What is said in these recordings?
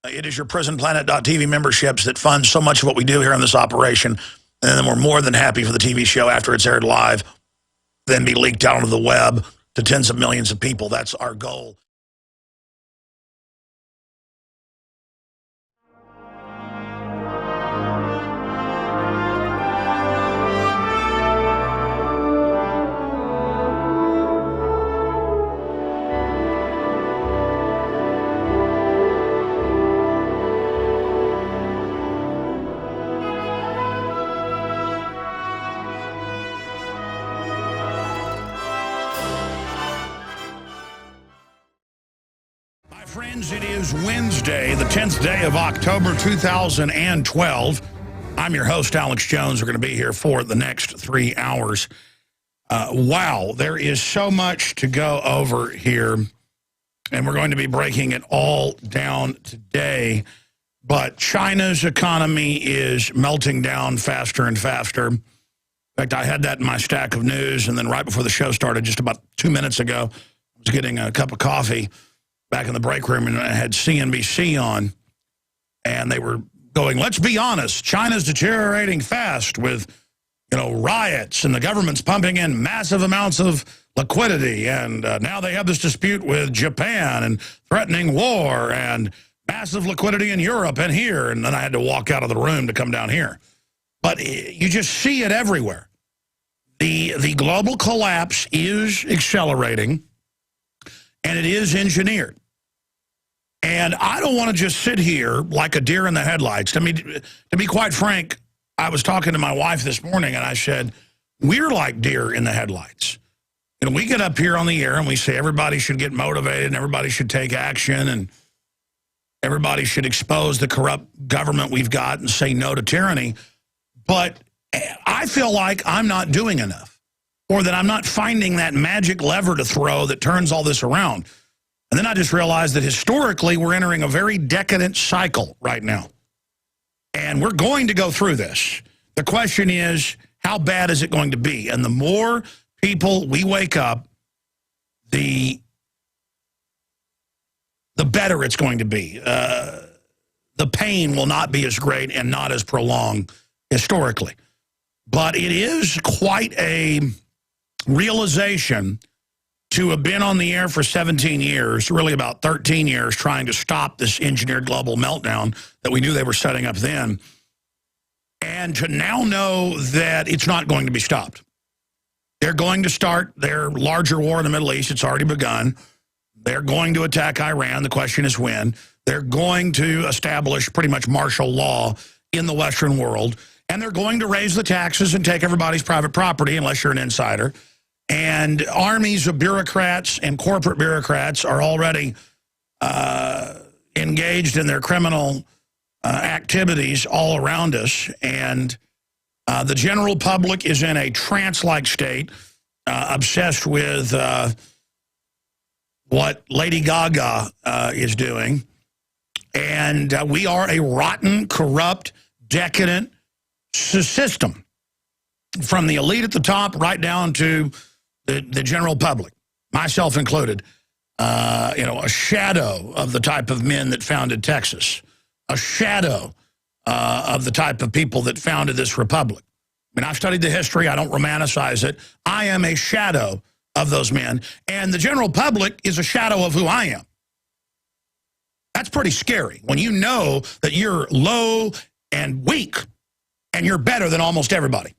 It is your prisonplanet.tv memberships that fund so much of what we do here in this operation. And then we're more than happy for the TV show after it's aired live, then be leaked out onto the web to tens of millions of people. That's our goal. Friends, it is Wednesday, the 10th day of October, 2012. I'm your host, Alex Jones. We're going to be here for the next 3 hours. Wow, there is so much to go over here, and we're going to be breaking it all down today. But China's economy is melting down faster and faster. In fact, I had that in my stack of news, and then right before the show started, just about 2 minutes ago, I was getting a cup of coffee back in the break room, and I had CNBC on, and they were going, let's be honest, China's deteriorating fast with, riots, and the government's pumping in massive amounts of liquidity, and now they have this dispute with Japan and threatening war and massive liquidity in Europe and here, and then I had to walk out of the room to come down here. But you just see it everywhere. The global collapse is accelerating, and it is engineered. And I don't want to just sit here like a deer in the headlights. I mean, to be quite frank, I was talking to my wife this morning, and I said, we're like deer in the headlights. We get up here on the air, and we say everybody should get motivated, and everybody should take action, and everybody should expose the corrupt government we've got and say no to tyranny. But I feel like I'm not doing enough, or that I'm not finding that magic lever to throw that turns all this around. And then I just realized that historically we're entering a very decadent cycle right now. And we're going to go through this. The question is, how bad is it going to be? And the more people we wake up, the better it's going to be. The pain will not be as great and not as prolonged historically. But it is quite a realization to have been on the air for 17 years, really about 13 years, trying to stop this engineered global meltdown that we knew they were setting up then, and to now know that it's not going to be stopped. They're going to start their larger war in the Middle East. It's already begun. They're going to attack Iran. The question is when. They're going to establish pretty much martial law in the Western world, and they're going to raise the taxes and take everybody's private property unless you're an insider. And armies of bureaucrats and corporate bureaucrats are already engaged in their criminal activities all around us. And the general public is in a trance-like state, obsessed with what Lady Gaga is doing. And we are a rotten, corrupt, decadent system, from the elite at the top right down to the general public, myself included. A shadow of the type of men that founded Texas, a shadow of the type of people that founded this republic. I mean, I've studied the history. I don't romanticize it. I am a shadow of those men, and the general public is a shadow of who I am. That's pretty scary when you know that you're low and weak and you're better than almost everybody.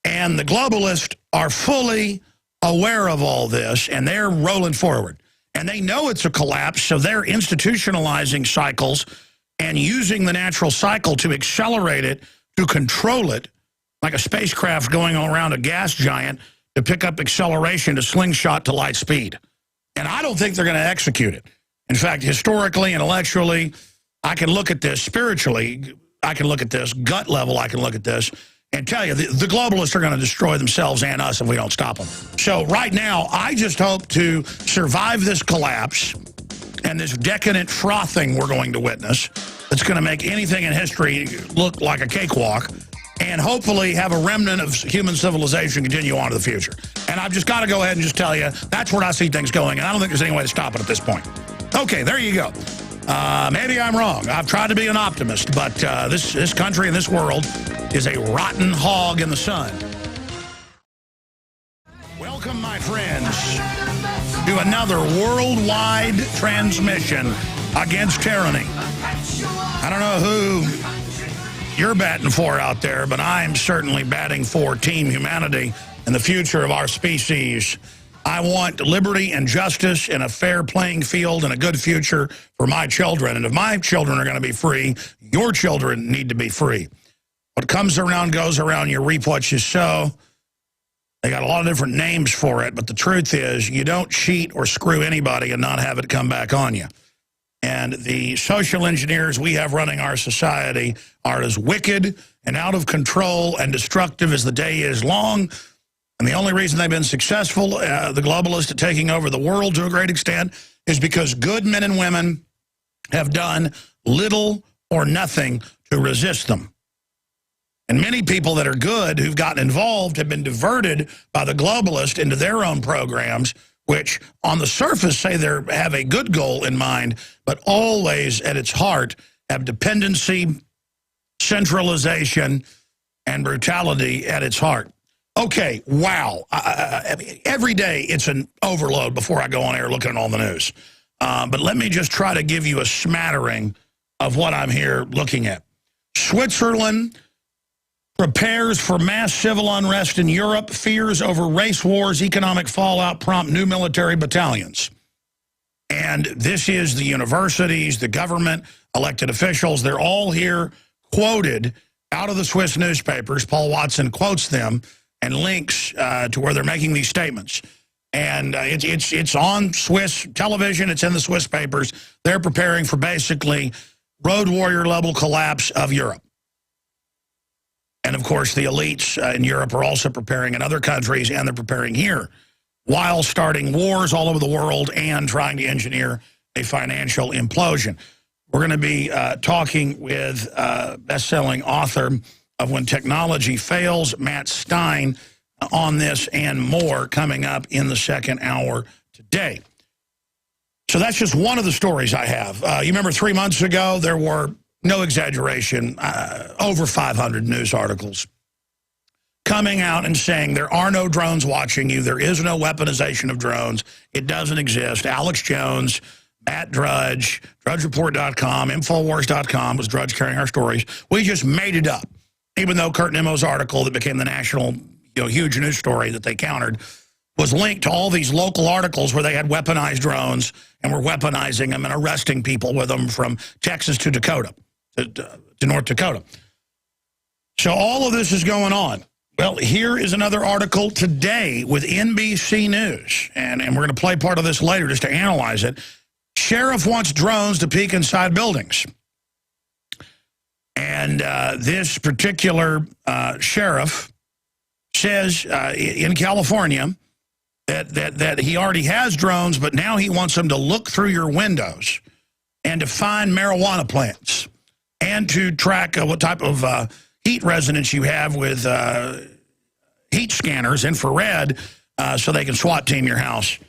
And the globalists are fully aware of all this, and they're rolling forward. And they know it's a collapse, so they're institutionalizing cycles and using the natural cycle to accelerate it, to control it, like a spacecraft going around a gas giant to pick up acceleration to slingshot to light speed. And I don't think they're going to execute it. In fact, historically, intellectually, I can look at this. Spiritually, I can look at this. Gut level, I can look at this and tell you, the globalists are going to destroy themselves and us if we don't stop them. So right now, I just hope to survive this collapse and this decadent frothing we're going to witness that's going to make anything in history look like a cakewalk, and hopefully have a remnant of human civilization continue on to the future. And I've just got to go ahead and just tell you, that's where I see things going, and I don't think there's any way to stop it at this point. Okay, there you go. Maybe I'm wrong. I've tried to be an optimist, but this country and this world is a rotten hog in the sun. Welcome, my friends, to another worldwide transmission against tyranny. I don't know who you're batting for out there, but I'm certainly batting for Team Humanity and the future of our species. I want liberty and justice and a fair playing field and a good future for my children. And if my children are going to be free, your children need to be free. What comes around goes around. You reap what you sow. They got a lot of different names for it, but the truth is you don't cheat or screw anybody and not have it come back on you. And the social engineers we have running our society are as wicked and out of control and destructive as the day is long. And the only reason they've been successful, the globalists, at taking over the world to a great extent, is because good men and women have done little or nothing to resist them. And many people that are good who've gotten involved have been diverted by the globalists into their own programs, which on the surface say they have a good goal in mind, but always at its heart have dependency, centralization, and brutality at its heart. Okay, wow. Every day it's an overload before I go on air looking at all the news. But let me just try to give you a smattering of what I'm here looking at. Switzerland prepares for mass civil unrest in Europe. Fears over race wars, economic fallout prompt new military battalions. And this is the universities, the government, elected officials. They're all here quoted out of the Swiss newspapers. Paul Watson quotes them and links to where they're making these statements. And it's on Swiss television. It's in the Swiss papers. They're preparing for basically road warrior level collapse of Europe. And, of course, the elites in Europe are also preparing in other countries, and they're preparing here, while starting wars all over the world and trying to engineer a financial implosion. We're going to be talking with best-selling author of When Technology Fails, Matt Stein, on this and more coming up in the second hour today. So that's just one of the stories I have. You remember 3 months ago, there were, no exaggeration, over 500 news articles coming out and saying there are no drones watching you. There is no weaponization of drones. It doesn't exist. Alex Jones, Matt Drudge, DrudgeReport.com, Infowars.com was Drudge carrying our stories. We just made it up. Even though Kurt Nemo's article that became the national, huge news story that they countered was linked to all these local articles where they had weaponized drones and were weaponizing them and arresting people with them from Texas to Dakota, to North Dakota. So all of this is going on. Well, here is another article today with NBC News, and we're going to play part of this later just to analyze it. Sheriff wants drones to peek inside buildings. And this particular sheriff says in California that he already has drones, but now he wants them to look through your windows and to find marijuana plants and to track what type of heat resonance you have with heat scanners, infrared, so they can SWAT team your house.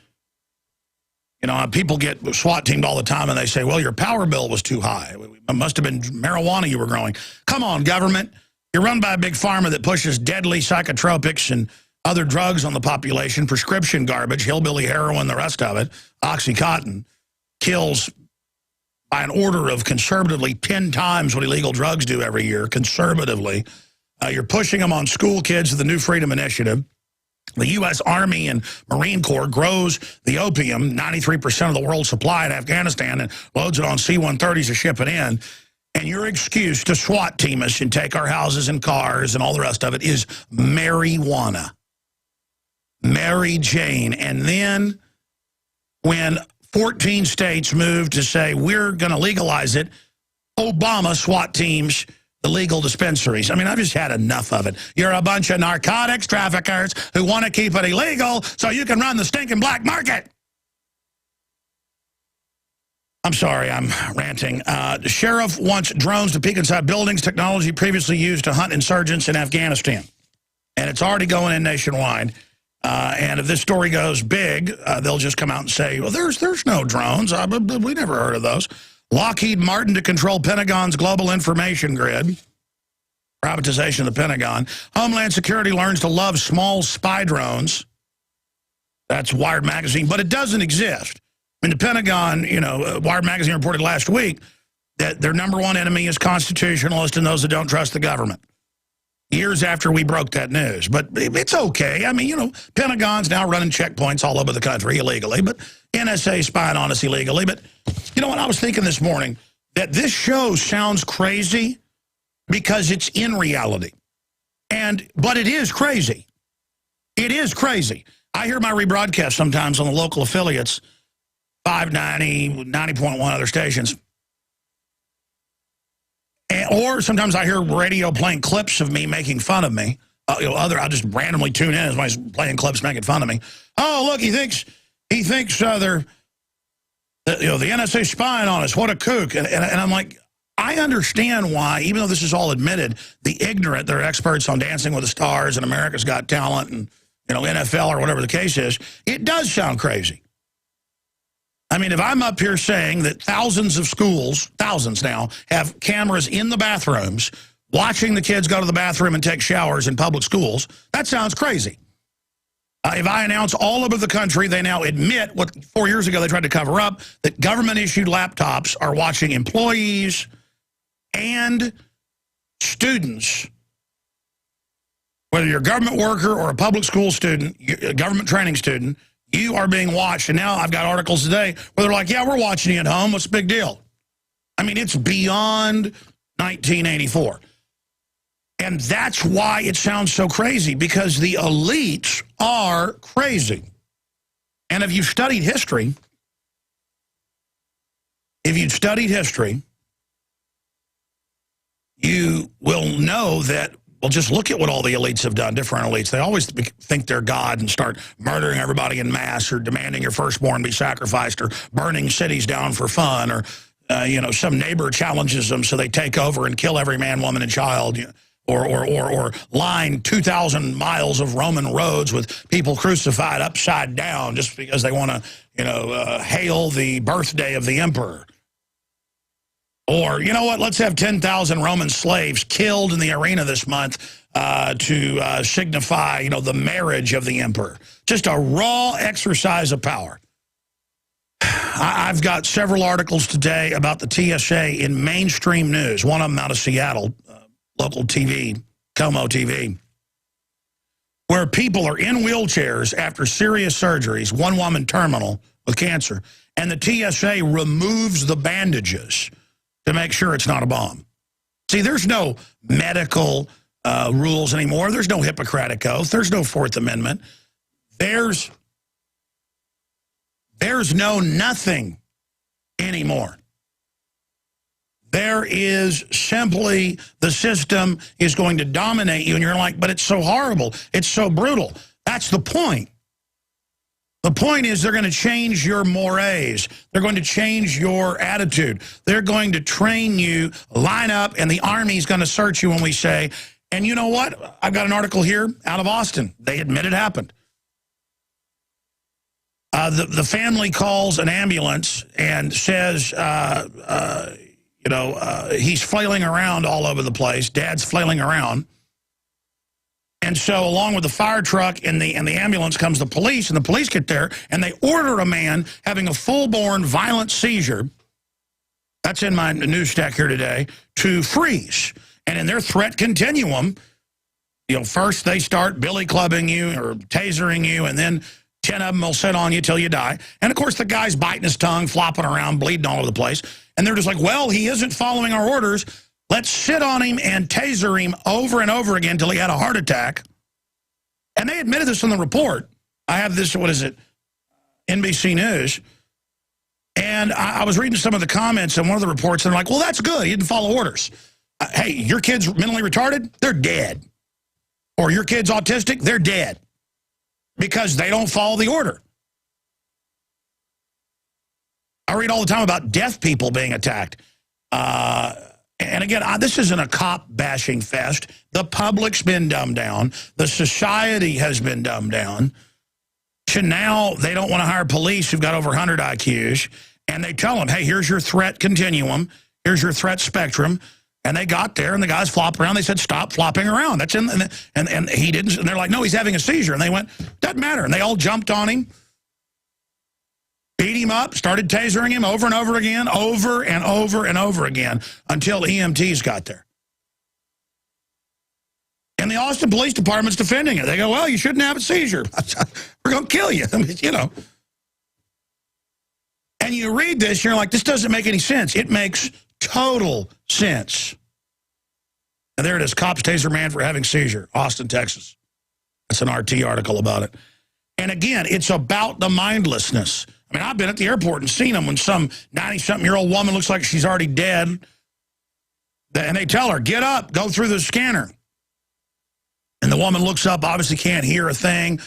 People get SWAT teamed all the time, and they say, well, your power bill was too high. It must have been marijuana you were growing. Come on, government. You're run by a big pharma that pushes deadly psychotropics and other drugs on the population, prescription garbage, hillbilly heroin, the rest of it, OxyContin, kills by an order of conservatively 10 times what illegal drugs do every year, conservatively. You're pushing them on school kids with the New Freedom Initiative. The U.S. Army and Marine Corps grows the opium, 93% of the world's supply in Afghanistan, and loads it on C-130s to ship it in. And your excuse to SWAT team us and take our houses and cars and all the rest of it is marijuana. Mary Jane. And then when 14 states moved to say we're going to legalize it, Obama SWAT teams the legal dispensaries. I mean, I've just had enough of it. You're a bunch of narcotics traffickers who want to keep it illegal so you can run the stinking black market. I'm sorry, I'm ranting. The sheriff wants drones to peek inside buildings, technology previously used to hunt insurgents in Afghanistan. And it's already going in nationwide. And if this story goes big, they'll just come out and say, well, there's no drones. We never heard of those. Lockheed Martin to control Pentagon's global information grid. Privatization of the Pentagon. Homeland Security learns to love small spy drones. That's Wired Magazine, but it doesn't exist. I mean, the Pentagon, Wired Magazine reported last week that their number one enemy is constitutionalists and those that don't trust the government. Years after we broke that news. But it's okay. I mean, Pentagon's now running checkpoints all over the country illegally, but NSA spying on us illegally. But you know what? I was thinking this morning that this show sounds crazy because it's in reality. But it is crazy. It is crazy. I hear my rebroadcast sometimes on the local affiliates, 590, 90.1 other stations. Or sometimes I hear radio playing clips of me making fun of me. I'll just randomly tune in as somebody's playing clips making fun of me. Oh, look, he thinks the NSA spying on us. What a kook. And I'm like, I understand why, even though this is all admitted, the ignorant, they're experts on Dancing with the Stars and America's Got Talent and NFL or whatever the case is, it does sound crazy. I mean, if I'm up here saying that thousands of schools, thousands now, have cameras in the bathrooms watching the kids go to the bathroom and take showers in public schools, that sounds crazy. If I announce all over the country, they now admit what 4 years ago they tried to cover up, that government-issued laptops are watching employees and students, whether you're a government worker or a public school student, a government training student, you are being watched. And now I've got articles today where they're like, yeah, we're watching you at home. What's the big deal? I mean, it's beyond 1984. And that's why it sounds so crazy, because the elites are crazy. And if you've studied history, you will know that, well, just look at what all the elites have done, different elites. They always think they're God and start murdering everybody in mass or demanding your firstborn be sacrificed or burning cities down for fun or, some neighbor challenges them so they take over and kill every man, woman, and child, or line 2,000 miles of Roman roads with people crucified upside down just because they want to, hail the birthday of the emperor. Or, you know what, let's have 10,000 Roman slaves killed in the arena this month to signify, the marriage of the emperor. Just a raw exercise of power. I've got several articles today about the TSA in mainstream news, one of them out of Seattle, local TV, Como TV, where people are in wheelchairs after serious surgeries, one woman terminal with cancer, and the TSA removes the bandages to make sure it's not a bomb. See, there's no medical rules anymore. There's no Hippocratic Oath. There's no Fourth Amendment. There's no nothing anymore. There is simply the system is going to dominate you, and you're like, but it's so horrible. It's so brutal. That's the point. The point is they're going to change your mores. They're going to change your attitude. They're going to train you, line up, and the Army's going to search you when we say, and you know what? I've got an article here out of Austin. They admit it happened. The family calls an ambulance and says, he's flailing around all over the place. Dad's flailing around. And so along with the fire truck and the ambulance comes the police, and the police get there, and they order a man having a full-born violent seizure, that's in my news stack here today, to freeze. And in their threat continuum, first they start billy clubbing you or tasering you, and then 10 of them will sit on you till you die. And, of course, the guy's biting his tongue, flopping around, bleeding all over the place. And they're just like, well, he isn't following our orders. Let's sit on him and taser him over and over again until he had a heart attack. And they admitted this in the report. I have this, NBC News. And I was reading some of the comments in one of the reports, and they're like, well, that's good. He didn't follow orders. Hey, your kid's mentally retarded? They're dead. Or your kid's autistic? They're dead. Because they don't follow the order. I read all the time about deaf people being attacked. And again, this isn't a cop bashing fest. The public's been dumbed down. The society has been dumbed down. So now they don't want to hire police who've got over 100 IQs. And they tell them, hey, here's your threat continuum. Here's your threat spectrum. And they got there, and the guys flopped around. They said, stop flopping around. That's in, and he didn't. And they're like, no, he's having a seizure. And they went, doesn't matter. And they all jumped on him, beat him up, started tasering him over and over again, over and over and over again, until EMTs got there. And the Austin Police Department's defending it. They go, well, you shouldn't have a seizure. We're going to kill you. I mean, you know. And you read this, you're like, this doesn't make any sense. It makes total sense. And there it is, cops taser man for having seizure, Austin, Texas. That's an RT article about it. And again, it's about the mindlessness. I mean, I've been at the airport and seen them when some 90-something-year-old woman looks like she's already dead. And they tell her, get up, go through the scanner. And the woman looks up, obviously can't hear a thing.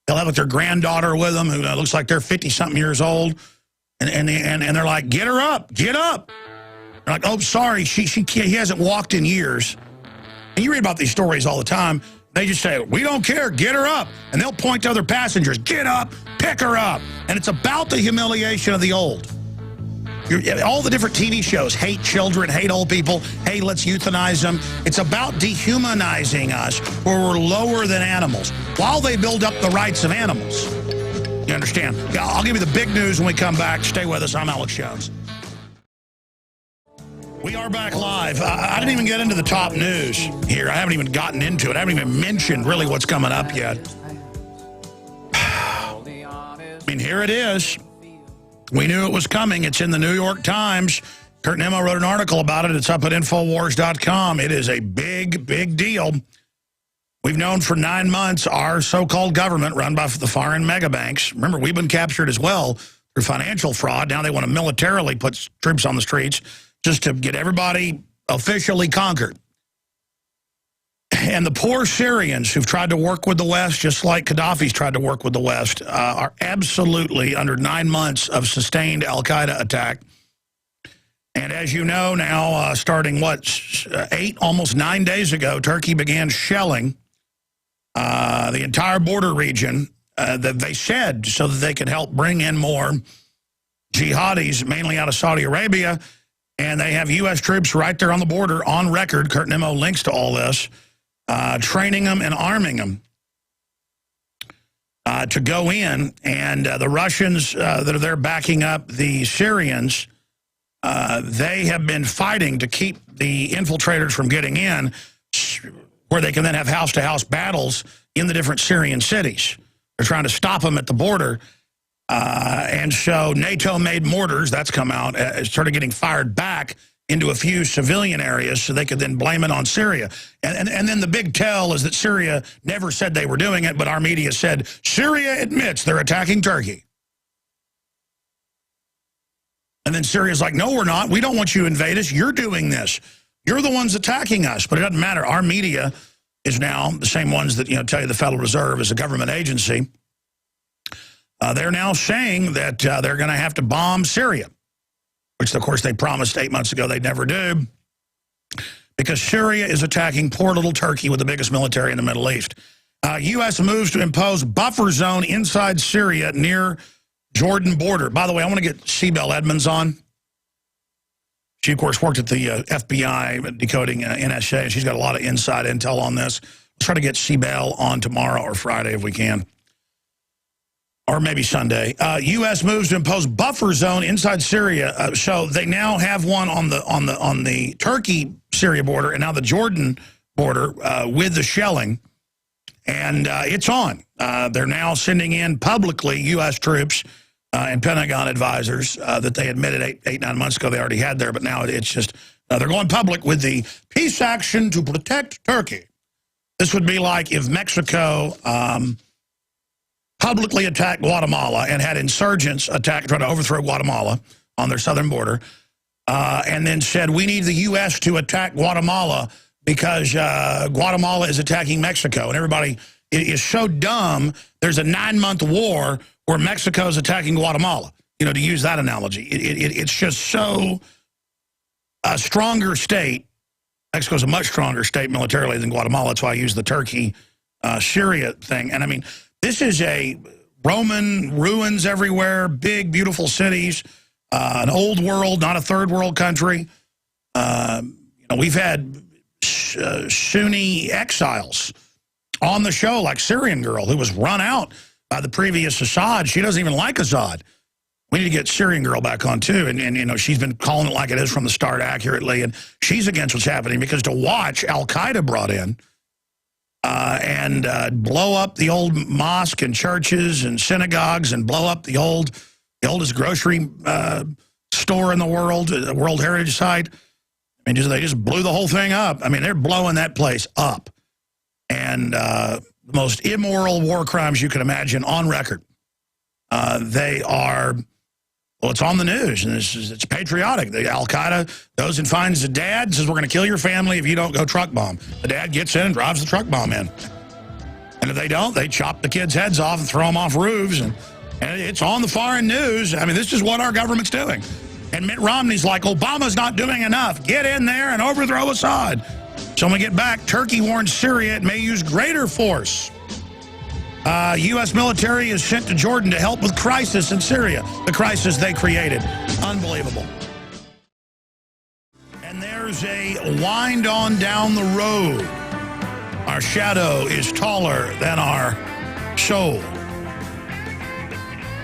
They'll have like their granddaughter with them who looks like they're 50-something years old. And they're like, get her up, get up. They're like, oh, sorry, he hasn't walked in years. And you read about these stories all the time. They just say, we don't care, get her up. And they'll point to other passengers, get up, pick her up. And it's about the humiliation of the old. All the different TV shows, hate children, hate old people, hey, let's euthanize them. It's about dehumanizing us where we're lower than animals while they build up the rights of animals. You understand? I'll give you the big news when we come back. Stay with us. I'm Alex Jones. We are back live. I didn't even get into the top news here. I haven't even gotten into it. I haven't even mentioned really what's coming up yet. I mean, here it is. We knew it was coming. It's in the New York Times. Kurt Nimmo wrote an article about it. It's up at Infowars.com. It is a big, big deal. We've known for 9 months our so-called government run by the foreign mega banks. Remember, we've been captured as well through financial fraud. Now they want to militarily put troops on the streets just to get everybody officially conquered. And the poor Syrians who've tried to work with the West, just like Gaddafi's tried to work with the West, are absolutely under 9 months of sustained al-Qaeda attack. And as you know now, starting, almost 9 days ago, Turkey began shelling the entire border region that they said so that they could help bring in more jihadis, mainly out of Saudi Arabia. And they have U.S. troops right there on the border on record. Kurt Nimmo links to all this. Training them and arming them to go in. And the Russians that are there backing up the Syrians, they have been fighting to keep the infiltrators from getting in, where they can then have house-to-house battles in the different Syrian cities. They're trying to stop them at the border. And so NATO-made mortars, that's come out, started getting fired back into a few civilian areas so they could then blame it on Syria. And then the big tell is that Syria never said they were doing it, but our media said, Syria admits they're attacking Turkey. And then Syria's like, no, we're not. We don't want you to invade us. You're doing this. You're the ones attacking us. But it doesn't matter. Our media is now the same ones that, tell you the Federal Reserve is a government agency. They're now saying that they're going to have to bomb Syria, which, of course, they promised 8 months ago they'd never do, because Syria is attacking poor little Turkey with the biggest military in the Middle East. U.S. moves to impose buffer zone inside Syria near Jordan border. By the way, I want to get Sibel Edmonds on. She, of course, worked at the FBI decoding NSA, and she's got a lot of inside intel on this. Let's try to get Sibel on tomorrow or Friday if we can. Or maybe Sunday. U.S. moves to impose buffer zone inside Syria. So they now have one on the Turkey-Syria border and now the Jordan border with the shelling. And it's on. They're now sending in publicly U.S. troops and Pentagon advisors that they admitted 9 months ago they already had there. But now it's just, they're going public with the peace action to protect Turkey. This would be like if Mexico publicly attacked Guatemala and had insurgents try to overthrow Guatemala on their southern border, and then said, we need the U.S. to attack Guatemala because Guatemala is attacking Mexico. And everybody is so dumb, there's a 9-month war where Mexico is attacking Guatemala, to use that analogy. It's just so a stronger state. Mexico's a much stronger state militarily than Guatemala. That's why I use the Turkey-Syria thing. And I mean, this is a Roman ruins everywhere, big, beautiful cities. an old world, not a third world country. We've had Sunni exiles on the show, like Syrian girl who was run out by the previous Assad. She doesn't even like Assad. We need to get Syrian girl back on, too. And she's been calling it like it is from the start accurately. And she's against what's happening because to watch Al-Qaeda brought in and blow up the old mosque and churches and synagogues and blow up the oldest grocery store in the world, the World Heritage Site. I mean, they just blew the whole thing up. I mean, they're blowing that place up. And the most immoral war crimes you can imagine on record. They are... Well, it's on the news, and it's patriotic. The Al-Qaeda goes and finds the dad, says, we're going to kill your family if you don't go truck bomb. The dad gets in and drives the truck bomb in. And if they don't, they chop the kids' heads off and throw them off roofs. And it's on the foreign news. I mean, this is what our government's doing. And Mitt Romney's like, Obama's not doing enough. Get in there and overthrow Assad. So when we get back, Turkey warns Syria it may use greater force. U.S. military is sent to Jordan to help with crisis in Syria, the crisis they created. Unbelievable. And there's a wind on down the road. Our shadow is taller than our soul.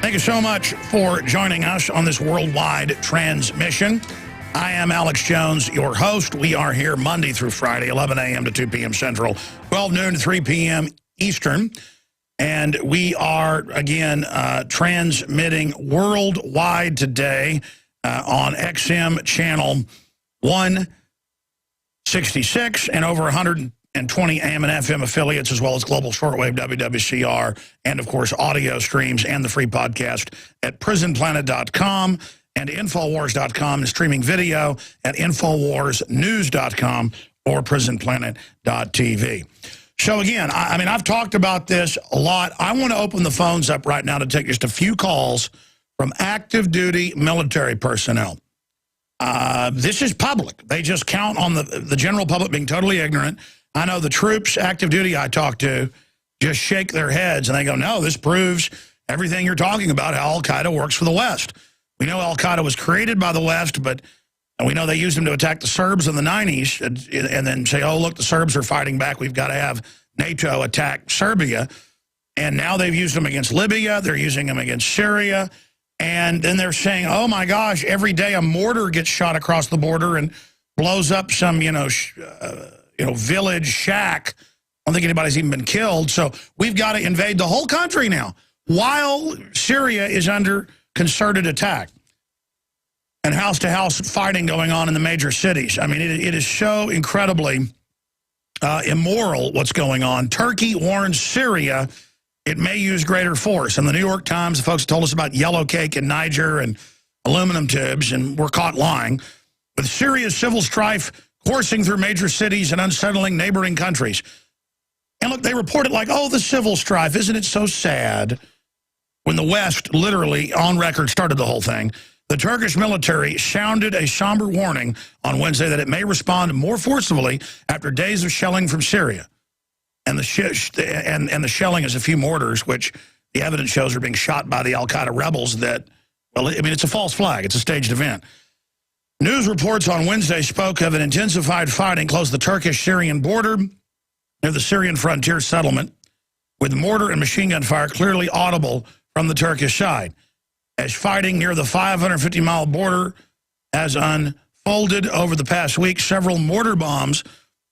Thank you so much for joining us on this worldwide transmission. I am Alex Jones, your host. We are here Monday through Friday, 11 a.m. to 2 p.m. Central, 12 noon to 3 p.m. Eastern. And we are, again, transmitting worldwide today on XM channel 166 and over 120 AM and FM affiliates, as well as global shortwave WWCR, and, of course, audio streams and the free podcast at prisonplanet.com and Infowars.com, and streaming video at InfowarsNews.com or prisonplanet.tv. So, again, I mean, I've talked about this a lot. I want to open the phones up right now to take just a few calls from active duty military personnel. This is public. They just count on the general public being totally ignorant. I know the troops, active duty I talk to, just shake their heads and they go, no, this proves everything you're talking about, how Al-Qaeda works for the West. We know Al-Qaeda was created by the West, but we know they used them to attack the Serbs in the 90s and then say, oh, look, the Serbs are fighting back. We've got to have NATO attack Serbia. And now they've used them against Libya. They're using them against Syria. And then they're saying, oh, my gosh, every day a mortar gets shot across the border and blows up some, village shack. I don't think anybody's even been killed. So we've got to invade the whole country now while Syria is under concerted attack. And house-to-house fighting going on in the major cities. I mean, it is so incredibly immoral what's going on. Turkey warns Syria it may use greater force. And the New York Times, the folks told us about yellow cake in Niger and aluminum tubes, and we're caught lying. With Syria's civil strife coursing through major cities and unsettling neighboring countries. And look, they report it like, oh, the civil strife. Isn't it so sad? When the West literally, on record, started the whole thing. The Turkish military sounded a somber warning on Wednesday that it may respond more forcibly after days of shelling from Syria. And the shelling is a few mortars, which the evidence shows are being shot by the Al-Qaeda rebels that, well, I mean, it's a false flag. It's a staged event. News reports on Wednesday spoke of an intensified fighting close to the Turkish-Syrian border near the Syrian frontier settlement, with mortar and machine gun fire clearly audible from the Turkish side. As fighting near the 550-mile border has unfolded over the past week, several mortar bombs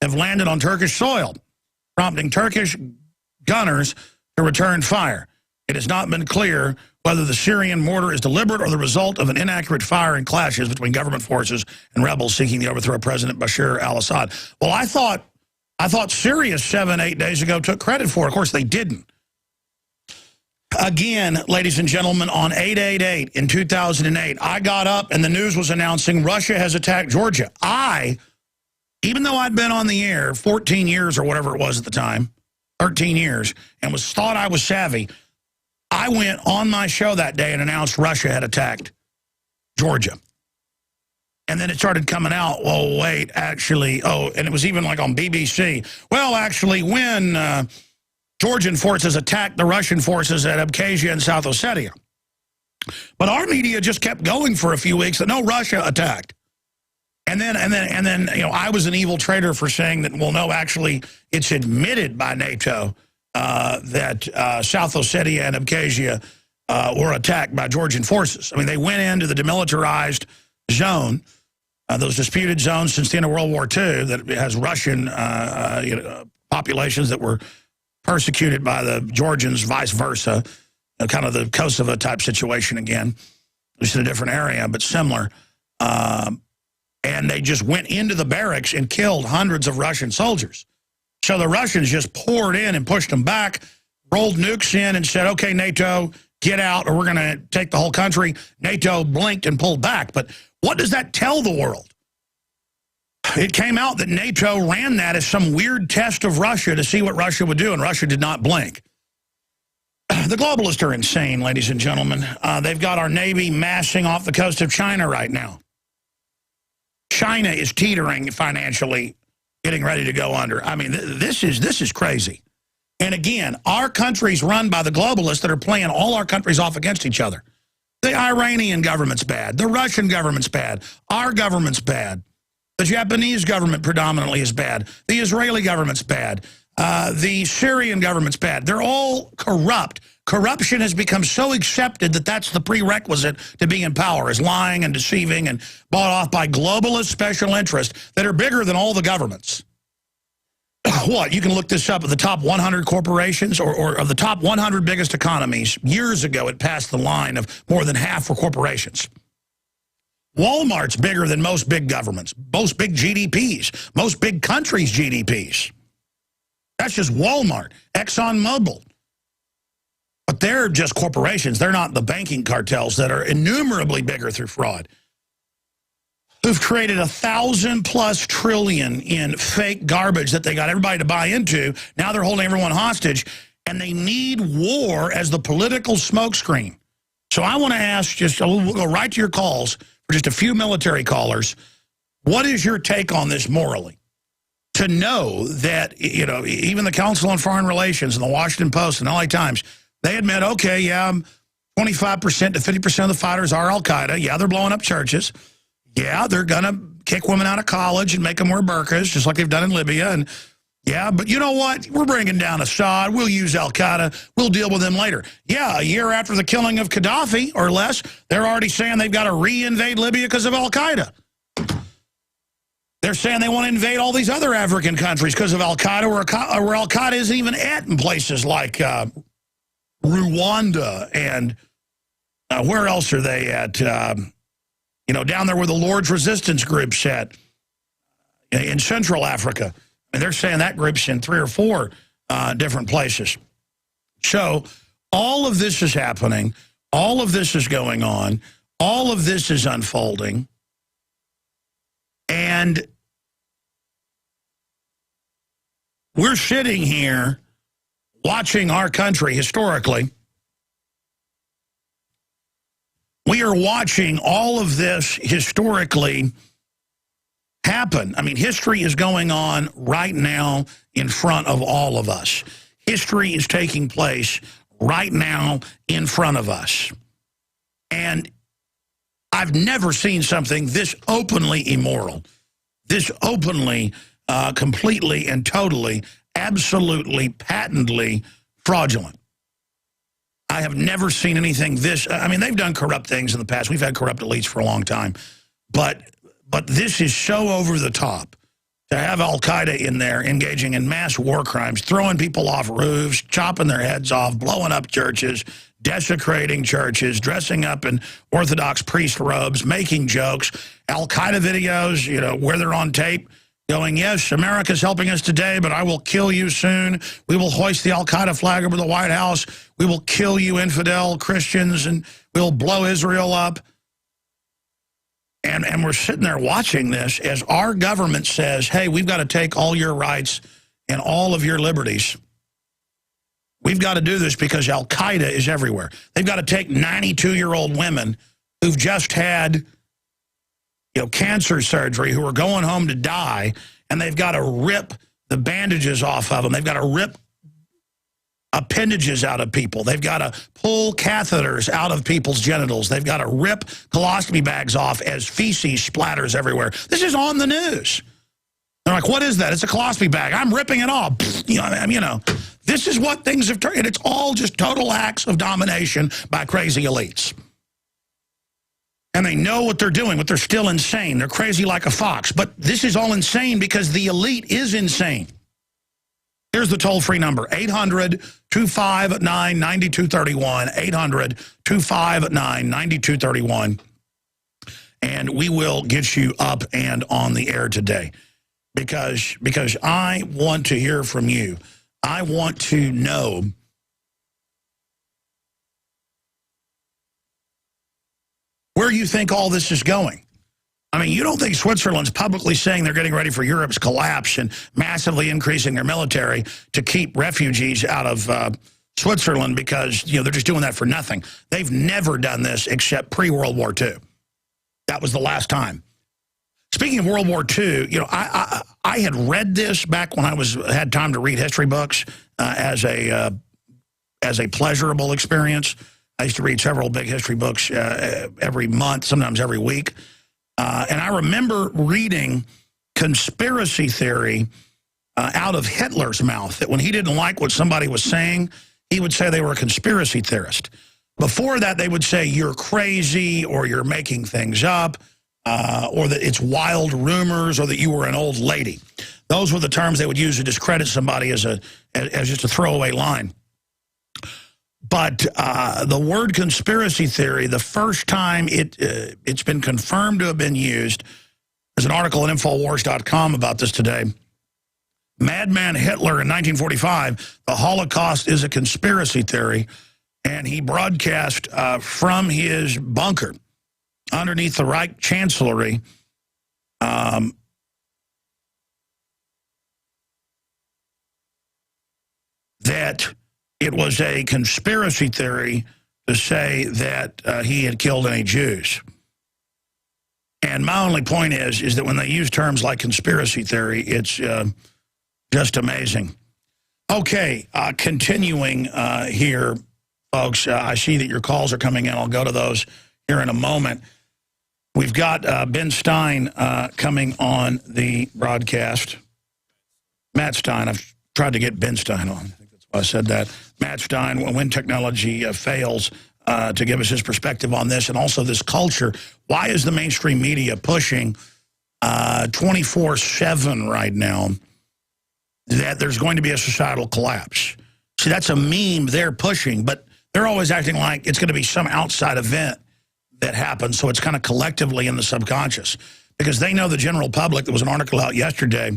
have landed on Turkish soil, prompting Turkish gunners to return fire. It has not been clear whether the Syrian mortar is deliberate or the result of an inaccurate fire and clashes between government forces and rebels seeking the overthrow of President Bashar al-Assad. Well, I thought Syria 7-8 days ago took credit for it. Of course, they didn't. Again, ladies and gentlemen, on 8/8/8 in 2008, I got up and the news was announcing Russia has attacked Georgia. Even though I'd been on the air 14 years or whatever it was at the time, 13 years, and thought I was savvy, I went on my show that day and announced Russia had attacked Georgia. And then it started coming out, oh, wait, actually, and it was even like on BBC. Well, actually, when Georgian forces attacked the Russian forces at Abkhazia and South Ossetia. But our media just kept going for a few weeks that no, Russia attacked. And then, you know, I was an evil traitor for saying that, well, no, actually, it's admitted by NATO that South Ossetia and Abkhazia were attacked by Georgian forces. I mean, they went into the demilitarized zone, those disputed zones since the end of World War II that has Russian populations that were persecuted by the Georgians, vice versa, kind of the Kosovo type situation again, just in a different area, but similar. And they just went into the barracks and killed hundreds of Russian soldiers. So the Russians just poured in and pushed them back, rolled nukes in and said, okay, NATO, get out or we're going to take the whole country. NATO blinked and pulled back. But what does that tell the world? It came out that NATO ran that as some weird test of Russia to see what Russia would do, and Russia did not blink. The globalists are insane, ladies and gentlemen. They've got our Navy massing off the coast of China right now. China is teetering financially, getting ready to go under. I mean, this is crazy. And again, our country's run by the globalists that are playing all our countries off against each other. The Iranian government's bad. The Russian government's bad. Our government's bad. The Japanese government predominantly is bad. The Israeli government's bad. The Syrian government's bad. They're all corrupt. Corruption has become so accepted that that's the prerequisite to being in power, is lying and deceiving and bought off by globalist special interests that are bigger than all the governments. What? You can look this up at the top 100 corporations or of the top 100 biggest economies. Years ago, it passed the line of more than half were corporations. Walmart's bigger than most big governments, most big GDPs, most big countries' GDPs. That's just Walmart, ExxonMobil. But they're just corporations. They're not the banking cartels that are innumerably bigger through fraud, who've created 1,000+ trillion in fake garbage that they got everybody to buy into. Now they're holding everyone hostage, and they need war as the political smokescreen. So I want to ask, we'll go right to your calls for just a few military callers. What is your take on this morally? To know that, you know, even the Council on Foreign Relations and the Washington Post and the LA Times, they admit, okay, yeah, 25% to 50% of the fighters are al-Qaeda. Yeah, they're blowing up churches. Yeah, they're going to kick women out of college and make them wear burqas, just like they've done in Libya. And yeah, but you know what? We're bringing down Assad. We'll use al-Qaeda. We'll deal with them later. Yeah, a year after the killing of Gaddafi or less, they're already saying they've got to re-invade Libya because of al-Qaeda. They're saying they want to invade all these other African countries because of al-Qaeda, where al-Qaeda isn't even at in places like Rwanda and where else are they at? You know, down there where the Lord's Resistance group's at in Central Africa. And they're saying that group's in 3 or 4 different places. So all of this is happening. All of this is going on. All of this is unfolding. And we're sitting here watching our country historically. We are watching all of this historically happen. I mean, history is going on right now in front of all of us. History is taking place right now in front of us. And I've never seen something this openly immoral, this openly, completely and totally, absolutely, patently fraudulent. I have never seen anything this. I mean, they've done corrupt things in the past. We've had corrupt elites for a long time. But this is so over the top to have al-Qaeda in there engaging in mass war crimes, throwing people off roofs, chopping their heads off, blowing up churches, desecrating churches, dressing up in Orthodox priest robes, making jokes, al-Qaeda videos, you know, where they're on tape going, yes, America's helping us today, but I will kill you soon. We will hoist the al-Qaeda flag over the White House. We will kill you infidel Christians, and we'll blow Israel up. And we're sitting there watching this as our government says, hey, we've got to take all your rights and all of your liberties. We've got to do this because al-Qaeda is everywhere. They've got to take 92-year-old women who've just had, you know, cancer surgery, who are going home to die, and they've got to rip the bandages off of them. They've got to rip appendages out of people. They've got to pull catheters out of people's genitals. They've got to rip colostomy bags off as feces splatters everywhere. This is on the news. They're like, what is that? It's a colostomy bag. I'm ripping it off. This is what things have turned. It's all just total acts of domination by crazy elites. And they know what they're doing, but they're still insane. They're crazy like a fox. But this is all insane because the elite is insane. Here's the toll-free number, 800-259-9231, 800-259-9231. And we will get you up and on the air today because I want to hear from you. I want to know where you think all this is going. I mean, you don't think Switzerland's publicly saying they're getting ready for Europe's collapse and massively increasing their military to keep refugees out of Switzerland because, they're just doing that for nothing. They've never done this except pre-World War II. That was the last time. Speaking of World War II, I had read this back when I had time to read history books as a pleasurable experience. I used to read several big history books every month, sometimes every week. And I remember reading conspiracy theory out of Hitler's mouth, that when he didn't like what somebody was saying, he would say they were a conspiracy theorist. Before that, they would say you're crazy or you're making things up or that it's wild rumors or that you were an old lady. Those were the terms they would use to discredit somebody as just a throwaway line. But the word conspiracy theory, the first time it's been confirmed to have been used, there's an article at Infowars.com about this today. Madman Hitler in 1945, the Holocaust is a conspiracy theory, and he broadcast from his bunker underneath the Reich Chancellery that it was a conspiracy theory to say that he had killed any Jews. And my only point is that when they use terms like conspiracy theory, it's just amazing. Okay, continuing here, folks, I see that your calls are coming in. I'll go to those here in a moment. We've got Ben Stein coming on the broadcast. Matt Stein. I've tried to get Ben Stein on. I think that's why I said that. Matt Stein, when technology fails, to give us his perspective on this and also this culture. Why is the mainstream media pushing 24/7 right now that there's going to be a societal collapse? See, that's a meme they're pushing, but they're always acting like it's going to be some outside event that happens, so it's kind of collectively in the subconscious. Because they know the general public. There was an article out yesterday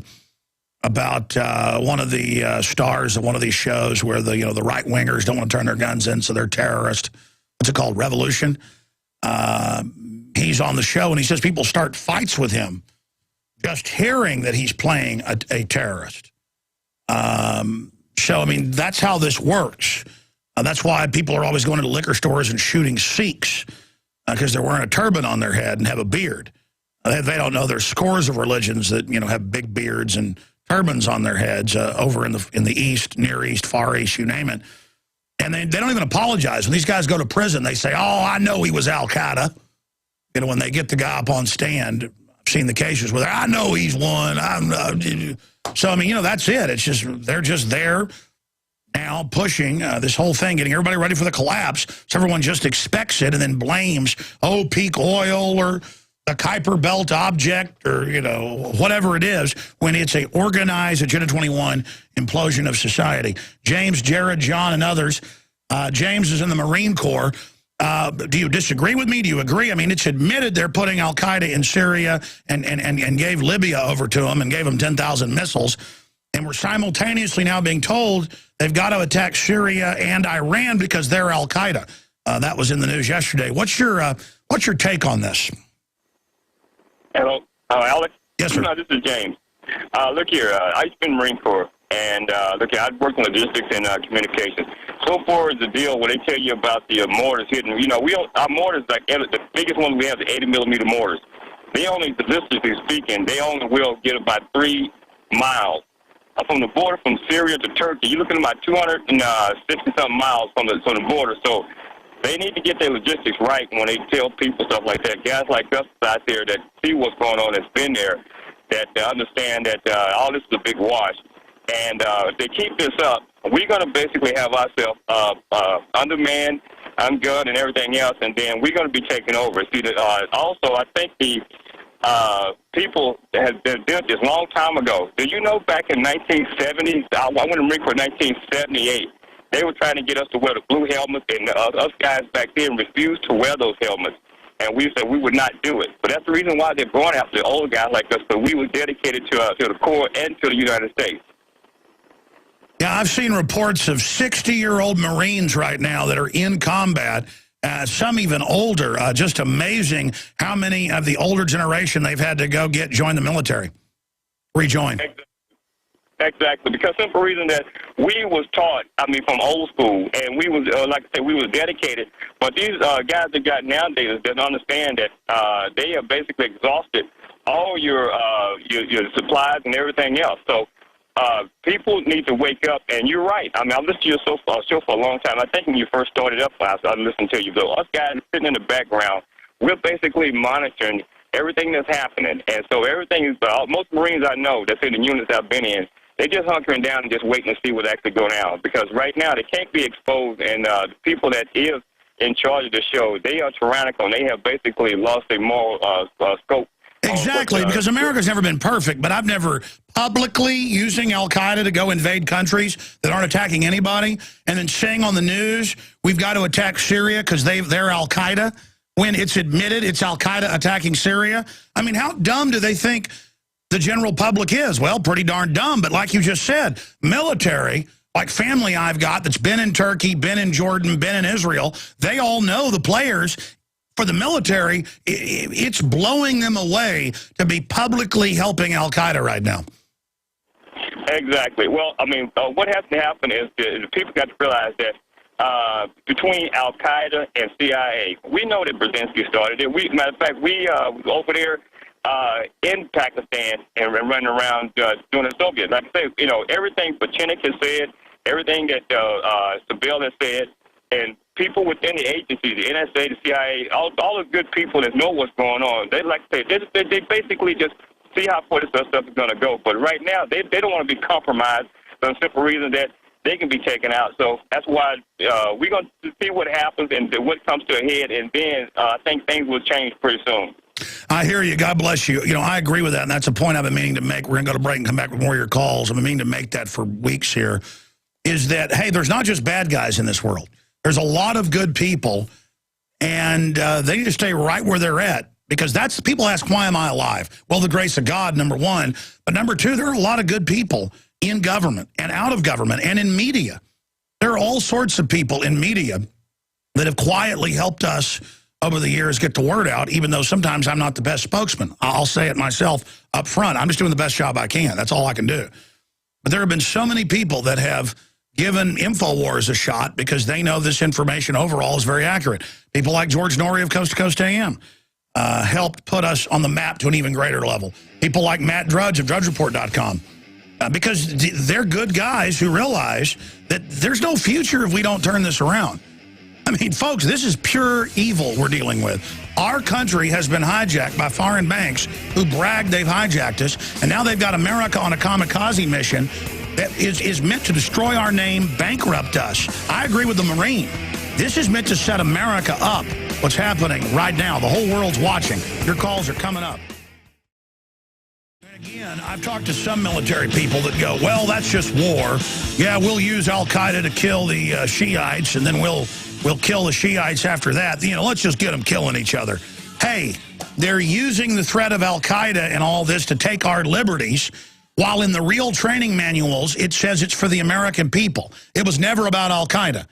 about one of the stars of one of these shows where the the right-wingers don't want to turn their guns in, so they're terrorists. What's it called? Revolution. He's on the show, and he says people start fights with him just hearing that he's playing a terrorist. So, I mean, that's how this works. That's why people are always going to liquor stores and shooting Sikhs, because they're wearing a turban on their head and have a beard. They don't know there's scores of religions that, have big beards and turbans on their heads over in the East, Near East, Far East, you name it. And they don't even apologize. When these guys go to prison, they say, oh, I know he was Al-Qaeda. When they get the guy up on stand, I've seen the cases where I know he's one. So, I mean, that's it. It's just, they're just there now pushing this whole thing, getting everybody ready for the collapse. So everyone just expects it and then blames, peak oil or the Kuiper Belt object or, whatever it is, when it's a organized Agenda 21 implosion of society. James, Jared, John, and others. James is in the Marine Corps. Do you disagree with me? Do you agree? I mean, it's admitted they're putting al-Qaeda in Syria and gave Libya over to them and gave them 10,000 missiles. And we're simultaneously now being told they've got to attack Syria and Iran because they're al-Qaeda. That was in the news yesterday. What's your take on this? Hello, Alex. Yes, sir. No, this is James. Look here, I used to be in the Marine Corps, and look here, I worked in logistics and communications. So far as the deal where they tell you about the mortars hitting, our mortars, like the biggest ones we have, the 80-millimeter mortars. They only, statistically speaking, they only will get about 3 miles. from the border from Syria to Turkey. You're looking at about 260-something miles from the border. So they need to get their logistics right when they tell people stuff like that. Guys like us out there that see what's going on, that's been there, that understand that all this is a big wash. And if they keep this up, we're going to basically have ourselves undermanned, ungunned, and everything else, and then we're going to be taking over. See, also, I think the people that have done this a long time ago. Do you know back in 1970, I went to Marine Corps in 1978, they were trying to get us to wear the blue helmets, and us guys back then refused to wear those helmets. And we said we would not do it. But that's the reason why they're going after the older guys like us, but we were dedicated to the Corps and to the United States. Yeah, I've seen reports of 60-year-old Marines right now that are in combat, some even older. Just amazing how many of the older generation they've had to go join the military, rejoin. Exactly, because simple reason that we was taught, from old school, and we was, like I said, we was dedicated. But these guys that got nowadays don't understand that they have basically exhausted all your supplies and everything else. So people need to wake up, and you're right. I've listened to your show for a long time. I think when you first started up, I listened to you. So us guys sitting in the background, we're basically monitoring everything that's happening. And so everything is, most Marines I know that's in the units I've been in, they're just hunkering down and just waiting to see what's actually going on. Because right now they can't be exposed, and the people that is in charge of the show, they are tyrannical, and they have basically lost their moral scope. Exactly, because America's never been perfect, but I've never publicly using al-Qaeda to go invade countries that aren't attacking anybody, and then saying on the news, we've got to attack Syria because they're al-Qaeda, when it's admitted it's al-Qaeda attacking Syria. How dumb do they think the general public is? Well, pretty darn dumb, but like you just said, military, like family I've got that's been in Turkey, been in Jordan, been in Israel, they all know the players. For the military, it's blowing them away to be publicly helping al-Qaeda right now. Exactly. Well, what has to happen is the people got to realize that between al-Qaeda and CIA, we know that Brzezinski started it. Matter of fact, we over there in Pakistan and running around doing the Soviets. Like I say, everything Pachinik has said, everything that Sabel has said, and people within the agencies, the NSA, the CIA, all the good people that know what's going on, they like to say, they basically just see how far this stuff is going to go. But right now, they don't want to be compromised for the simple reason that they can be taken out. So that's why we're going to see what happens and what comes to a head, and then I think things will change pretty soon. I hear you. God bless you. I agree with that, and that's a point I've been meaning to make. We're going to go to break and come back with more of your calls. I've been meaning to make that for weeks here, is that, hey, there's not just bad guys in this world. There's a lot of good people, and they need to stay right where they're at, because that's, people ask, why am I alive? Well, the grace of God, number one. But number two, there are a lot of good people in government and out of government and in media. There are all sorts of people in media that have quietly helped us over the years get the word out, even though sometimes I'm not the best spokesman. I'll say it myself up front. I'm just doing the best job I can. That's all I can do. But there have been so many people that have given Infowars a shot because they know this information overall is very accurate. People like George Norrie of Coast to Coast AM helped put us on the map to an even greater level. People like Matt Drudge of DrudgeReport.com. Because they're good guys who realize that there's no future if we don't turn this around. Folks, this is pure evil we're dealing with. Our country has been hijacked by foreign banks who brag they've hijacked us, and now they've got America on a kamikaze mission that is meant to destroy our name, bankrupt us. I agree with the Marine. This is meant to set America up. What's happening right now, the whole world's watching. Your calls are coming up. Again, I've talked to some military people that go, well, that's just war. Yeah, we'll use al-Qaeda to kill the Shiites, and then we'll kill the Shiites after that. Let's just get them killing each other. Hey, they're using the threat of al-Qaeda and all this to take our liberties, while in the real training manuals, it says it's for the American people. It was never about al-Qaeda.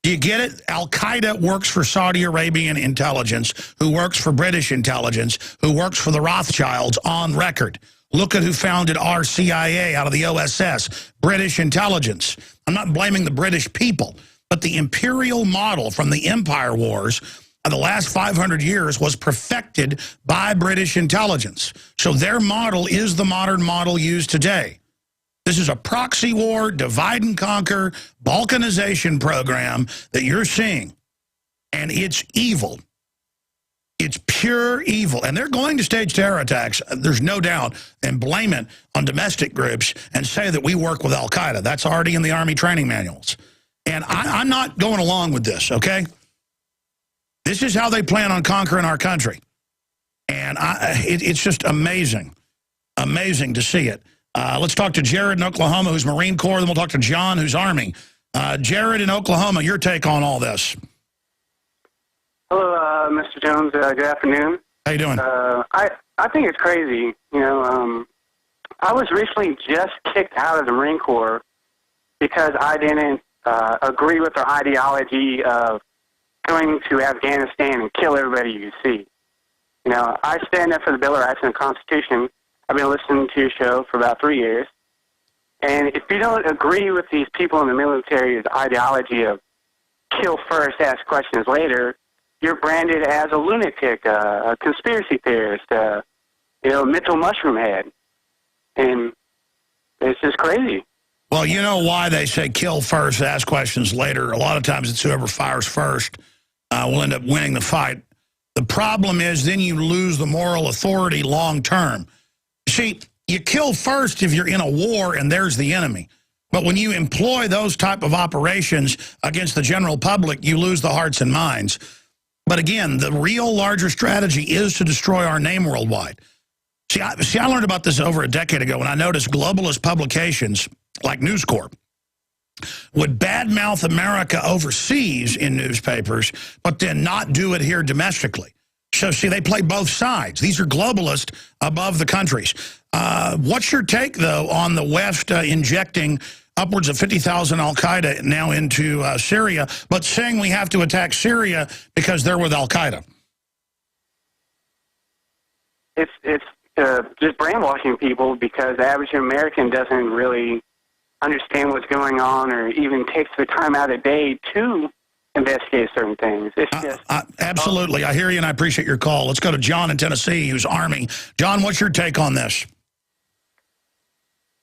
Do you get it? Al-Qaeda works for Saudi Arabian intelligence, who works for British intelligence, who works for the Rothschilds on record. Look at who founded our CIA out of the OSS, British intelligence. I'm not blaming the British people, but the imperial model from the Empire Wars of the last 500 years was perfected by British intelligence. So their model is the modern model used today. This is a proxy war, divide and conquer, balkanization program that you're seeing. And it's evil. It's pure evil. And they're going to stage terror attacks, there's no doubt, and blame it on domestic groups and say that we work with Al-Qaeda. That's already in the Army training manuals. And I'm not going along with this, okay? This is how they plan on conquering our country. And it's just amazing, amazing to see it. Let's talk to Jared in Oklahoma, who's Marine Corps. Then we'll talk to John, who's Army. Jared in Oklahoma, your take on all this. Hello, Mr. Jones. Good afternoon. How you doing? I think it's crazy. You know, I was recently just kicked out of the Marine Corps because I didn't agree with their ideology of going to Afghanistan and kill everybody you see. You know, I stand up for the Bill of Rights and the Constitution. I've been listening to your show for about 3 years. And if you don't agree with these people in the military's ideology of kill first, ask questions later, you're branded as a lunatic, a conspiracy theorist, mental mushroom head. And it's just crazy. Well, you know why they say kill first, ask questions later. A lot of times it's whoever fires first will end up winning the fight. The problem is then you lose the moral authority long term. See, you kill first if you're in a war and there's the enemy. But when you employ those type of operations against the general public, you lose the hearts and minds. But again, the real larger strategy is to destroy our name worldwide. See, I learned about this over a decade ago when I noticed globalist publications like News Corp would badmouth America overseas in newspapers, but then not do it here domestically. So, see, they play both sides. These are globalists above the countries. What's your take, though, on the West injecting upwards of 50,000 Al-Qaeda now into Syria, but saying we have to attack Syria because they're with Al-Qaeda? It's just brainwashing people because the average American doesn't really understand what's going on or even takes the time out of the day to investigate certain things. It's just absolutely. I hear you, and I appreciate your call. Let's go to John in Tennessee, who's Army. John, what's your take on this?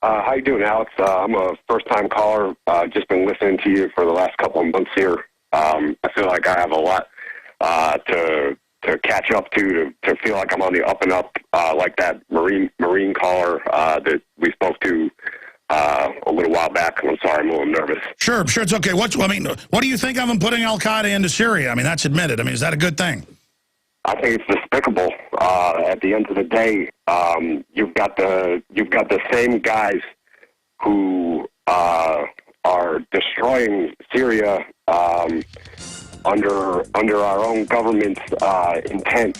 How you doing, Alex? I'm a first-time caller. Just been listening to you for the last couple of months here. I feel like I have a lot to catch up to feel like I'm on the up and up, like that Marine caller that we spoke to a little while back. I'm sorry, I'm a little nervous. Sure, it's okay. What do you think of them putting Al-Qaeda into Syria? I mean, that's admitted. I mean, is that a good thing? I think it's despicable. At the end of the day, you've got the same guys who are destroying Syria under our own government's intent,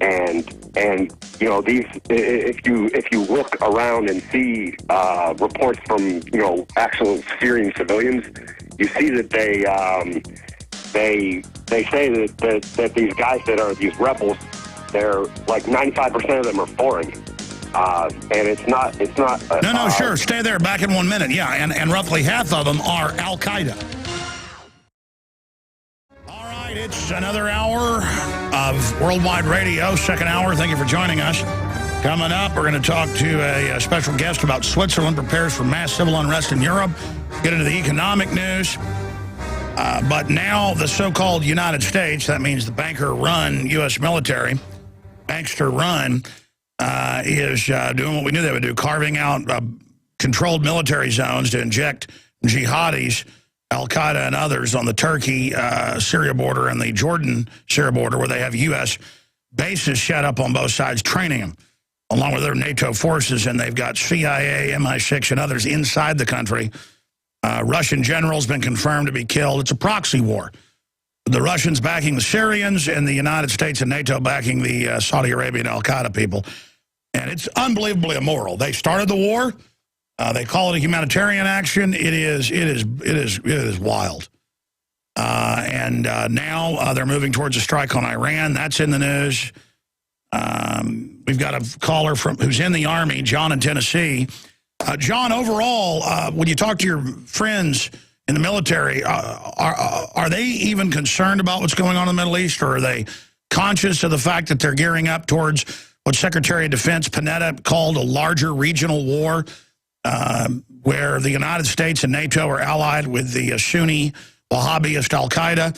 and you know, these, if you look around and see reports from actual Syrian civilians, you see that they say that these guys that are these rebels, they're like 95% of them are foreign, and it's not. No, sure. Stay there. Back in 1 minute. Yeah, and roughly half of them are Al-Qaeda. All right, it's another hour of Worldwide Radio, second hour. Thank you for joining us. Coming up, we're going to talk to a special guest about Switzerland prepares for mass civil unrest in Europe. Get into the economic news. But now the so-called United States, that means the banker-run U.S. military, bankster-run, is doing what we knew they would do, carving out controlled military zones to inject jihadis, Al-Qaeda and others on the Turkey-Syria border and the Jordan-Syria border, where they have U.S. bases set up on both sides, training them, along with their NATO forces, and they've got CIA, MI6, and others inside the country. Russian general's been confirmed to be killed. It's a proxy war. The Russians backing the Syrians and the United States and NATO backing the Saudi Arabian Al-Qaeda people. And it's unbelievably immoral. They started the war. They call it a humanitarian action. It is wild. And now they're moving towards a strike on Iran. That's in the news. We've got a caller who's in the Army, John in Tennessee. John, overall, when you talk to your friends in the military, are they even concerned about what's going on in the Middle East, or are they conscious of the fact that they're gearing up towards what Secretary of Defense Panetta called a larger regional war where the United States and NATO are allied with the Sunni Wahhabist al-Qaeda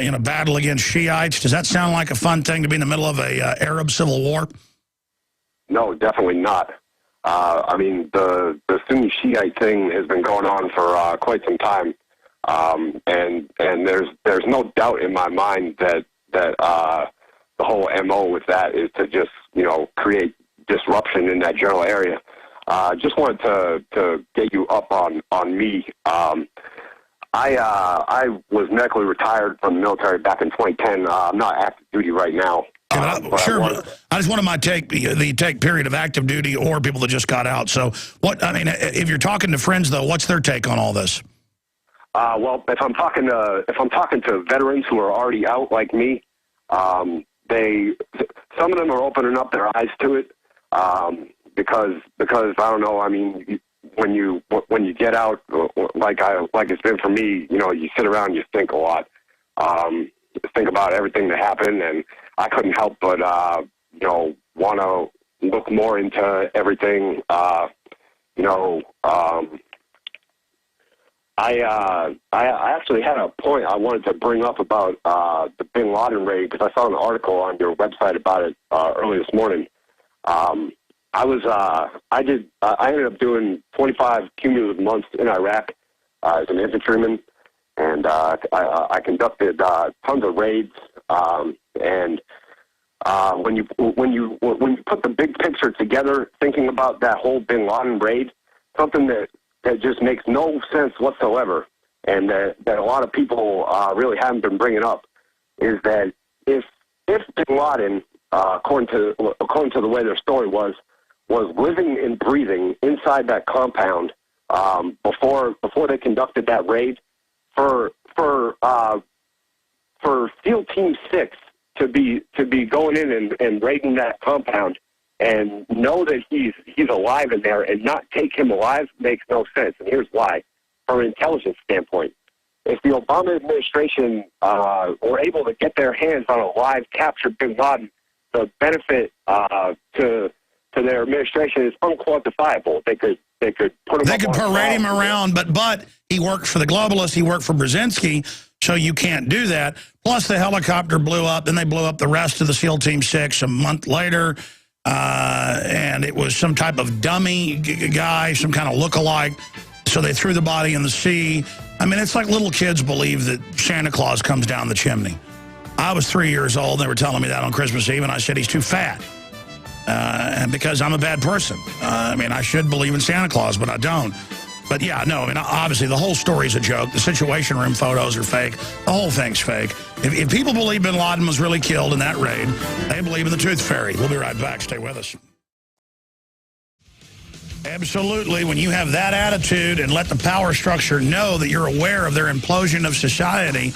in a battle against Shiites. Does that sound like a fun thing to be in the middle of a Arab civil war? No, definitely not. I mean, the Sunni Shiite thing has been going on for quite some time, and there's no doubt in my mind that the whole MO with that is to just create disruption in that general area. Just wanted to get you up on me. I was medically retired from the military back in 2010. I'm not active duty right now. Sure, I just wanted my the take period of active duty or people that just got out. So if you're talking to friends though, what's their take on all this? Well, if I'm talking to veterans who are already out like me, some of them are opening up their eyes to it because I don't know. I mean, when you get out, like it's been for me, you sit around, you think a lot, think about everything that happened, and I couldn't help but want to look more into everything. I actually had a point I wanted to bring up about the Bin Laden raid because I saw an article on your website about it early this morning. I ended up doing 25 cumulative months in Iraq as an infantryman, and I conducted tons of raids. And when you put the big picture together, thinking about that whole Bin Laden raid, something that just makes no sense whatsoever, and that a lot of people really haven't been bringing up, is that if Bin Laden, according to the way their story was living and breathing inside that compound before they conducted that raid, for SEAL Team 6 to be going in and raiding that compound and know that he's alive in there and not take him alive makes no sense. And here's why. From an intelligence standpoint, if the Obama administration were able to get their hands on a live captured Bin Laden, the benefit to their administration is unquantifiable. They could put him. They could parade him around, but he worked for the globalists. He worked for Brzezinski, so you can't do that. Plus, the helicopter blew up. Then they blew up the rest of the SEAL Team 6 a month later. And it was some type of dummy guy, some kind of look-alike. So they threw the body in the sea. I mean, it's like little kids believe that Santa Claus comes down the chimney. I was 3 years old, and they were telling me that on Christmas Eve, and I said, he's too fat. And because I'm a bad person. I mean, I should believe in Santa Claus, but I don't. But yeah, no, I mean, obviously the whole story's a joke. The Situation Room photos are fake. The whole thing's fake. If people believe Bin Laden was really killed in that raid, they believe in the Tooth Fairy. We'll be right back. Stay with us. Absolutely. When you have that attitude and let the power structure know that you're aware of their implosion of society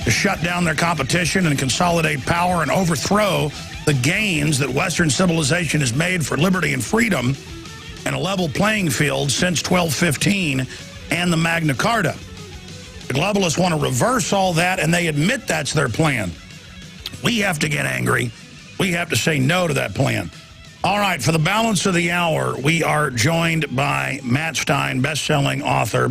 to shut down their competition and consolidate power and overthrow the gains that Western civilization has made for liberty and freedom and a level playing field since 1215 and the Magna Carta. The globalists want to reverse all that, and they admit that's their plan. We have to get angry. We have to say no to that plan. All right, for the balance of the hour, we are joined by Matt Stein, best-selling author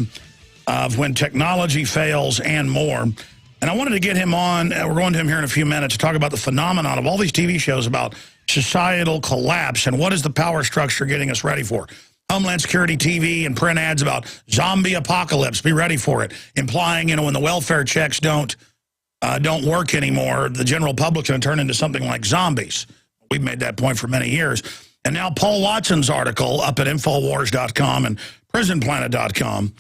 of When Technology Fails and More. And I wanted to get him on, we're going to him here in a few minutes, to talk about the phenomenon of all these TV shows about societal collapse and what is the power structure getting us ready for. Homeland Security TV and print ads about zombie apocalypse, be ready for it, implying, when the welfare checks don't work anymore, the general public's going to turn into something like zombies. We've made that point for many years. And now Paul Watson's article up at Infowars.com and PrisonPlanet.com.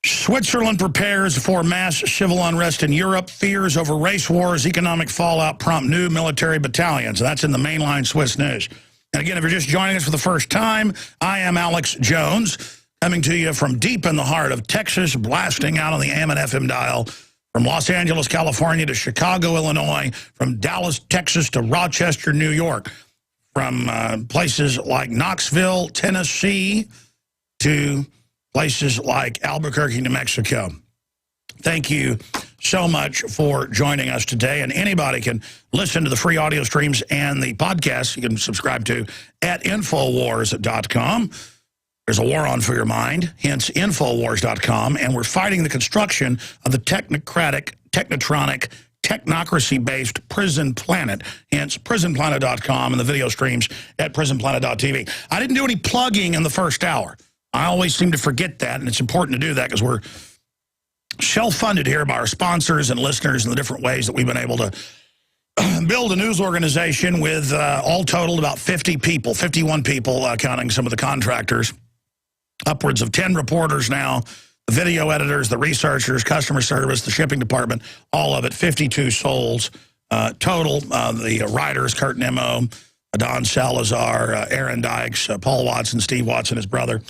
Switzerland prepares for mass civil unrest in Europe. Fears over race wars, economic fallout prompt new military battalions. That's in the mainline Swiss news. And again, if you're just joining us for the first time, I am Alex Jones, coming to you from deep in the heart of Texas, blasting out on the AM and FM dial, from Los Angeles, California to Chicago, Illinois, from Dallas, Texas to Rochester, New York, from places like Knoxville, Tennessee to places like Albuquerque, New Mexico. Thank you so much for joining us today. And anybody can listen to the free audio streams and the podcasts you can subscribe to at Infowars.com. There's a war on for your mind, hence Infowars.com, and we're fighting the construction of the technocratic, technotronic, technocracy-based prison planet, hence prisonplanet.com and the video streams at prisonplanet.tv. I didn't do any plugging in the first hour. I always seem to forget that, and it's important to do that because we're self-funded here by our sponsors and listeners and the different ways that we've been able to build a news organization with all totaled about 50 people, 51 people, counting some of the contractors, upwards of 10 reporters now, the video editors, the researchers, customer service, the shipping department, all of it, 52 souls total. The writers, Kurt Nimmo, Don Salazar, Aaron Dykes, Paul Watson, Steve Watson, his brother.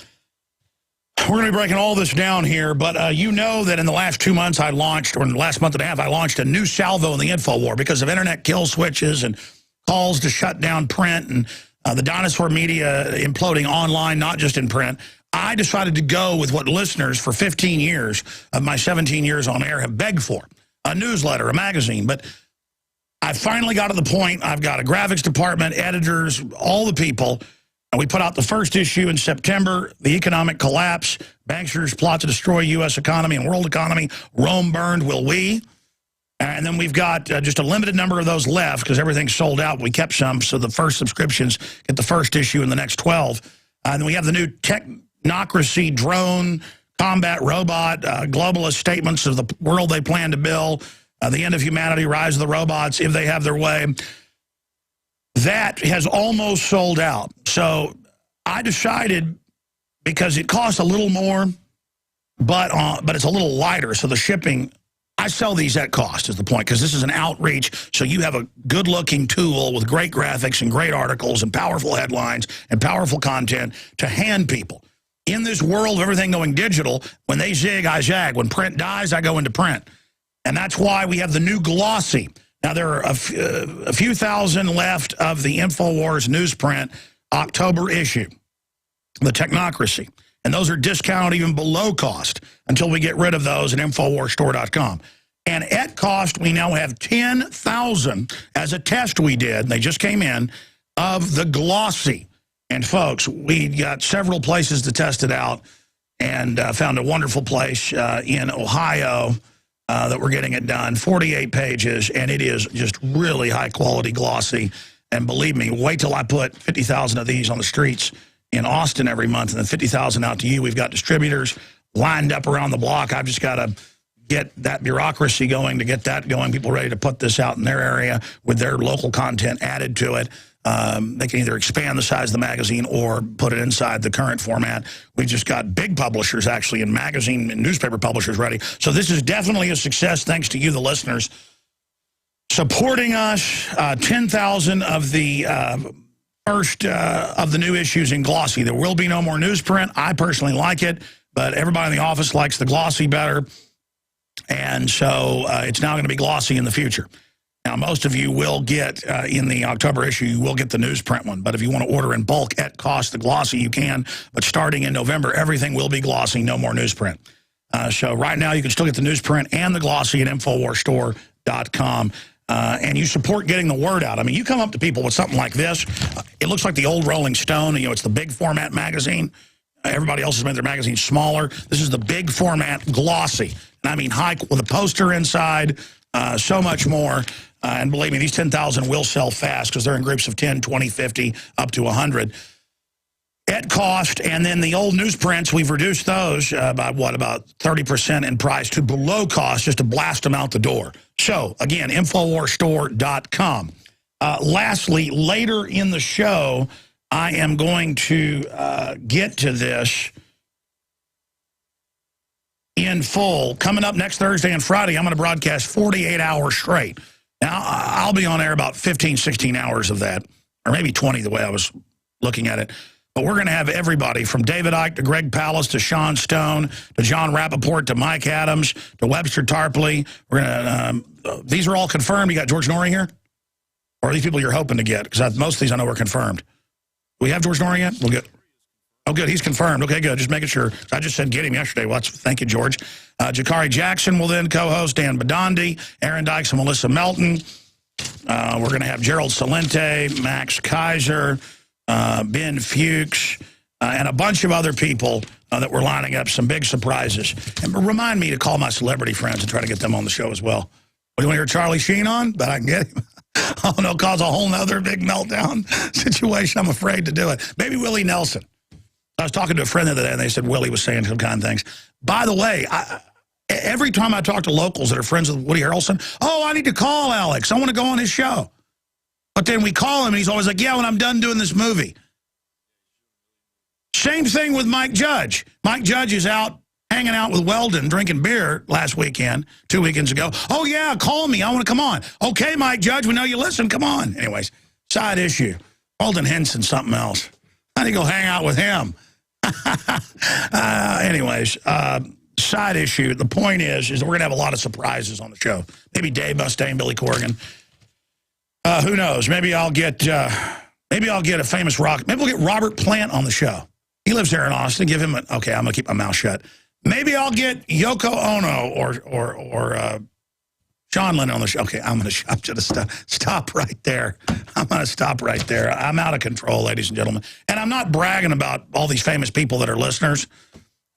We're going to be breaking all this down here, but you know that in the last 2 months I launched, or in the last month and a half, I launched a new salvo in the info war because of internet kill switches and calls to shut down print and the dinosaur media imploding online, not just in print. I decided to go with what listeners for 15 years of my 17 years on air have begged for, a newsletter, a magazine. But I finally got to the point. I've got a graphics department, editors, all the people. And we put out the first issue in September, The Economic Collapse, Banksters Plot to Destroy U.S. Economy and World Economy, Rome Burned, Will We? And then we've got just a limited number of those left because everything's sold out. We kept some, so the first subscriptions get the first issue in the next 12. And then we have the new technocracy, drone, combat robot, globalist statements of the world they plan to build, the end of humanity, rise of the robots, if they have their way. That has almost sold out. So I decided, because it costs a little more, but it's a little lighter, so the shipping, I sell these at cost is the point, because this is an outreach, so you have a good-looking tool with great graphics and great articles and powerful headlines and powerful content to hand people. In this world of everything going digital, when they zig, I zag. When print dies, I go into print. And that's why we have the new glossy. Now, there are a few thousand left of the Infowars newsprint October issue, the Technocracy. And those are discounted even below cost until we get rid of those at InfowarsStore.com. And at cost, we now have 10,000 as a test we did, and they just came in, of the glossy. And, folks, we got several places to test it out and found a wonderful place in Ohio that we're getting it done, 48 pages, and it is just really high-quality glossy. And believe me, wait till I put 50,000 of these on the streets in Austin every month and then 50,000 out to you. We've got distributors lined up around the block. I've just got to get that bureaucracy going to get that going, people ready to put this out in their area with their local content added to it. They can either expand the size of the magazine or put it inside the current format. We've just got big publishers, actually, and magazine and newspaper publishers ready. So this is definitely a success thanks to you, the listeners, supporting us. 10,000 of the first of the new issues in glossy. There will be no more newsprint. I personally like it, but everybody in the office likes the glossy better. And so it's now going to be glossy in the future. Now, most of you will get, in the October issue, you will get the newsprint one. But if you want to order in bulk at cost the glossy, you can. But starting in November, everything will be glossy, no more newsprint. So right now, you can still get the newsprint and the glossy at InfowarsStore.com. And you support getting the word out. I mean, you come up to people with something like this. It looks like the old Rolling Stone. You know, it's the big format magazine. Everybody else has made their magazine smaller. This is the big format glossy. And I mean, high with a poster inside, so much more. And believe me, these 10,000 will sell fast because they're in groups of 10, 20, 50, up to 100 at cost. And then the old newsprints, we've reduced those by, what, about 30% in price to below cost just to blast them out the door. So, again, InfowarsStore.com. Lastly, later in the show, I am going to get to this in full. Coming up next Thursday and Friday, I'm going to broadcast 48 hours straight. Now, I'll be on air about 15, 16 hours of that, or maybe 20 the way I was looking at it. But we're going to have everybody from David Icke to Greg Palast to Sean Stone to John Rappaport to Mike Adams to Webster Tarpley. We're going to, these are all confirmed. You got George Norrie here? Or are these people you're hoping to get? Because most of these I know are confirmed. Do we have George Norrie yet? We'll get. Oh, good. He's confirmed. Okay, good. Just making sure. I just said get him yesterday. Well, thank you, George. Jakari Jackson will then co-host, Dan Badandi, Aaron Dykes, and Melissa Melton. We're going to have Gerald Salente, Max Kaiser, Ben Fuchs, and a bunch of other people that were lining up some big surprises. And remind me to call my celebrity friends and try to get them on the show as well. What, do you want to hear Charlie Sheen on? Bet I can get him. Oh, no, cause a whole nother big meltdown situation. I'm afraid to do it. Maybe Willie Nelson. I was talking to a friend the other day, and they said Willie was saying some kind of things. By the way, every time I talk to locals that are friends with Woody Harrelson, oh, I need to call Alex. I want to go on his show. But then we call him, and he's always like, yeah, when I'm done doing this movie. Same thing with Mike Judge. Mike Judge is out hanging out with Weldon, drinking beer last weekend, 2 weekends ago. Oh, yeah, call me. I want to come on. Okay, Mike Judge, we know you listen. Come on. Anyways, side issue. Weldon Henson's something else. I need to go hang out with him. Anyways, side issue. The point is that we're going to have a lot of surprises on the show. Maybe Dave Mustaine, Billy Corgan. Who knows? Maybe I'll get a famous rock. Maybe we'll get Robert Plant on the show. He lives here in Austin. Give him okay, I'm going to keep my mouth shut. Maybe I'll get Yoko Ono or John Lennon on the show. Okay, I'm going to stop right there. I'm going to stop right there. I'm out of control, ladies and gentlemen. And I'm not bragging about all these famous people that are listeners.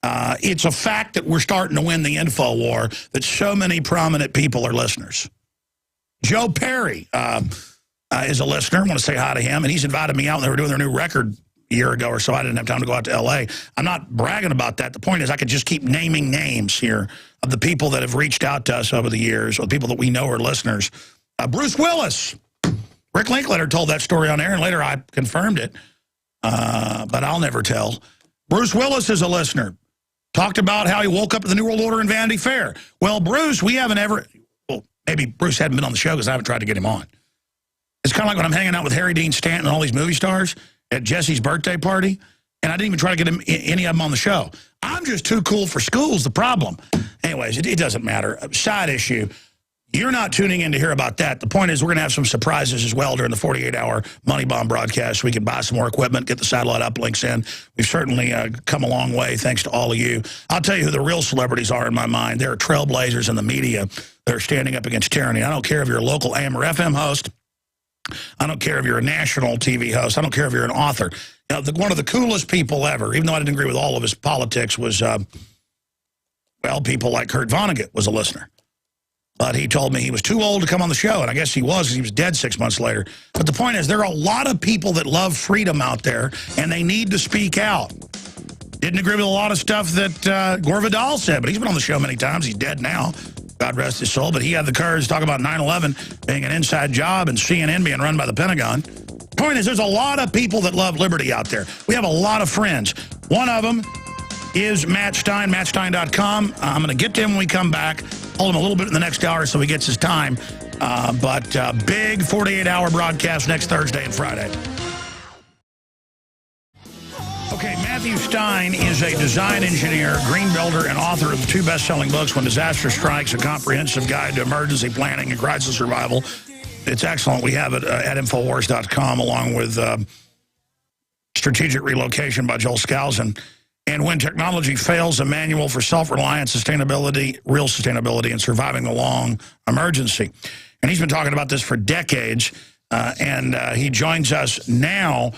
It's a fact that we're starting to win the info war, that so many prominent people are listeners. Joe Perry is a listener. I want to say hi to him. And he's invited me out when they were doing their new record a year ago or so. I didn't have time to go out to L.A. I'm not bragging about that. The point is I could just keep naming names here of the people that have reached out to us over the years, or the people that we know are listeners. Bruce Willis. Rick Linklater told that story on air, and later I confirmed it, but I'll never tell. Bruce Willis is a listener. Talked about how he woke up to the New World Order in Vanity Fair. Well, Bruce, we haven't ever... Well, maybe Bruce hadn't been on the show because I haven't tried to get him on. It's kind of like when I'm hanging out with Harry Dean Stanton and all these movie stars at Jesse's birthday party, and I didn't even try to get any of them on the show. I'm just too cool for school's the problem. Anyways, it doesn't matter. Side issue. You're not tuning in to hear about that. The point is we're going to have some surprises as well during the 48-hour Money Bomb broadcast. We can buy some more equipment, get the satellite uplinks in. We've certainly come a long way thanks to all of you. I'll tell you who the real celebrities are in my mind. They're trailblazers in the media. They're standing up against tyranny. I don't care if you're a local AM or FM host. I don't care if you're a national TV host. I don't care if you're an author. You know, one of the coolest people ever, even though I didn't agree with all of his politics, was, well, people like Kurt Vonnegut was a listener. But he told me he was too old to come on the show, and I guess he was because he was dead 6 months later. But the point is, there are a lot of people that love freedom out there, and they need to speak out. Didn't agree with a lot of stuff that Gore Vidal said, but he's been on the show many times. He's dead now. God rest his soul. But he had the courage to talk about 9/11 being an inside job and CNN being run by the Pentagon. Point is, there's a lot of people that love liberty out there. We have a lot of friends. One of them is Matt Stein, mattstein.com. I'm going to get to him when we come back. Hold him a little bit in the next hour so he gets his time. But big 48-hour broadcast next Thursday and Friday. Okay, Matthew Stein is a design engineer, green builder, and author of the two best-selling books, When Disaster Strikes, A Comprehensive Guide to Emergency Planning and Crisis Survival. It's excellent. We have it at Infowars.com, along with Strategic Relocation by Joel Skousen. And When Technology Fails, a manual for self-reliance, sustainability, real sustainability, and surviving the long emergency. And he's been talking about this for decades, and he joins us now.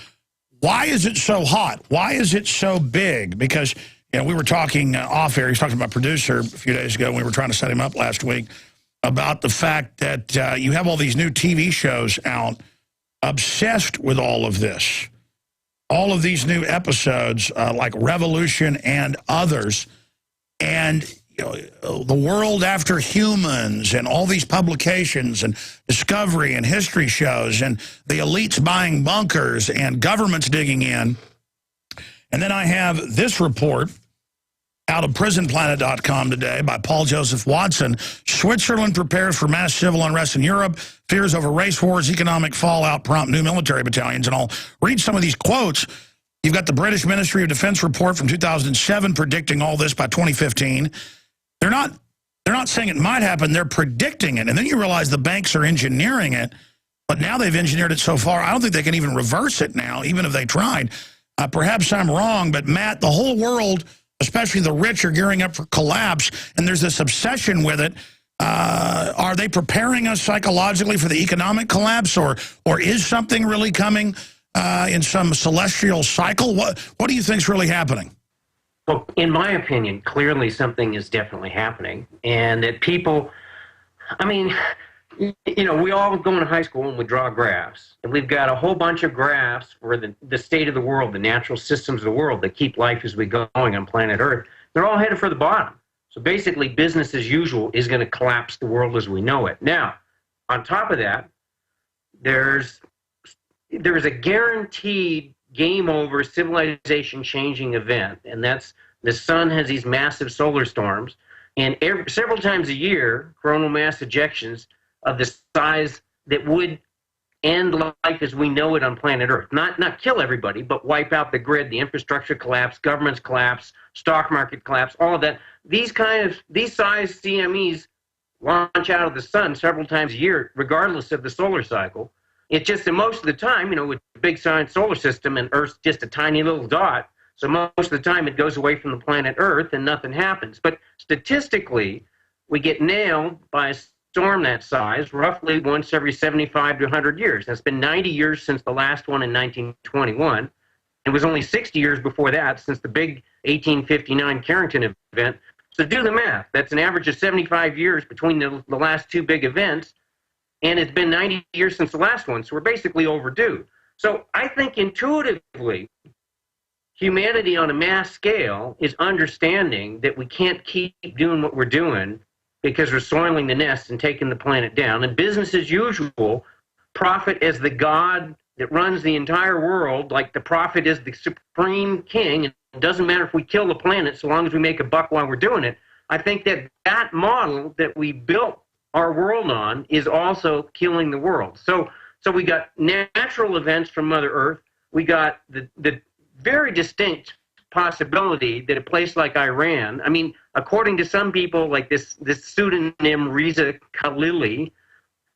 Why is it so hot? Why is it so big? Because, you know, we were talking off air. He was talking to my producer a few days ago. We were trying to set him up last week about the fact that you have all these new TV shows out obsessed with all of this. All of these new episodes, like Revolution and others, and you know, The World After Humans, and all these publications, and Discovery and history shows, and the elites buying bunkers, and governments digging in. And then I have this report out of prisonplanet.com today by Paul Joseph Watson. Switzerland prepares for mass civil unrest in Europe. Fears over race wars, economic fallout prompt new military battalions. And I'll read some of these quotes. You've got the British Ministry of Defense report from 2007 predicting all this by 2015. They're not saying it might happen. They're predicting it. And then you realize the banks are engineering it. But now they've engineered it so far, I don't think they can even reverse it now, even if they tried. Perhaps I'm wrong, but Matt, the whole world, especially the rich, are gearing up for collapse, and there's this obsession with it. Are they preparing us psychologically for the economic collapse, or is something really coming? in some celestial cycle? What do you think's really happening? Well, in my opinion, clearly something is definitely happening, and that people, I mean, you know, we all go into high school and we draw graphs, and we've got a whole bunch of graphs for the state of the world, the natural systems of the world that keep life as we go going on planet Earth. They're all headed for the bottom. So basically, business as usual is going to collapse the world as we know it. Now, on top of that, there's a guaranteed game over civilization changing event, and that's the sun has these massive solar storms, and several times a year, coronal mass ejections of the size that would end life as we know it on planet Earth. Not kill everybody, but wipe out the grid, the infrastructure collapse, governments collapse, stock market collapse, all of that. These size CMEs launch out of the sun several times a year, regardless of the solar cycle. It's just that most of the time, you know, with the big giant solar system and Earth's just a tiny little dot, so most of the time it goes away from the planet Earth and nothing happens. But statistically, we get nailed by a storm that size roughly once every 75 to 100 years. That's been 90 years since the last one in 1921. It was only 60 years before that since the big 1859 Carrington event. So do the math. That's an average of 75 years between the last two big events. And it's been 90 years since the last one, so we're basically overdue. So I think intuitively, humanity on a mass scale is understanding that we can't keep doing what we're doing because we're soiling the nest and taking the planet down. And business as usual, profit as the god that runs the entire world, like the prophet is the supreme king, and it doesn't matter if we kill the planet so long as we make a buck while we're doing it. I think that model that we built our world on is also killing the world. So we got natural events from Mother Earth. We got the very distinct possibility that a place like Iran, I mean, according to some people, like this pseudonym Reza Khalili,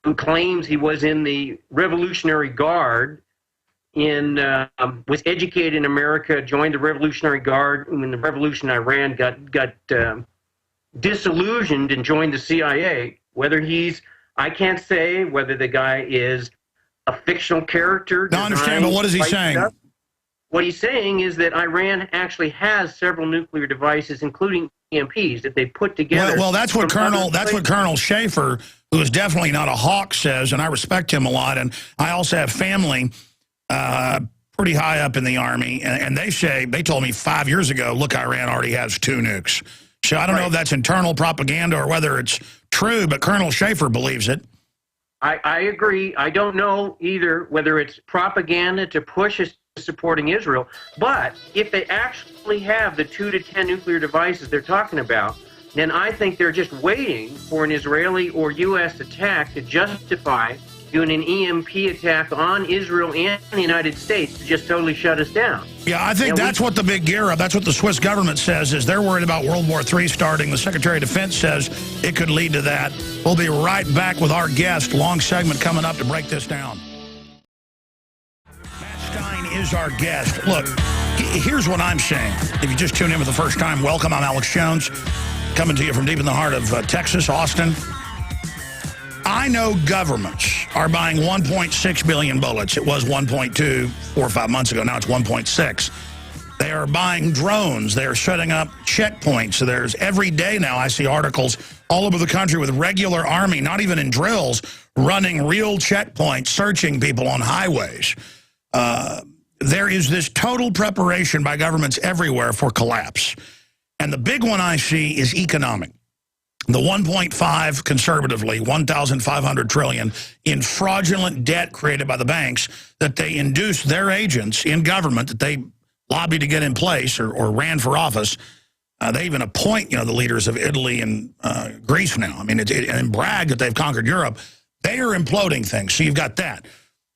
who claims he was in the Revolutionary Guard, was educated in America, joined the Revolutionary Guard when the revolution in Iran got disillusioned and joined the CIA. Whether I can't say whether the guy is a fictional character. No, I understand, but what is he saying? What he's saying is that Iran actually has several nuclear devices, including EMPs, that they put together. Well, that's what Colonel Schaefer, who is definitely not a hawk, says, and I respect him a lot. And I also have family pretty high up in the Army, and they told me 5 years ago, look, Iran already has 2 nukes. So I don't know if that's internal propaganda or whether it's true, but Colonel Schaefer believes it. I agree. I don't know either whether it's propaganda to push us supporting Israel, but if they actually have the 2 to 10 nuclear devices they're talking about, then I think they're just waiting for an Israeli or U.S. attack to justify doing an EMP attack on Israel and the United States to just totally shut us down. Yeah, I think that's what the big gear up. That's what the Swiss government says, is they're worried about World War III starting. The Secretary of Defense says it could lead to that. We'll be right back with our guest. Long segment coming up to break this down. Matt Stein is our guest. Look, here's what I'm saying. If you just tune in for the first time, welcome. I'm Alex Jones, coming to you from deep in the heart of Texas, Austin. I know governments are buying 1.6 billion bullets. It was 1.2 4 or 5 months ago. Now it's 1.6. They are buying drones. They are setting up checkpoints. So there's every day now I see articles all over the country with regular Army, not even in drills, running real checkpoints, searching people on highways. There is this total preparation by governments everywhere for collapse. And the big one I see is economic. The 1.5 conservatively, 1,500 trillion in fraudulent debt created by the banks that they induced their agents in government that they lobbied to get in place or ran for office. They even appoint, the leaders of Italy and Greece now. I mean, and brag that they've conquered Europe. They are imploding things. So you've got that.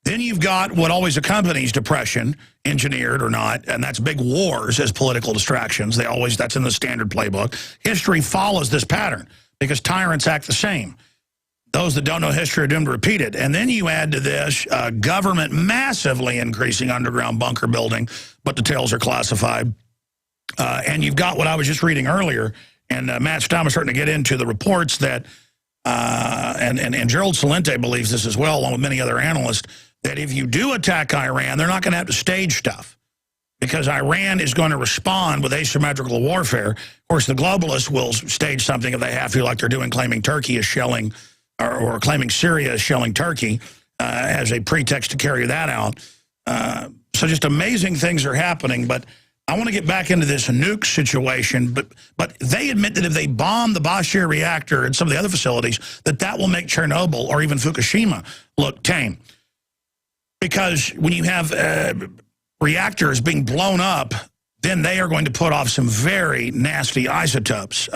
Then you've got what always accompanies depression, engineered or not, and that's big wars as political distractions. That's in the standard playbook. History follows this pattern because tyrants act the same. Those that don't know history are doomed to repeat it. And then you add to this government massively increasing underground bunker building, but details are classified. And you've got what I was just reading earlier, and Matt Stein was starting to get into the reports that, and Gerald Celente believes this as well, along with many other analysts, that if you do attack Iran, they're not going to have to stage stuff because Iran is going to respond with asymmetrical warfare. Of course, the globalists will stage something if they have to, like they're doing, claiming Turkey is shelling, or claiming Syria is shelling Turkey as a pretext to carry that out. So just amazing things are happening, but I want to get back into this nuke situation, but they admit that if they bomb the Bashir reactor and some of the other facilities, that will make Chernobyl or even Fukushima look tame. Because when you have reactors being blown up, then they are going to put off some very nasty isotopes.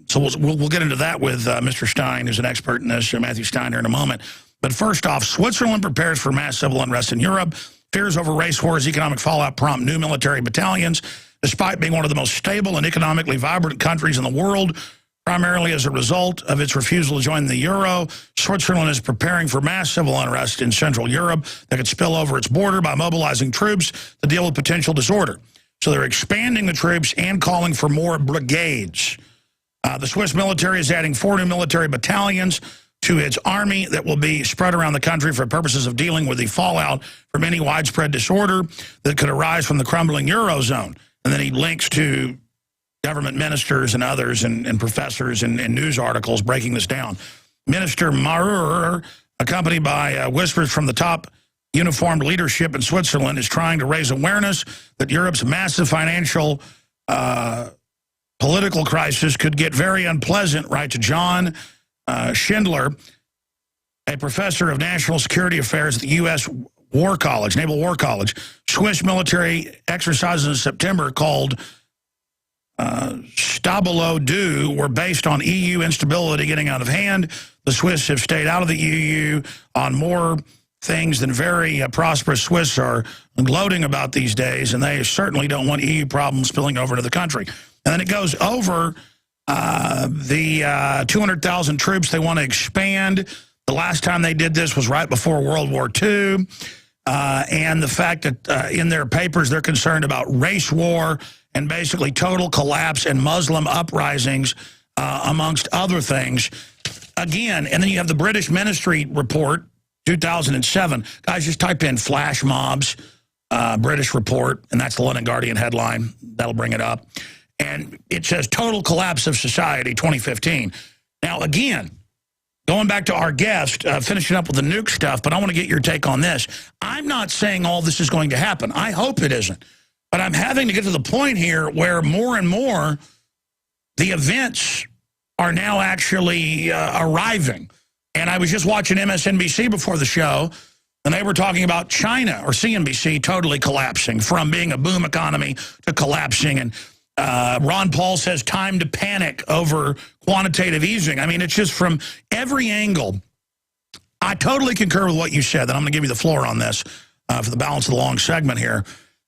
So we'll get into that with Mr. Stein, who's an expert in this, Matthew Stein, here in a moment. But first off, Switzerland prepares for mass civil unrest in Europe. Fears over race wars, economic fallout prompt new military battalions. Despite being one of the most stable and economically vibrant countries in the world, primarily as a result of its refusal to join the euro, Switzerland is preparing for mass civil unrest in Central Europe that could spill over its border by mobilizing troops to deal with potential disorder. So they're expanding the troops and calling for more brigades. The Swiss military is adding 4 new military battalions to its army that will be spread around the country for purposes of dealing with the fallout from any widespread disorder that could arise from the crumbling Eurozone. And then he links to government ministers and others and professors and news articles breaking this down. Minister Marur, accompanied by whispers from the top uniformed leadership in Switzerland, is trying to raise awareness that Europe's massive financial political crisis could get very unpleasant, right, to John Schindler, a professor of national security affairs at the U.S. War College, Naval War College. Swiss military exercises in September called Stabilo II were based on EU instability getting out of hand. The Swiss have stayed out of the EU on more things than very prosperous Swiss are gloating about these days, and they certainly don't want EU problems spilling over to the country. And then it goes over the 200,000 troops they want to expand. The last time they did this was right before World War II. And the fact that in their papers they're concerned about race war and basically total collapse and Muslim uprisings, amongst other things. Again, and then you have the British Ministry report, 2007. Guys, just type in flash mobs, British report, and that's the London Guardian headline. That'll bring it up. And it says total collapse of society, 2015. Now, again, going back to our guest, finishing up with the nuke stuff, but I want to get your take on this. I'm not saying all this is going to happen. I hope it isn't. But I'm having to get to the point here where more and more the events are now actually arriving. And I was just watching MSNBC before the show, and they were talking about China, or CNBC, totally collapsing from being a boom economy to collapsing. And Ron Paul says time to panic over quantitative easing. I mean, it's just from every angle. I totally concur with what you said, and I'm going to give you the floor on this for the balance of the long segment here,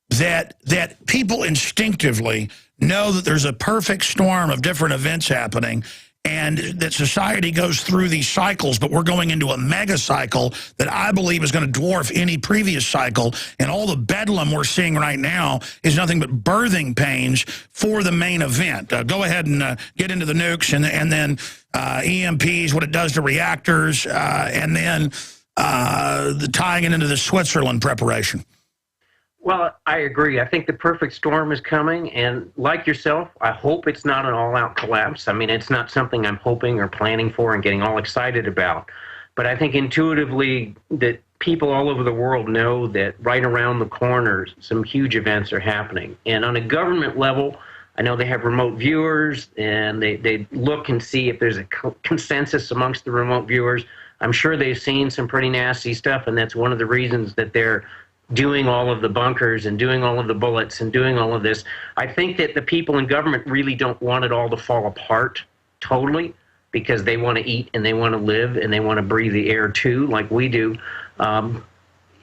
that people instinctively know that there's a perfect storm of different events happening, and that society goes through these cycles, but we're going into a mega cycle that I believe is going to dwarf any previous cycle. And all the bedlam we're seeing right now is nothing but birthing pains for the main event. Go ahead and get into the nukes and then EMPs, what it does to reactors, and then tying it into the Switzerland preparation. Well, I agree. I think the perfect storm is coming, and like yourself, I hope it's not an all-out collapse. I mean, it's not something I'm hoping or planning for and getting all excited about. But I think intuitively that people all over the world know that right around the corner, some huge events are happening. And on a government level, I know they have remote viewers, and they look and see if there's a consensus amongst the remote viewers. I'm sure they've seen some pretty nasty stuff, and that's one of the reasons that they're doing all of the bunkers and doing all of the bullets and doing all of this. I think that the people in government really don't want it all to fall apart totally, because they want to eat and they want to live and they want to breathe the air too, like we do.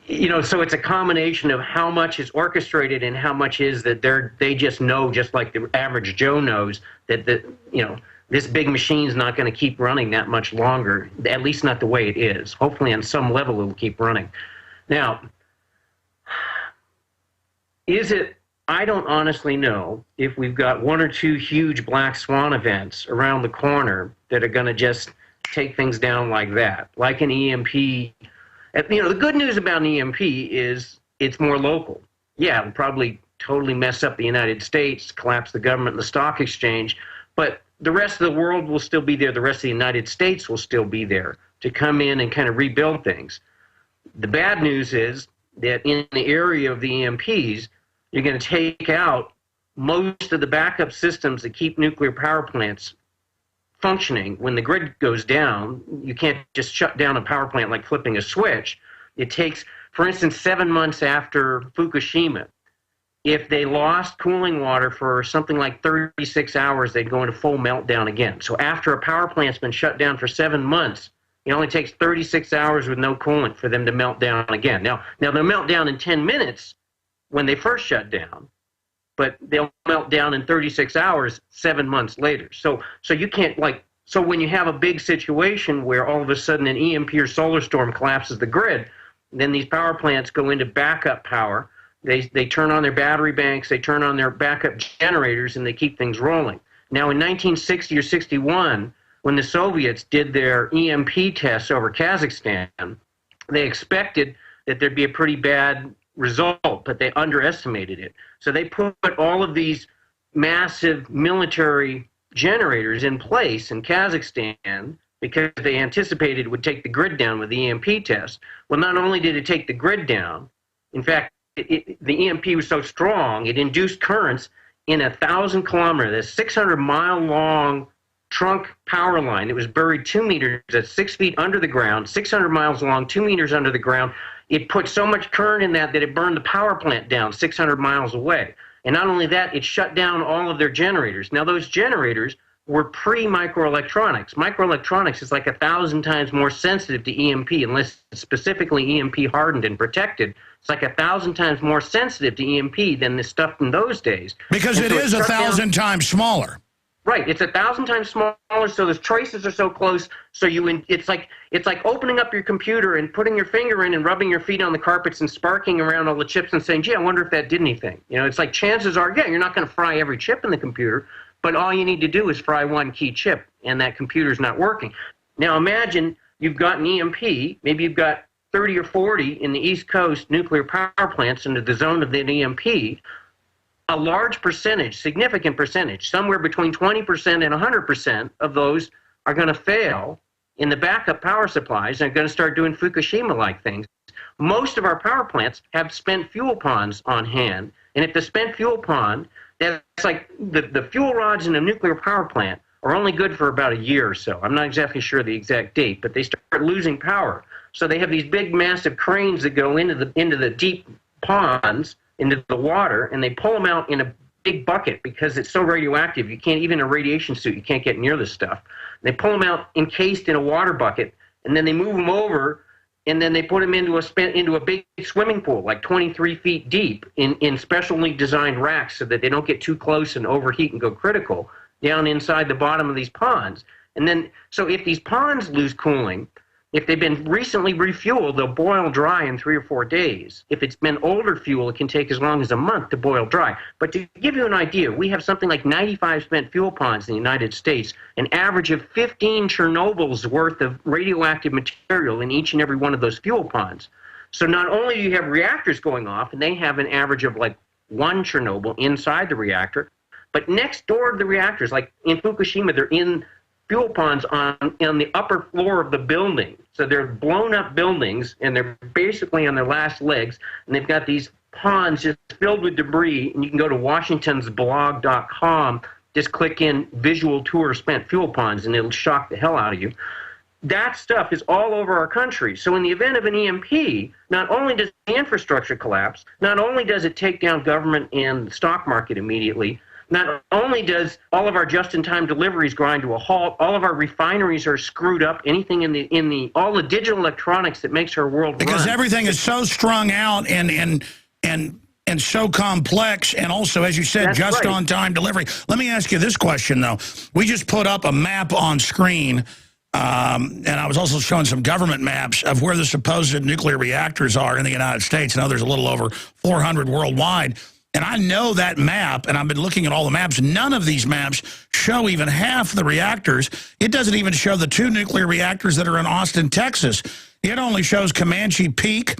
You know, so it's a combination of how much is orchestrated and how much is that they just know, just like the average Joe knows, that you know, this big machine's not going to keep running that much longer, at least not the way it is. Hopefully on some level it will keep running. Now, I don't honestly know if we've got one or two huge black swan events around the corner that are going to just take things down like that, like an EMP The good news about an EMP is it's more local. Yeah, it'll probably totally mess up the United States, collapse the government and the stock exchange, but the rest of the world will still be there. The rest of the United States will still be there to come in and kind of rebuild things. The bad news is that in the area of the EMPs, you're going to take out most of the backup systems that keep nuclear power plants functioning. When the grid goes down, you can't just shut down a power plant like flipping a switch. It takes, for instance, 7 months after Fukushima, if they lost cooling water for something like 36 hours, they'd go into full meltdown again. So after a power plant's been shut down for 7 months, it only takes 36 hours with no coolant for them to melt down again. Now they'll melt down in 10 minutes when they first shut down, but they'll melt down in 36 hours 7 months later. So you can't, so when you have a big situation where all of a sudden an EMP or solar storm collapses the grid, then these power plants go into backup power. They turn on their battery banks, they turn on their backup generators, and they keep things rolling. Now, in 1960 or 61, when the Soviets did their EMP tests over Kazakhstan, they expected that there'd be a pretty bad result, but they underestimated it. So they put all of these massive military generators in place in Kazakhstan because they anticipated it would take the grid down with the EMP test. Well, not only did it take the grid down, in fact, the EMP was so strong, it induced currents in 1,000-kilometer, this 600-mile-long trunk power line. It was buried 2 meters at 6 feet under the ground, 600 miles long, 2 meters under the ground. It put so much current in that it burned the power plant down 600 miles away. And not only that, it shut down all of their generators. Now, those generators were pre-microelectronics. Microelectronics is like 1,000 times more sensitive to EMP, unless it's specifically EMP hardened and protected. It's like 1,000 times more sensitive to EMP than the stuff in those days. Because it is 1,000 times smaller. Right, it's 1,000 times smaller, so the traces are so close. So it's like opening up your computer and putting your finger in and rubbing your feet on the carpets and sparking around all the chips and saying, "Gee, I wonder if that did anything." It's like chances are, yeah, you're not going to fry every chip in the computer, but all you need to do is fry one key chip, and that computer's not working. Now imagine you've got an EMP, maybe you've got 30 or 40 in the East Coast nuclear power plants into the zone of the EMP. A large percentage, significant percentage, somewhere between 20% and 100% of those are going to fail in the backup power supplies and are going to start doing Fukushima-like things. Most of our power plants have spent fuel ponds on hand, and if the spent fuel pond, that's like the fuel rods in a nuclear power plant are only good for about a year or so. I'm not exactly sure the exact date, but they start losing power. So they have these big, massive cranes that go into the deep ponds, into the water, and they pull them out in a big bucket because it's so radioactive. You can't, even in a radiation suit, you can't get near this stuff. They pull them out encased in a water bucket, and then they move them over, and then they put them into a big swimming pool, like 23 feet deep, in specially designed racks so that they don't get too close and overheat and go critical down inside the bottom of these ponds. And then, so if these ponds lose cooling, if they've been recently refueled, they'll boil dry in 3 or 4 days. If it's been older fuel, it can take as long as a month to boil dry. But to give you an idea, we have something like 95 spent fuel ponds in the United States, an average of 15 Chernobyls worth of radioactive material in each and every one of those fuel ponds. So not only do you have reactors going off, and they have an average of like 1 Chernobyl inside the reactor, but next door to the reactors, like in Fukushima, they're in fuel ponds on the upper floor of the building. So they're blown up buildings, and they're basically on their last legs, and they've got these ponds just filled with debris, and you can go to washingtonsblog.com, just click in visual tour spent fuel ponds, and it'll shock the hell out of you. That stuff is all over our country. So in the event of an EMP, not only does the infrastructure collapse, not only does it take down government and the stock market immediately, not only does all of our just-in-time deliveries grind to a halt, all of our refineries are screwed up. Anything all the digital electronics that makes our world because run. Everything is so strung out and so complex, and also, as you said, That's just right. on time delivery. Let me ask you this question though. We just put up a map on screen, and I was also showing some government maps of where the supposed nuclear reactors are in the United States. I know there's a little over 400 worldwide. And I know that map, and I've been looking at all the maps. None of these maps show even half the reactors. It doesn't even show the 2 nuclear reactors that are in Austin, Texas. It only shows Comanche Peak.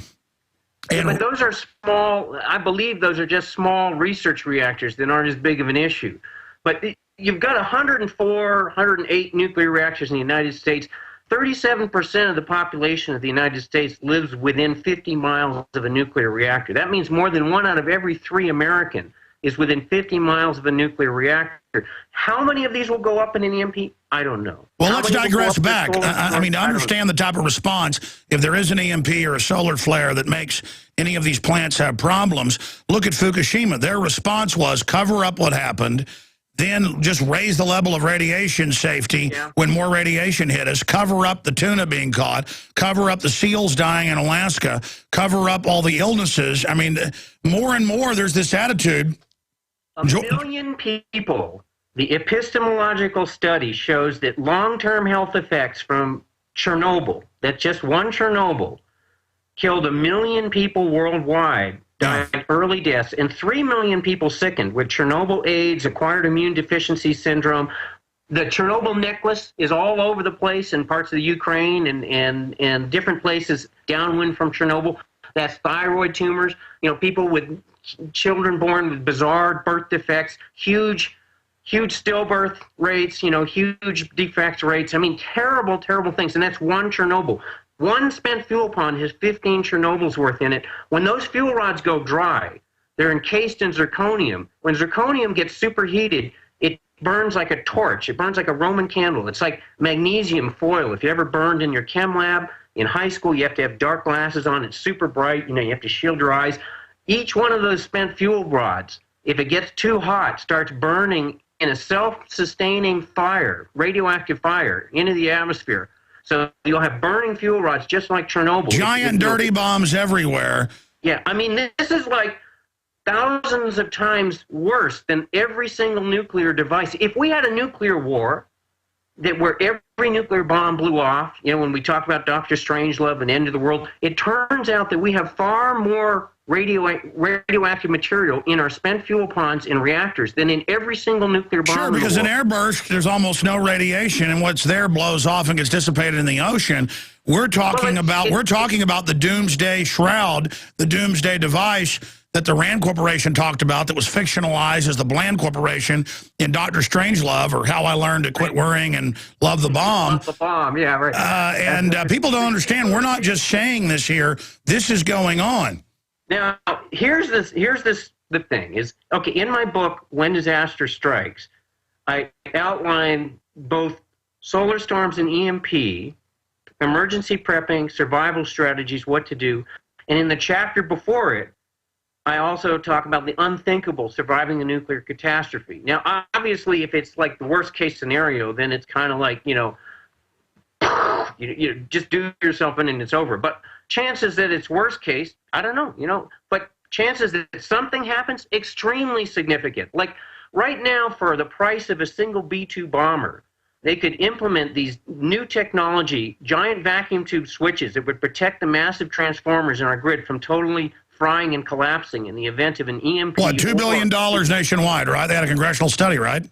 Yeah, but those are small. I believe those are just small research reactors that aren't as big of an issue. But you've got 104, 108 nuclear reactors in the United States. 37% of the population of the United States lives within 50 miles of a nuclear reactor. That means more than 1 out of every 3 American is within 50 miles of a nuclear reactor. How many of these will go up in an EMP? I don't know. Well, let's digress back. I mean, to understand the type of response, if there is an EMP or a solar flare that makes any of these plants have problems, look at Fukushima. Their response was cover up what happened, then just raise the level of radiation safety when more radiation hit us, cover up the tuna being caught, cover up the seals dying in Alaska, cover up all the illnesses. I mean, more and more there's this attitude. A million people, the epistemological study shows that long-term health effects from Chernobyl, that just one Chernobyl, killed 1 million people worldwide, died early deaths, and 3 million people sickened with Chernobyl AIDS, acquired immune deficiency syndrome. The Chernobyl necklace is all over the place in parts of the Ukraine and different places downwind from Chernobyl. That's thyroid tumors, people with children born with bizarre birth defects, huge stillbirth rates, huge defect rates. I mean, terrible, terrible things. And that's one Chernobyl. One spent fuel pond has 15 Chernobyls worth in it. When those fuel rods go dry, they're encased in zirconium. When zirconium gets superheated, it burns like a torch. It burns like a Roman candle. It's like magnesium foil. If you ever burned in your chem lab in high school, you have to have dark glasses on. It's super bright. You have to shield your eyes. Each one of those spent fuel rods, if it gets too hot, starts burning in a self-sustaining fire, radioactive fire, into the atmosphere. So you'll have burning fuel rods just like Chernobyl. Giant dirty bombs everywhere. Yeah, I mean, this is like thousands of times worse than every single nuclear device. If we had a nuclear war where every nuclear bomb blew off, when we talk about Dr. Strangelove and End of the World, it turns out that we have far more radioactive material in our spent fuel ponds and reactors than in every single nuclear bomb. Sure, because in airburst, there's almost no radiation, and what's there blows off and gets dissipated in the ocean. We're talking about the doomsday shroud, the doomsday device that the Rand Corporation talked about that was fictionalized as the Bland Corporation in Dr. Strangelove, or How I Learned to Quit Worrying and Love the Bomb. Love the bomb, yeah, right. And people don't understand. We're not just saying this here. This is going on. Now, here's the thing is, okay, in my book, When Disaster Strikes, I outline both solar storms and EMP, emergency prepping, survival strategies, what to do. And in the chapter before it, I also talk about the unthinkable, surviving a nuclear catastrophe. Now, obviously, if it's like the worst case scenario, then it's kind of like, you just do yourself in and it's over. But chances that it's worst case, I don't know, but chances that something happens, extremely significant. Like right now, for the price of a single B-2 bomber, they could implement these new technology, giant vacuum tube switches that would protect the massive transformers in our grid from totally frying and collapsing in the event of an EMP. What, $2 billion nationwide, right? They had a congressional study, right?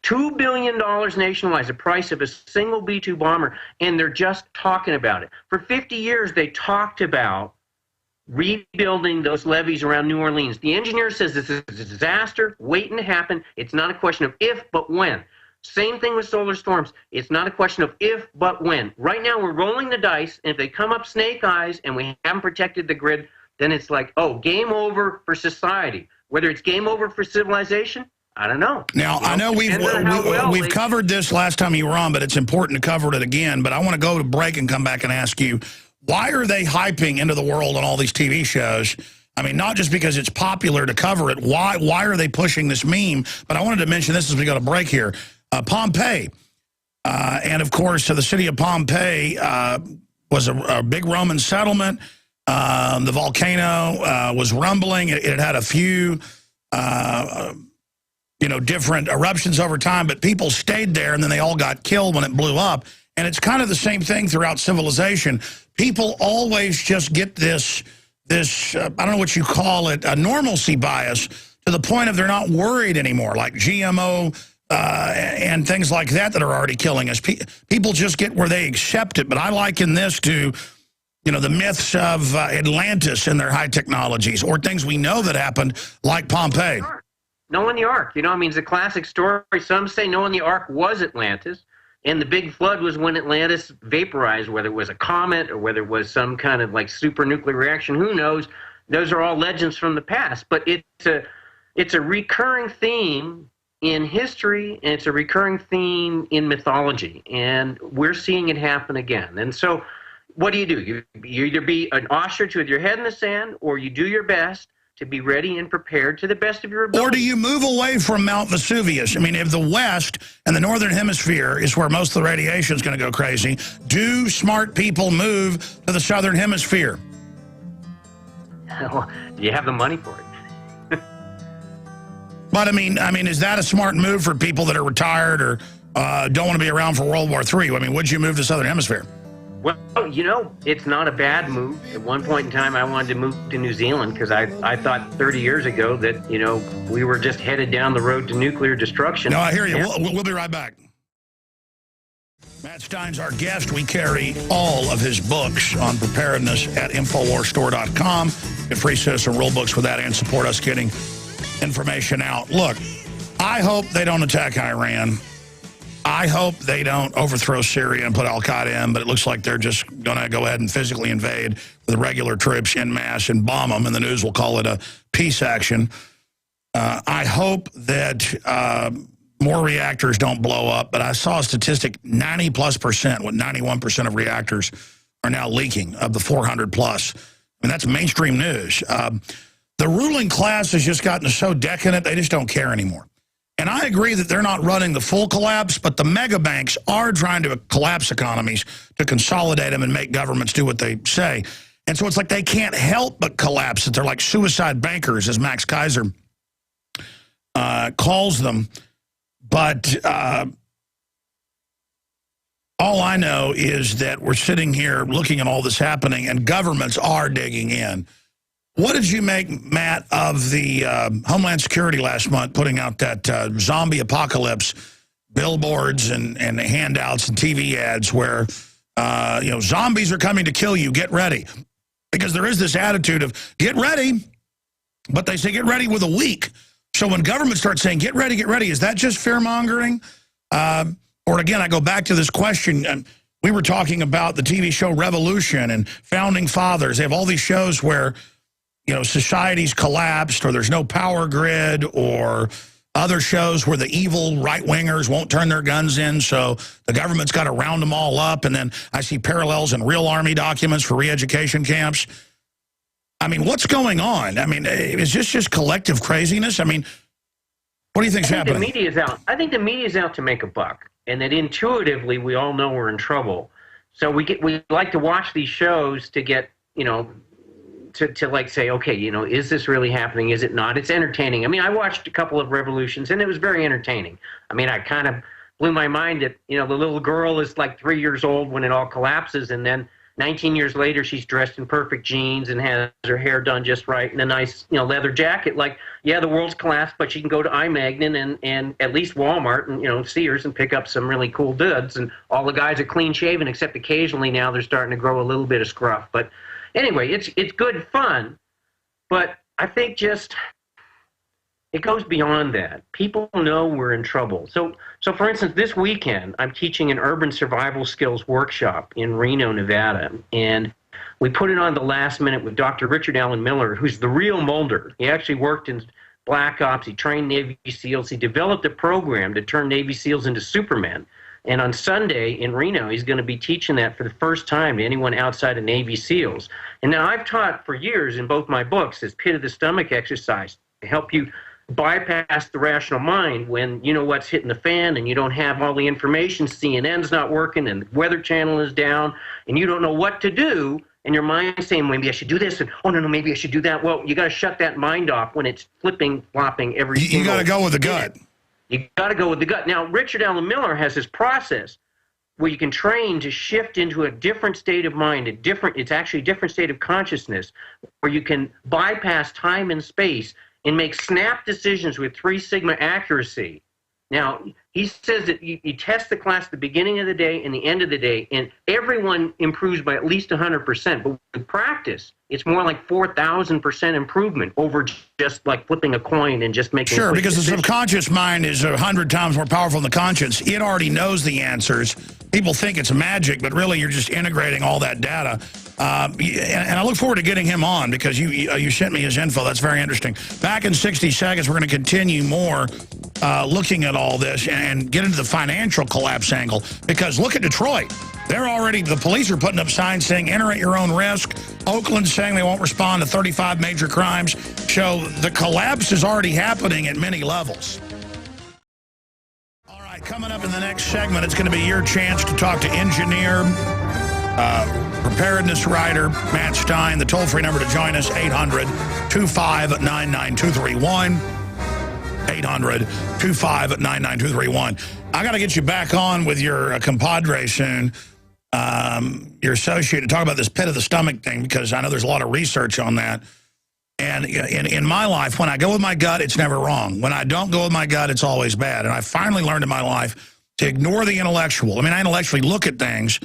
$2 billion nationwide, the price of a single B-2 bomber, and they're just talking about it. For 50 years, they talked about rebuilding those levees around New Orleans. The engineer says this is a disaster waiting to happen. It's not a question of if, but when. Same thing with solar storms. It's not a question of if, but when. Right now, we're rolling the dice, and if they come up snake eyes and we haven't protected the grid, then it's like, oh, game over for society. Whether it's game over for civilization, I don't know. Now, I know we've covered this last time you were on, but it's important to cover it again. But I want to go to break and come back and ask you, why are they hyping into the world on all these TV shows? I mean, not just because it's popular to cover it. Why are they pushing this meme? But I wanted to mention this as we go to break here. Pompeii. And, of course, the city of Pompeii was a big Roman settlement. The volcano was rumbling. It had a few, different eruptions over time, but people stayed there, and then they all got killed when it blew up. And it's kind of the same thing throughout civilization. People always just get this I don't know what you call it, a normalcy bias to the point of they're not worried anymore, like GMO and things like that are already killing us. People just get where they accept it. But I liken this to, you know, the myths of Atlantis and their high technologies, or things we know that happened, like Pompeii. Noah and the Ark, you know, I mean, it's a classic story. Some say Noah and the Ark was Atlantis, and the big flood was when Atlantis vaporized, whether it was a comet or whether it was some kind of like super nuclear reaction, who knows? Those are all legends from the past, but it's a recurring theme in history, and it's a recurring theme in mythology, and we're seeing it happen again. And so what do? You either be an ostrich with your head in the sand, or you do your best to be ready and prepared to the best of your ability. Or do you move away from Mount Vesuvius? I mean, if the West and the Northern Hemisphere is where most of the radiation is going to go crazy, do smart people move to the Southern Hemisphere? Well, you have the money for it. But, I mean, is that a smart move for people that are retired or don't want to be around for World War III? I mean, would you move to the Southern Hemisphere? Well, you know, it's not a bad move. At one point in time, I wanted to move to New Zealand because I thought 30 years ago that, you know, we were just headed down the road to nuclear destruction. No, I hear you. We'll be right back. Matt Stein's our guest. We carry all of his books on preparedness at InfowarsStore.com. Get free citizen rule books with that and support us getting information out. Look, I hope they don't attack Iran. I hope they don't overthrow Syria and put al-Qaeda in, but it looks like they're just going to go ahead and physically invade the regular troops en masse and bomb them, and the news will call it a peace action. I hope that more reactors don't blow up, but I saw a statistic, 90+%, with 91% of reactors are now leaking of the 400+. I mean, that's mainstream news. The ruling class has just gotten so decadent, they just don't care anymore. And I agree that they're not running the full collapse, but the mega banks are trying to collapse economies to consolidate them and make governments do what they say. And so it's like they can't help but collapse. They're like suicide bankers, as Max Kaiser calls them. But all I know is that we're sitting here looking at all this happening, and governments are digging in. What did you make, Matt, of the Homeland Security last month putting out that zombie apocalypse billboards and handouts and TV ads where, you know, zombies are coming to kill you, get ready? Because there is this attitude of get ready, but they say get ready with a week. So when government starts saying get ready, is that just fear-mongering? Or again, I go back to this question. We were talking about the TV show Revolution and Founding Fathers. They have all these shows where, you know, society's collapsed, or there's no power grid, or other shows where the evil right-wingers won't turn their guns in, so the government's got to round them all up. And then I see parallels in real Army documents for re-education camps. I mean, what's going on? I mean, is this just collective craziness? I mean, what do you think's happening? The media's out. I think the media's out to make a buck, and that intuitively we all know we're in trouble. So we like to watch these shows to get, you know, to like say, okay, you know, is this really happening? Is it not? It's entertaining. I mean, I watched a couple of Revolutions, and it was very entertaining. I mean, I kind of blew my mind that, you know, the little girl is like 3 years old when it all collapses, and then 19 years later, she's dressed in perfect jeans and has her hair done just right and a nice, you know, leather jacket. Like, yeah, the world's collapsed, but she can go to iMagnin and at least Walmart and, you know, Sears and pick up some really cool goods. And all the guys are clean shaven, except occasionally now they're starting to grow a little bit of scruff. But anyway, it's good fun, but I think just it goes beyond that. People know we're in trouble. So for instance, this weekend, I'm teaching an urban survival skills workshop in Reno, Nevada, and we put it on the last minute with Dr. Richard Allen Miller, who's the real Mulder. He actually worked in Black Ops. He trained Navy SEALs. He developed a program to turn Navy SEALs into Supermen. And on Sunday in Reno, he's going to be teaching that for the first time to anyone outside of Navy SEALs. And now I've taught for years in both my books this pit of the stomach exercise to help you bypass the rational mind when you know what's hitting the fan and you don't have all the information. CNN's not working and the Weather Channel is down and you don't know what to do. And your mind's saying, maybe I should do this. And, oh, no, maybe I should do that. Well, you got to shut that mind off when it's flipping, flopping every single You got to go with the gut. You got to go with the gut. Now, Richard Allen Miller has this process where you can train to shift into a different state of mind, it's actually a different state of consciousness, where you can bypass time and space and make snap decisions with 3 sigma accuracy. Now, he says that you test the class at the beginning of the day and the end of the day, and everyone improves by at least 100%. But with practice, it's more like 4,000% improvement over just like flipping a coin and just making. Sure, because decisions. the subconscious mind is 100 times more powerful than the conscious. It already knows the answers. People think it's magic, but really you're just integrating all that data. And I look forward to getting him on because you sent me his info. That's very interesting. Back in 60 seconds, we're going to continue more looking at all this and get into the financial collapse angle. Because look at Detroit. They're already, the police are putting up signs saying, enter at your own risk. Oakland's saying they won't respond to 35 major crimes. So the collapse is already happening at many levels. All right, coming up in the next segment, it's going to be your chance to talk to engineer, preparedness writer Matt Stein. The toll-free number to join us, 800-259-9231. 800-259-9231. I got to get you back on with your compadre soon, your associate, to talk about this pit of the stomach thing, because I know there's a lot of research on that. And in my life, when I go with my gut, it's never wrong. When I don't go with my gut, it's always bad. And I finally learned in my life to ignore the intellectual. I mean, I intellectually look at things,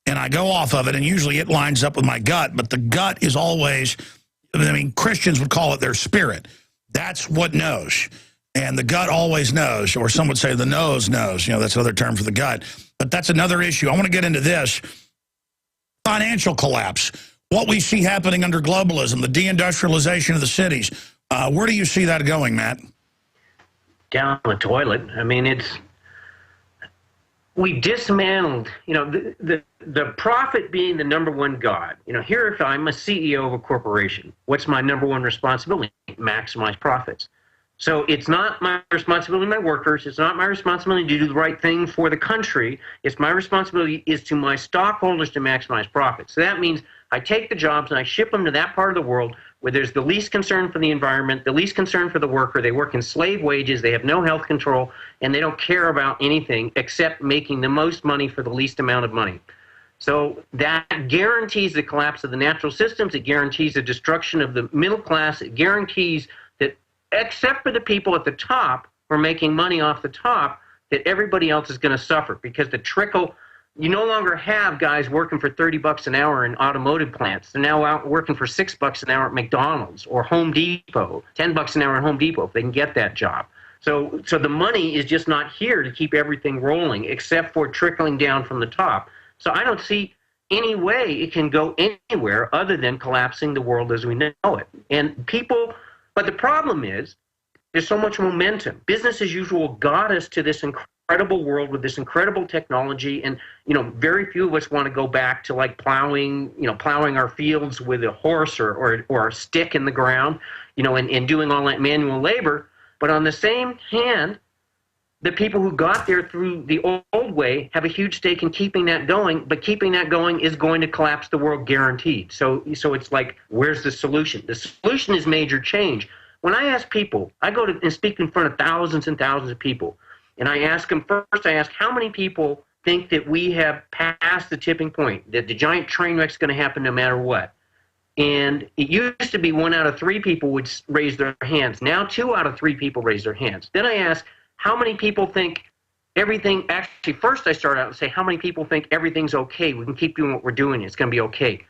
and I go off of it, and usually it lines up with my gut. But the gut is always, I mean, Christians would call it their spirit. That's what knows. And the gut always knows, or some would say the nose knows. You know, that's another term for the gut. But that's another issue. I want to get into this. Financial collapse. What we see happening under globalism, the deindustrialization of the cities. Where do you see that going, Matt? Down the toilet. I mean, we dismantled, you know, the profit being the number one god. You know, here if I'm a CEO of a corporation, what's my number one responsibility? Maximize profits. So it's not my responsibility to my workers. It's not my responsibility to do the right thing for the country. It's my responsibility is to my stockholders to maximize profits. So that means I take the jobs and I ship them to that part of the world where there's the least concern for the environment, the least concern for the worker. They work in slave wages. They have no health control, and they don't care about anything except making the most money for the least amount of money. So that guarantees the collapse of the natural systems. It guarantees the destruction of the middle class. It guarantees that, except for the people at the top who are making money off the top, that everybody else is going to suffer, because the trickle, you no longer have guys working for $30 an hour in automotive plants. They're now out working for $6 an hour at McDonald's or Home Depot, $10 an hour at Home Depot if they can get that job. So the money is just not here to keep everything rolling, except for trickling down from the top. So I don't see any way it can go anywhere other than collapsing the world as we know it. And people, but the problem is there's so much momentum. Business as usual got us to this incredible world with this incredible technology, and you know, very few of us want to go back to like plowing our fields with a horse or a stick in the ground, you know, and doing all that manual labor. But on the same hand, the people who got there through the old way have a huge stake in keeping that going, but keeping that going is going to collapse the world guaranteed. So it's like, where's the solution? The solution is major change. When I ask people, I go to and speak in front of thousands and thousands of people, and I ask them first, I ask how many people think that we have passed the tipping point, that the giant train wreck's going to happen no matter what. And it used to be 1 out of 3 people would raise their hands. Now 2 out of 3 people raise their hands. Then I ask, how many people think everything, actually first I start out and say, how many people think everything's okay, we can keep doing what we're doing, it's going to be okay.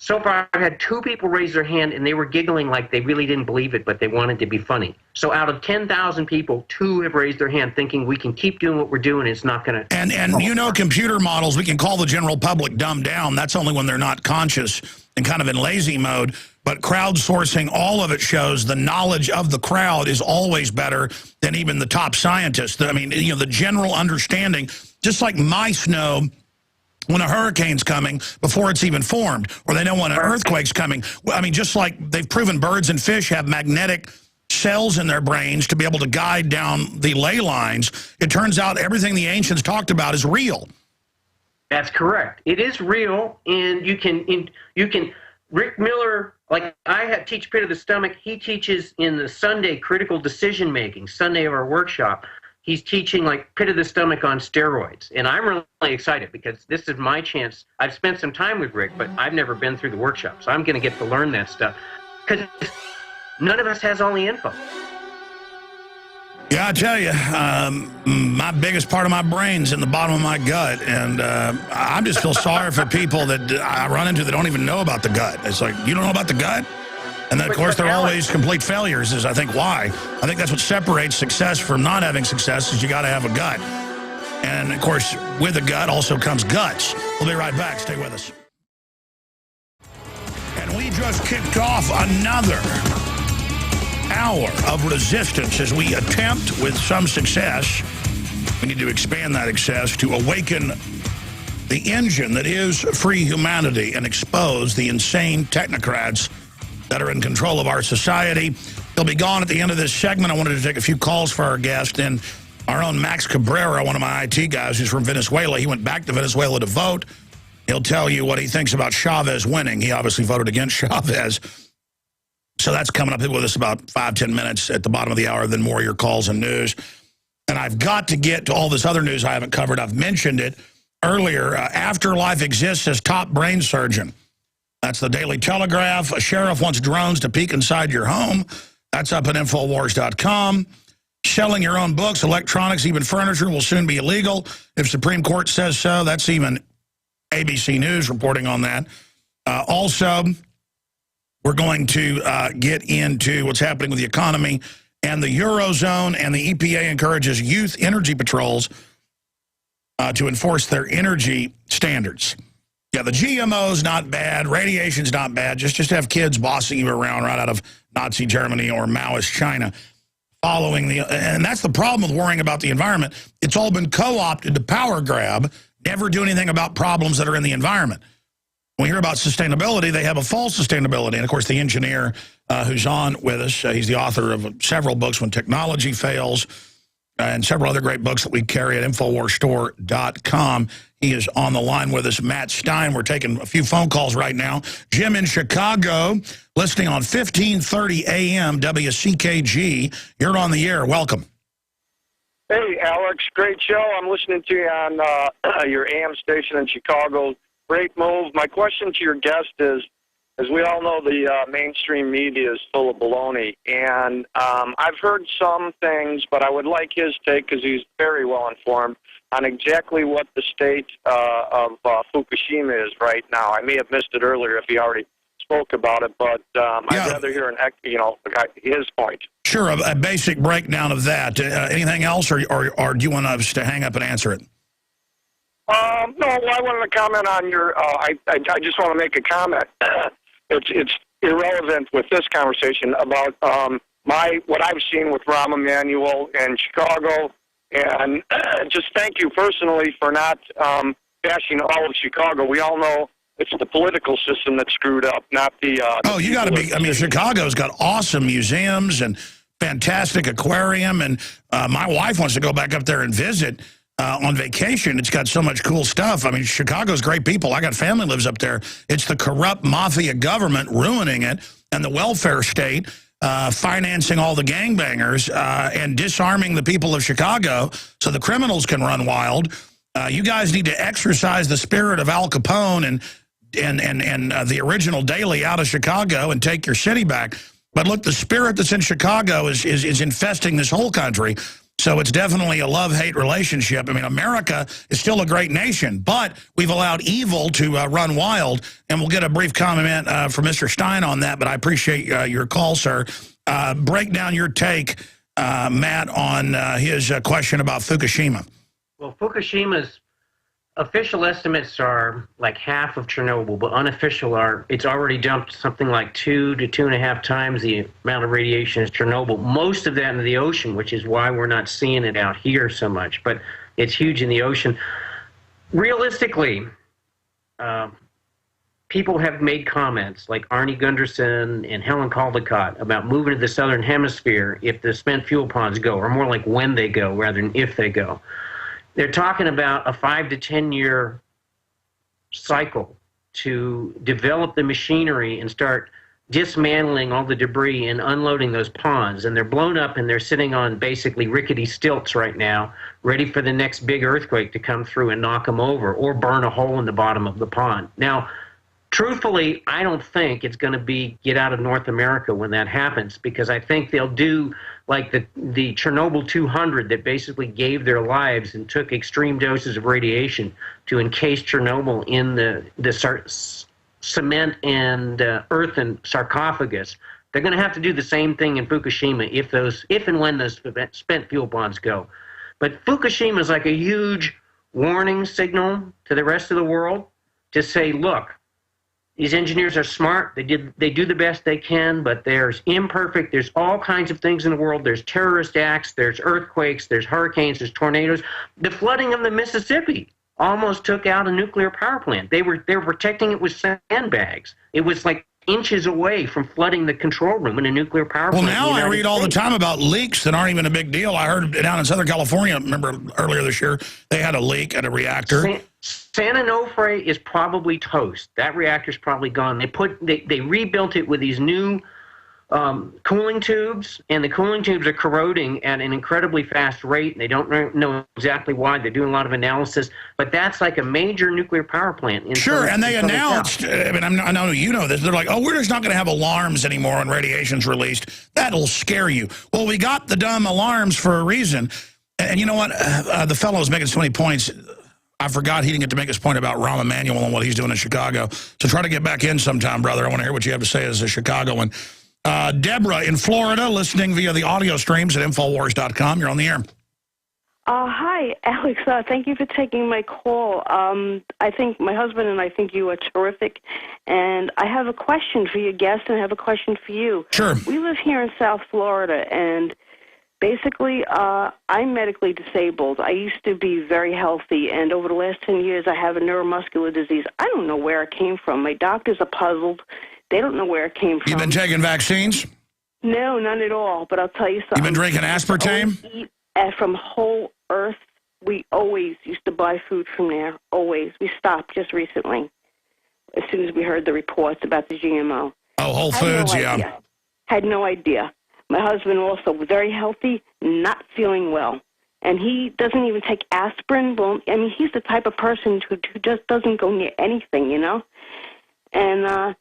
So far, I've had 2 people raise their hand, and they were giggling like they really didn't believe it, but they wanted to be funny. So out of 10,000 people, 2 have raised their hand thinking we can keep doing what we're doing, it's not going to... And you know, computer models, we can call the general public dumbed down. That's only when they're not conscious and kind of in lazy mode. But crowdsourcing, all of it shows the knowledge of the crowd is always better than even the top scientists. I mean, you know, the general understanding, just like mice know when a hurricane's coming before it's even formed, or they know when an earthquake's coming. I mean, just like they've proven birds and fish have magnetic cells in their brains to be able to guide down the ley lines, it turns out everything the ancients talked about is real. That's correct. It is real, and you can Rick Miller, like I teach Pit of the Stomach, he teaches in the Sunday critical decision making, Sunday of our workshop. He's teaching like Pit of the Stomach on steroids. And I'm really excited because this is my chance. I've spent some time with Rick, but I've never been through the workshop. So I'm going to get to learn that stuff. Because None of us has all the info. Yeah, I tell you, my biggest part of my brain's in the bottom of my gut, and I just feel sorry for people that I run into that don't even know about the gut. It's like, you don't know about the gut? And then, of course, they're always complete failures, is I think why. I think that's what separates success from not having success, is you got to have a gut. And, of course, with a gut also comes guts. We'll be right back. Stay with us. And we just kicked off another hour of resistance as we attempt with some success. We need to expand that success to awaken the engine that is free humanity and expose the insane technocrats that are in control of our society. They'll be gone at the end of this segment. I wanted to take a few calls for our guest. And our own Max Cabrera, one of my IT guys who's from Venezuela, he went back to Venezuela to vote. He'll tell you what he thinks about Chavez winning. He obviously voted against Chavez. So that's coming up with us about 5-10 minutes at the bottom of the hour, then more of your calls and news. And I've got to get to all this other news I haven't covered. I've mentioned it earlier. Afterlife exists as top brain surgeon. That's the Daily Telegraph. A sheriff wants drones to peek inside your home. That's up at Infowars.com. Selling your own books, electronics, even furniture will soon be illegal if Supreme Court says so. That's even ABC News reporting on that. Also, we're going to get into what's happening with the economy and the Eurozone, and the EPA encourages youth energy patrols to enforce their energy standards. Yeah, the GMO's not bad. Radiation's not bad. Just have kids bossing you around right out of Nazi Germany or Maoist China. And that's the problem with worrying about the environment. It's all been co-opted to power grab, never do anything about problems that are in the environment. When we hear about sustainability, they have a false sustainability. And, of course, the engineer who's on with us, he's the author of several books, When Technology Fails, and several other great books that we carry at InfoWarsStore.com. He is on the line with us, Matt Stein. We're taking a few phone calls right now. Jim in Chicago, listening on 1530 AM WCKG. You're on the air. Welcome. Hey, Alex. Great show. I'm listening to you on your AM station in Chicago. Great move. My question to your guest is, as we all know, the mainstream media is full of baloney. And I've heard some things, but I would like his take, because he's very well informed, on exactly what the state of Fukushima is right now. I may have missed it earlier if he already spoke about it, but I'd rather hear his point. Sure, a basic breakdown of that. Anything else, or do you want us to hang up and answer it? No, I wanted to comment on your. I just want to make a comment. It's irrelevant with this conversation about what I've seen with Rahm Emanuel in Chicago, and just thank you personally for not bashing all of Chicago. We all know it's the political system that's screwed up, not the. You got to be. I mean, Chicago's got awesome museums and fantastic aquarium, and my wife wants to go back up there and visit. On vacation. It's got so much cool stuff. I mean, Chicago's great people. I got family lives up there. It's the corrupt mafia government ruining it, and the welfare state financing all the gangbangers and disarming the people of Chicago so the criminals can run wild. You guys need to exercise the spirit of Al Capone and the original Daley out of Chicago and take your city back. But look, the spirit that's in Chicago is infesting this whole country. So it's definitely a love-hate relationship. I mean, America is still a great nation, but we've allowed evil to run wild. And we'll get a brief comment from Mr. Stein on that, but I appreciate your call, sir. Break down your take, Matt, on his question about Fukushima. Well, Fukushima's official estimates are like half of Chernobyl, but unofficial it's already dumped something like 2 to 2.5 times the amount of radiation as Chernobyl. Most of that in the ocean, which is why we're not seeing it out here so much, but it's huge in the ocean. Realistically, people have made comments like Arnie Gunderson and Helen Caldicott about moving to the southern hemisphere if the spent fuel pods go, or more like when they go rather than if they go. They're talking about a 5 to 10 year cycle to develop the machinery and start dismantling all the debris and unloading those ponds. And they're blown up and they're sitting on basically rickety stilts right now, ready for the next big earthquake to come through and knock them over or burn a hole in the bottom of the pond. Now, truthfully, I don't think it's going to be get out of North America when that happens, because I think they'll do like the Chernobyl 200 that basically gave their lives and took extreme doses of radiation to encase Chernobyl in the cement and earthen sarcophagus. They're going to have to do the same thing in Fukushima if and when those spent fuel pods go. But Fukushima is like a huge warning signal to the rest of the world to say, look, these engineers are smart. They do the best they can, but there's imperfect. There's all kinds of things in the world. There's terrorist acts. There's earthquakes. There's hurricanes. There's tornadoes. The flooding of the Mississippi almost took out a nuclear power plant. They were protecting it with sandbags. It was like inches away from flooding the control room in a nuclear power plant. Well, now I read all the time about leaks that aren't even a big deal. I heard down in Southern California, remember earlier this year, they had a leak at a reactor. San Onofre is probably toast. That reactor's probably gone. They rebuilt it with these new cooling tubes, and the cooling tubes are corroding at an incredibly fast rate. They don't know exactly why. They're doing a lot of analysis, but that's like a major nuclear power plant. Sure, and they announced, I mean, I know you know this, they're like, oh, we're just not going to have alarms anymore when radiation's released. That'll scare you. Well, we got the dumb alarms for a reason. And you know what? The fellow was making so many points. I forgot he didn't get to his point about Rahm Emanuel and what he's doing in Chicago. So try to get back in sometime, brother. I want to hear what you have to say as a Chicagoan. Deborah in Florida, listening via the audio streams at Infowars.com. You're on the air. Hi, Alex. Thank you for taking my call. I think my husband and I think you are terrific. And I have a question for your guest, and I have a question for you. Sure. We live here in South Florida, and basically, I'm medically disabled. I used to be very healthy, and over the last 10 years, I have a neuromuscular disease. I don't know where it came from. My doctors are puzzled. They don't know where it came from. You've been taking vaccines? No, none at all. But I'll tell you something. You've been drinking aspartame? Eat from Whole Earth. We always used to buy food from there. Always. We stopped just recently, as soon as we heard the reports about the GMO. Oh, Whole Foods, yeah. Had no idea. My husband also very healthy, not feeling well. And he doesn't even take aspirin. Well, I mean, he's the type of person who just doesn't go near anything, you know? And,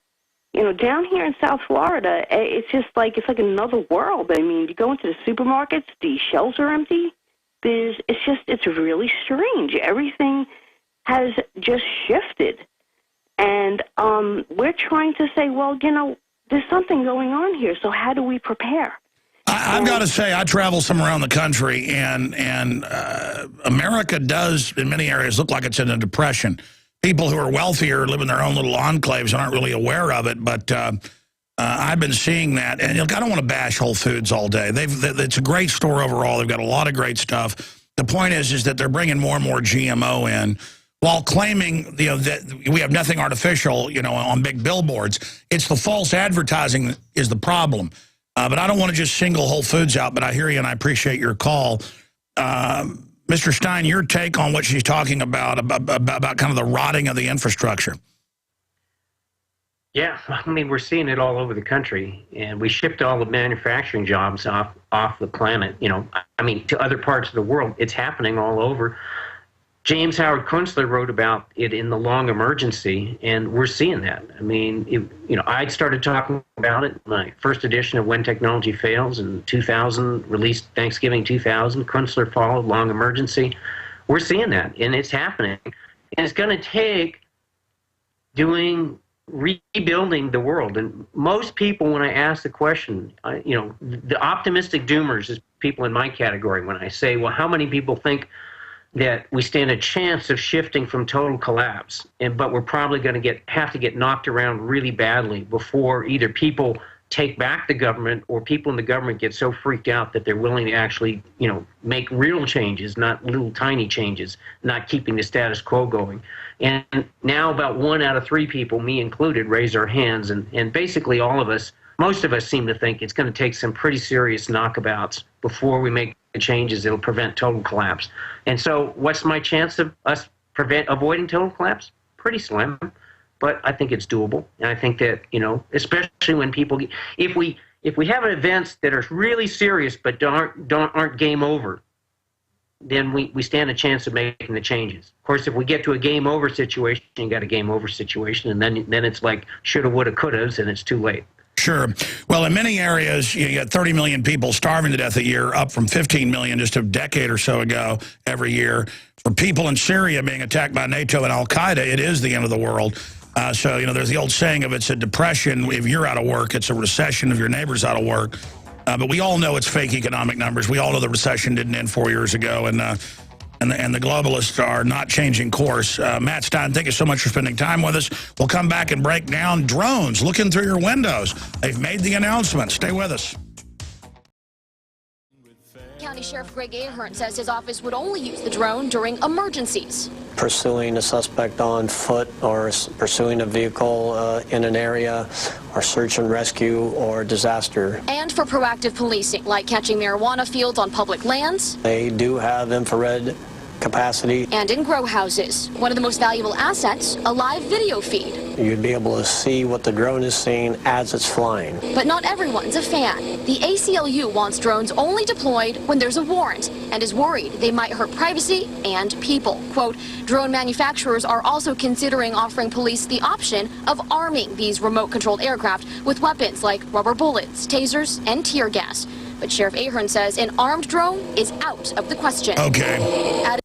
you know, down here in South Florida, it's just like, it's like another world. I mean, you go into the supermarkets, the shelves are empty. It's really strange. Everything has just shifted. And we're trying to say, well, you know, there's something going on here, so how do we prepare? I've got to say, I travel some around the country, and America does, in many areas, look like it's in a depression. People who are wealthier live in their own little enclaves and aren't really aware of it, but I've been seeing that. And look, I don't want to bash Whole Foods all day. It's a great store overall. They've got a lot of great stuff. The point is that they're bringing more and more GMO in, while claiming, you know, that we have nothing artificial, you know, on big billboards. It's the false advertising that is the problem. But I don't want to just single Whole Foods out, but I hear you and I appreciate your call. Mr. Stein, your take on what she's talking about kind of the rotting of the infrastructure. Yeah, I mean, we're seeing it all over the country, and we shipped all the manufacturing jobs off the planet, you know, I mean, to other parts of the world. It's happening all over. James Howard Kunstler wrote about it in The Long Emergency, and we're seeing that. I mean, you know, I started talking about it in my first edition of When Technology Fails in 2000, released Thanksgiving 2000. Kunstler followed Long Emergency. We're seeing that, and it's happening. And it's going to take rebuilding the world. And most people, when I ask the question, you know, the optimistic doomers is people in my category. When I say, well, how many people think that we stand a chance of shifting from total collapse, but we're probably going to have to get knocked around really badly before either people take back the government or people in the government get so freaked out that they're willing to actually, you know, make real changes, not little tiny changes, not keeping the status quo going. And now about 1 out of 3 people, me included, raise our hands, and basically all of us, most of us seem to think it's going to take some pretty serious knockabouts before we make the changes that'll prevent total collapse. And so what's my chance of us avoiding total collapse? Pretty slim, but I think it's doable. And I think that, you know, especially when people, if we have events that are really serious but aren't game over, then we stand a chance of making the changes. Of course, if we get to a game over situation, you got a game over situation, and then it's like shoulda, woulda, couldas, and it's too late. Sure. Well, in many areas, you got 30 million people starving to death a year, up from 15 million just a decade or so ago every year. For people in Syria being attacked by NATO and al-Qaeda, it is the end of the world. So, there's the old saying of it's a depression if you're out of work. It's a recession if your neighbor's out of work. But we all know it's fake economic numbers. We all know the recession didn't end 4 years ago, and the globalists are not changing course. Matt Stein, thank you so much for spending time with us. We'll come back and break down drones looking through your windows. They've made the announcement. Stay with us. County Sheriff Greg Ahern says his office would only use the drone during emergencies. Pursuing a suspect on foot or pursuing a vehicle in an area, or search and rescue or disaster. And for proactive policing, like catching marijuana fields on public lands. They do have infrared capacity. And in grow houses. One of the most valuable assets, a live video feed. You'd be able to see what the drone is seeing as it's flying. But not everyone's a fan. The ACLU wants drones only deployed when there's a warrant and is worried they might hurt privacy and people. Quote, drone manufacturers are also considering offering police the option of arming these remote-controlled aircraft with weapons like rubber bullets, tasers, and tear gas. But Sheriff Ahern says an armed drone is out of the question. Okay.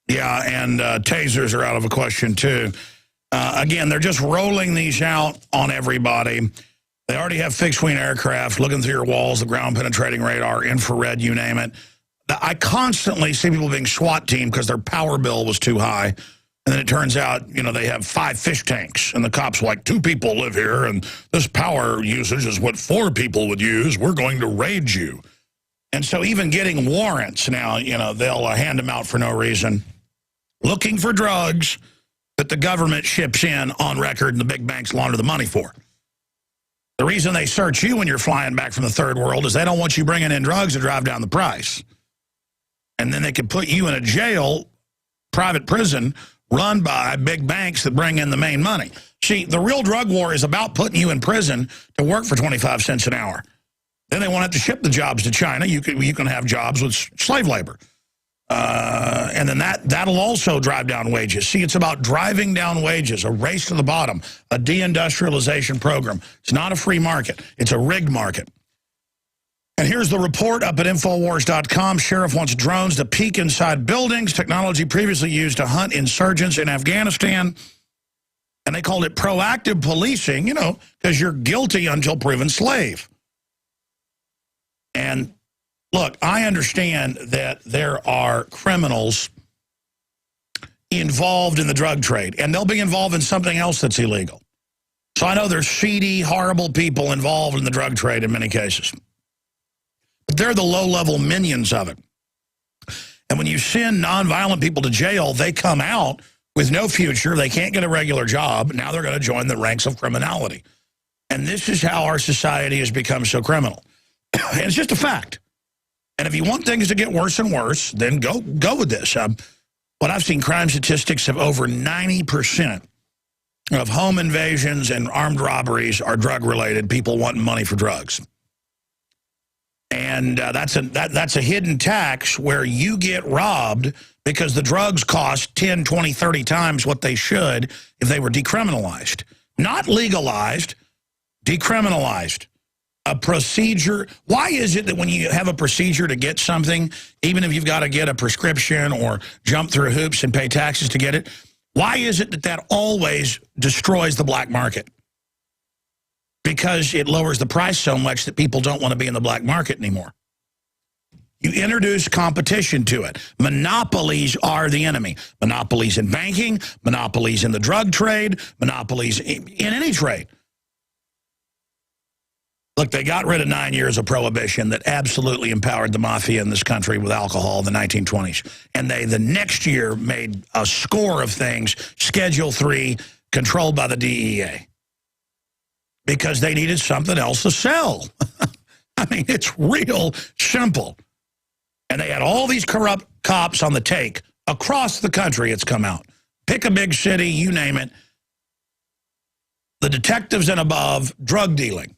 Yeah, and tasers are out of the question, too. Again, they're just rolling these out on everybody. They already have fixed-wing aircraft looking through your walls, the ground-penetrating radar, infrared, you name it. I constantly see people being SWAT teamed because their power bill was too high. And then it turns out, they have 5 fish tanks. And the cops are like, 2 people live here, and this power usage is what 4 people would use. We're going to raid you. And so even getting warrants now, they'll hand them out for no reason. Looking for drugs that the government ships in on record and the big banks launder the money for. The reason they search you when you're flying back from the third world is they don't want you bringing in drugs to drive down the price. And then they could put you in a jail, private prison, run by big banks that bring in the main money. See, the real drug war is about putting you in prison to work for 25 cents an hour. Then they won't have to ship the jobs to China. You can have jobs with slave labor. And then that'll also drive down wages. See, it's about driving down wages, a race to the bottom, a deindustrialization program. It's not a free market. It's a rigged market. And here's the report up at Infowars.com. Sheriff wants drones to peek inside buildings, technology previously used to hunt insurgents in Afghanistan. And they called it proactive policing, because you're guilty until proven slave. And look, I understand that there are criminals involved in the drug trade, and they'll be involved in something else that's illegal. So I know there's seedy, horrible people involved in the drug trade in many cases. But they're the low-level minions of it. And when you send nonviolent people to jail, they come out with no future. They can't get a regular job. Now they're going to join the ranks of criminality. And this is how our society has become so criminal. And it's just a fact. And if you want things to get worse and worse, then go with this. What I've seen, crime statistics of over 90% of home invasions and armed robberies are drug-related, people wanting money for drugs. And that's a hidden tax where you get robbed because the drugs cost 10, 20, 30 times what they should if they were decriminalized. Not legalized, decriminalized. A procedure. Why is it that when you have a procedure to get something, even if you've got to get a prescription or jump through hoops and pay taxes to get it, why is it that always destroys the black market? Because it lowers the price so much that people don't want to be in the black market anymore. You introduce competition to it. Monopolies are the enemy. Monopolies in banking, monopolies in the drug trade, monopolies in any trade. Look, they got rid of 9 years of prohibition that absolutely empowered the mafia in this country with alcohol in the 1920s. And they, the next year, made a score of things, Schedule 3, controlled by the DEA. Because they needed something else to sell. I mean, it's real simple. And they had all these corrupt cops on the take. Across the country, it's come out. Pick a big city, you name it. The detectives and above, drug dealing.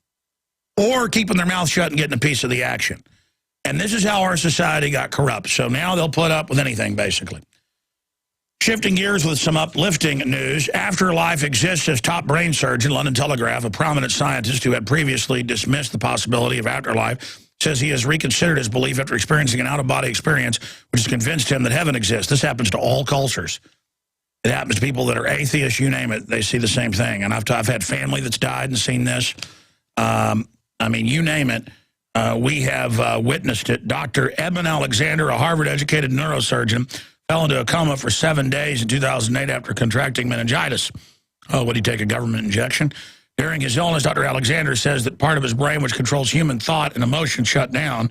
Or keeping their mouth shut and getting a piece of the action. And this is how our society got corrupt. So now they'll put up with anything, basically. Shifting gears with some uplifting news. Afterlife exists as top brain surgeon, London Telegraph, a prominent scientist who had previously dismissed the possibility of afterlife, says he has reconsidered his belief after experiencing an out-of-body experience, which has convinced him that heaven exists. This happens to all cultures. It happens to people that are atheists, you name it. They see the same thing. And I've had family that's died and seen this. I mean, you name it. We have witnessed it. Dr. Edmund Alexander, a Harvard-educated neurosurgeon, fell into a coma for 7 days in 2008 after contracting meningitis. Oh, would he take a government injection? During his illness, Dr. Alexander says that part of his brain, which controls human thought and emotion, shut down,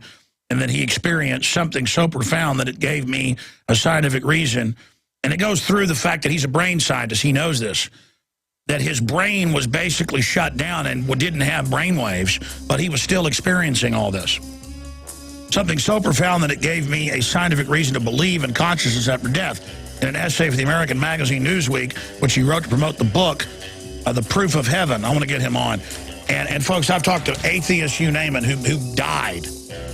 and that he experienced something so profound that it gave me a scientific reason. And it goes through the fact that he's a brain scientist. He knows this, that his brain was basically shut down and didn't have brain waves, but he was still experiencing all this. Something so profound that it gave me a scientific reason to believe in consciousness after death. In an essay for the American magazine Newsweek, which he wrote to promote the book, The Proof of Heaven. I want to get him on. And folks, I've talked to atheists, you name it, who died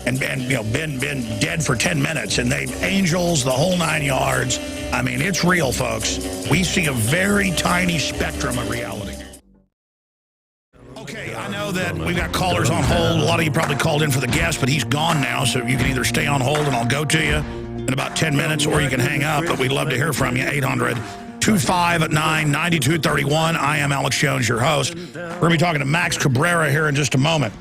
and you know, been dead for 10 minutes, and they angels, the whole 9 yards. I mean, it's real, folks. We see a very tiny spectrum of reality. Okay, I know that we've got callers on hold. A lot of you probably called in for the guest, but he's gone now, so you can either stay on hold and I'll go to you in about 10 minutes, or you can hang up, but we'd love to hear from you. 800-259-9231. I am Alex Jones, your host. We're going to be talking to Max Cabrera here in just a moment.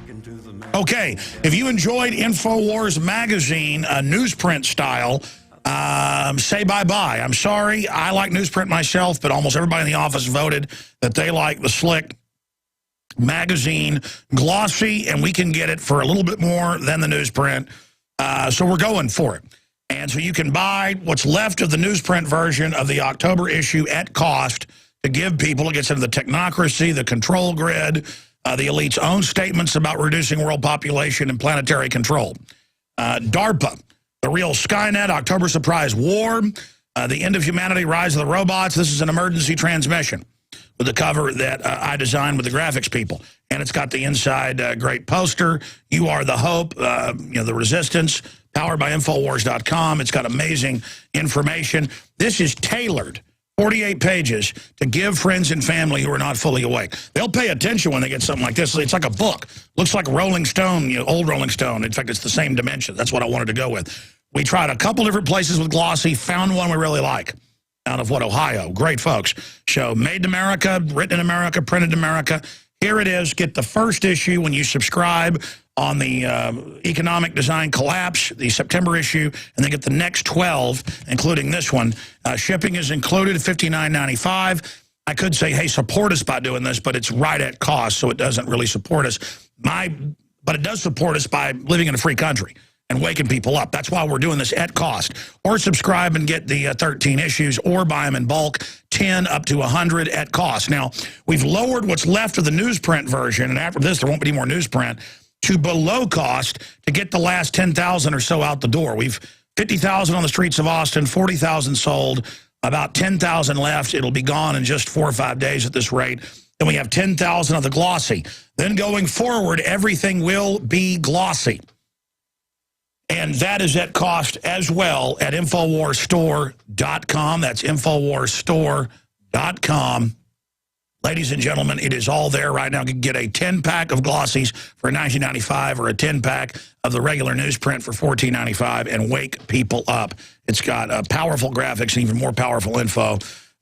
Okay, if you enjoyed Infowars magazine, newsprint style, say bye-bye. I'm sorry, I like newsprint myself, but almost everybody in the office voted that they like the slick magazine, glossy, and we can get it for a little bit more than the newsprint. So we're going for it. And so you can buy what's left of the newsprint version of the October issue at cost to give people. It gets into the technocracy, the control grid, the elite's own statements about reducing world population and planetary control. DARPA, the real Skynet, October surprise war, the end of humanity, rise of the robots. This is an emergency transmission with the cover that I designed with the graphics people. And it's got the inside great poster. You are the hope, you know, the resistance, powered by Infowars.com. It's got amazing information. This is tailored, 48 pages, to give friends and family who are not fully awake. They'll pay attention when they get something like this. It's like a book. Looks like Rolling Stone, you know, old Rolling Stone. In fact, it's the same dimension. That's what I wanted to go with. We tried a couple different places with glossy, found one we really like. Out of Ohio. Great folks. Show made in America, written in America, printed in America. Here it is. Get the first issue when you subscribe on the Economic Design Collapse, the September issue, and then get the next 12, including this one. Shipping is included, $59.95. I could say, hey, support us by doing this, but it's right at cost, so it doesn't really support us. But it does support us by living in a free country and waking people up. That's why we're doing this at cost. Or subscribe and get the 13 issues, or buy them in bulk, 10 up to 100 at cost. Now, we've lowered what's left of the newsprint version, and after this, there won't be any more newsprint, to below cost to get the last 10,000 or so out the door. We've 50,000 on the streets of Austin, 40,000 sold, about 10,000 left. It'll be gone in just 4 or 5 days at this rate. Then we have 10,000 of the glossy. Then going forward, everything will be glossy. And that is at cost as well at InfowarsStore.com. That's InfowarsStore.com. Ladies and gentlemen, it is all there right now. You can get a 10-pack of glossies for $19.95 or a 10-pack of the regular newsprint for $14.95 and wake people up. It's got powerful graphics and even more powerful info.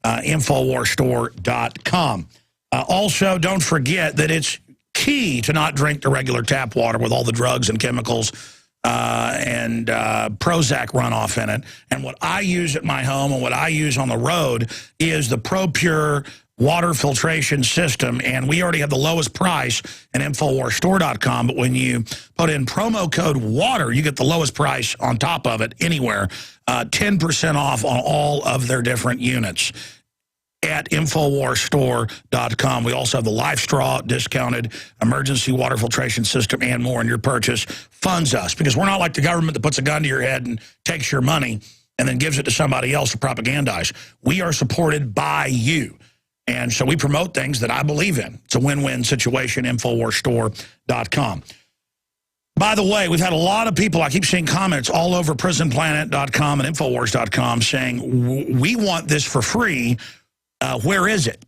InfowarsStore.com. Also, don't forget that it's key to not drink the regular tap water with all the drugs and chemicals and Prozac runoff in it. And what I use at my home and what I use on the road is the ProPure water filtration system. And we already have the lowest price at InfowarsStore.com. But when you put in promo code WATER, you get the lowest price on top of it anywhere, 10% off on all of their different units at InfowarsStore.com. We also have the Life Straw discounted emergency water filtration system and more, and your purchase funds us, because we're not like the government that puts a gun to your head and takes your money and then gives it to somebody else to propagandize. We are supported by you. And so we promote things that I believe in. It's a win-win situation, InfowarsStore.com. By the way, we've had a lot of people, I keep seeing comments all over prisonplanet.com and Infowars.com saying, we want this for free. Where is it?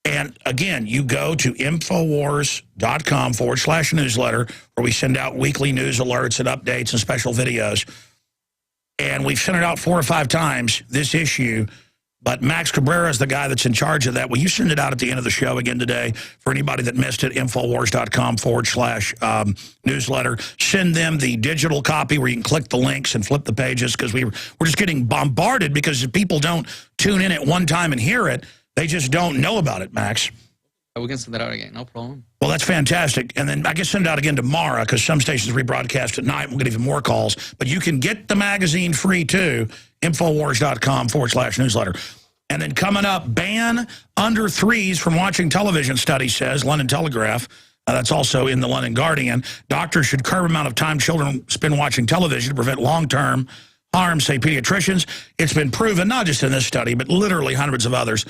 And again, you go to Infowars.com/newsletter, where we send out weekly news alerts and updates and special videos. And we've sent it out 4 or 5 times, this issue. But Max Cabrera is the guy that's in charge of that. Will you send it out at the end of the show again today for anybody that missed it? Infowars.com/newsletter. Send them the digital copy where you can click the links and flip the pages, because we're just getting bombarded because if people don't tune in at one time and hear it, they just don't know about it, Max. We can send that out again, no problem. Well, that's fantastic. And then I guess send it out again tomorrow, because some stations rebroadcast at night. We'll get even more calls. But you can get the magazine free, too. Infowars.com/newsletter. And then coming up, ban under 3s from watching television, study says, London Telegraph. That's also in the London Guardian. Doctors should curb amount of time children spend watching television to prevent long-term harm, say pediatricians. It's been proven, not just in this study, but literally hundreds of others.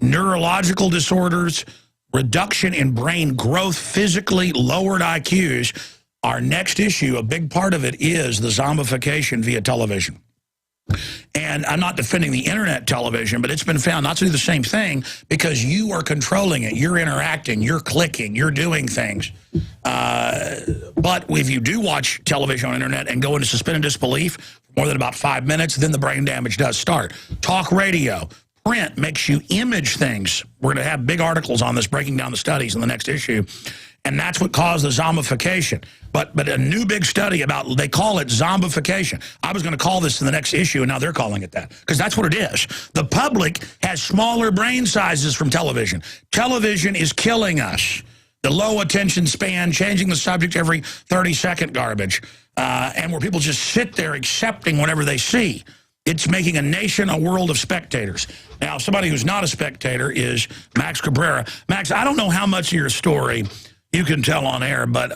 Neurological disorders, reduction in brain growth, physically lowered IQs. Our next issue, a big part of it is the zombification via television. And I'm not defending the internet television, but it's been found not to do the same thing, because you are controlling it. You're interacting, you're clicking, you're doing things. But if you do watch television on internet and go into suspended disbelief for more than about 5 minutes, then the brain damage does start. Talk radio, print makes you image things. We're going to have big articles on this, breaking down the studies in the next issue. And that's what caused the zombification. But a new big study about, they call it zombification. I was going to call this in the next issue, and now they're calling it that, because that's what it is. The public has smaller brain sizes from television. Television is killing us. The low attention span, changing the subject every 30-second garbage, and where people just sit there accepting whatever they see. It's making a nation, a world of spectators. Now, somebody who's not a spectator is Max Cabrera. Max, I don't know how much of your story you can tell on air, but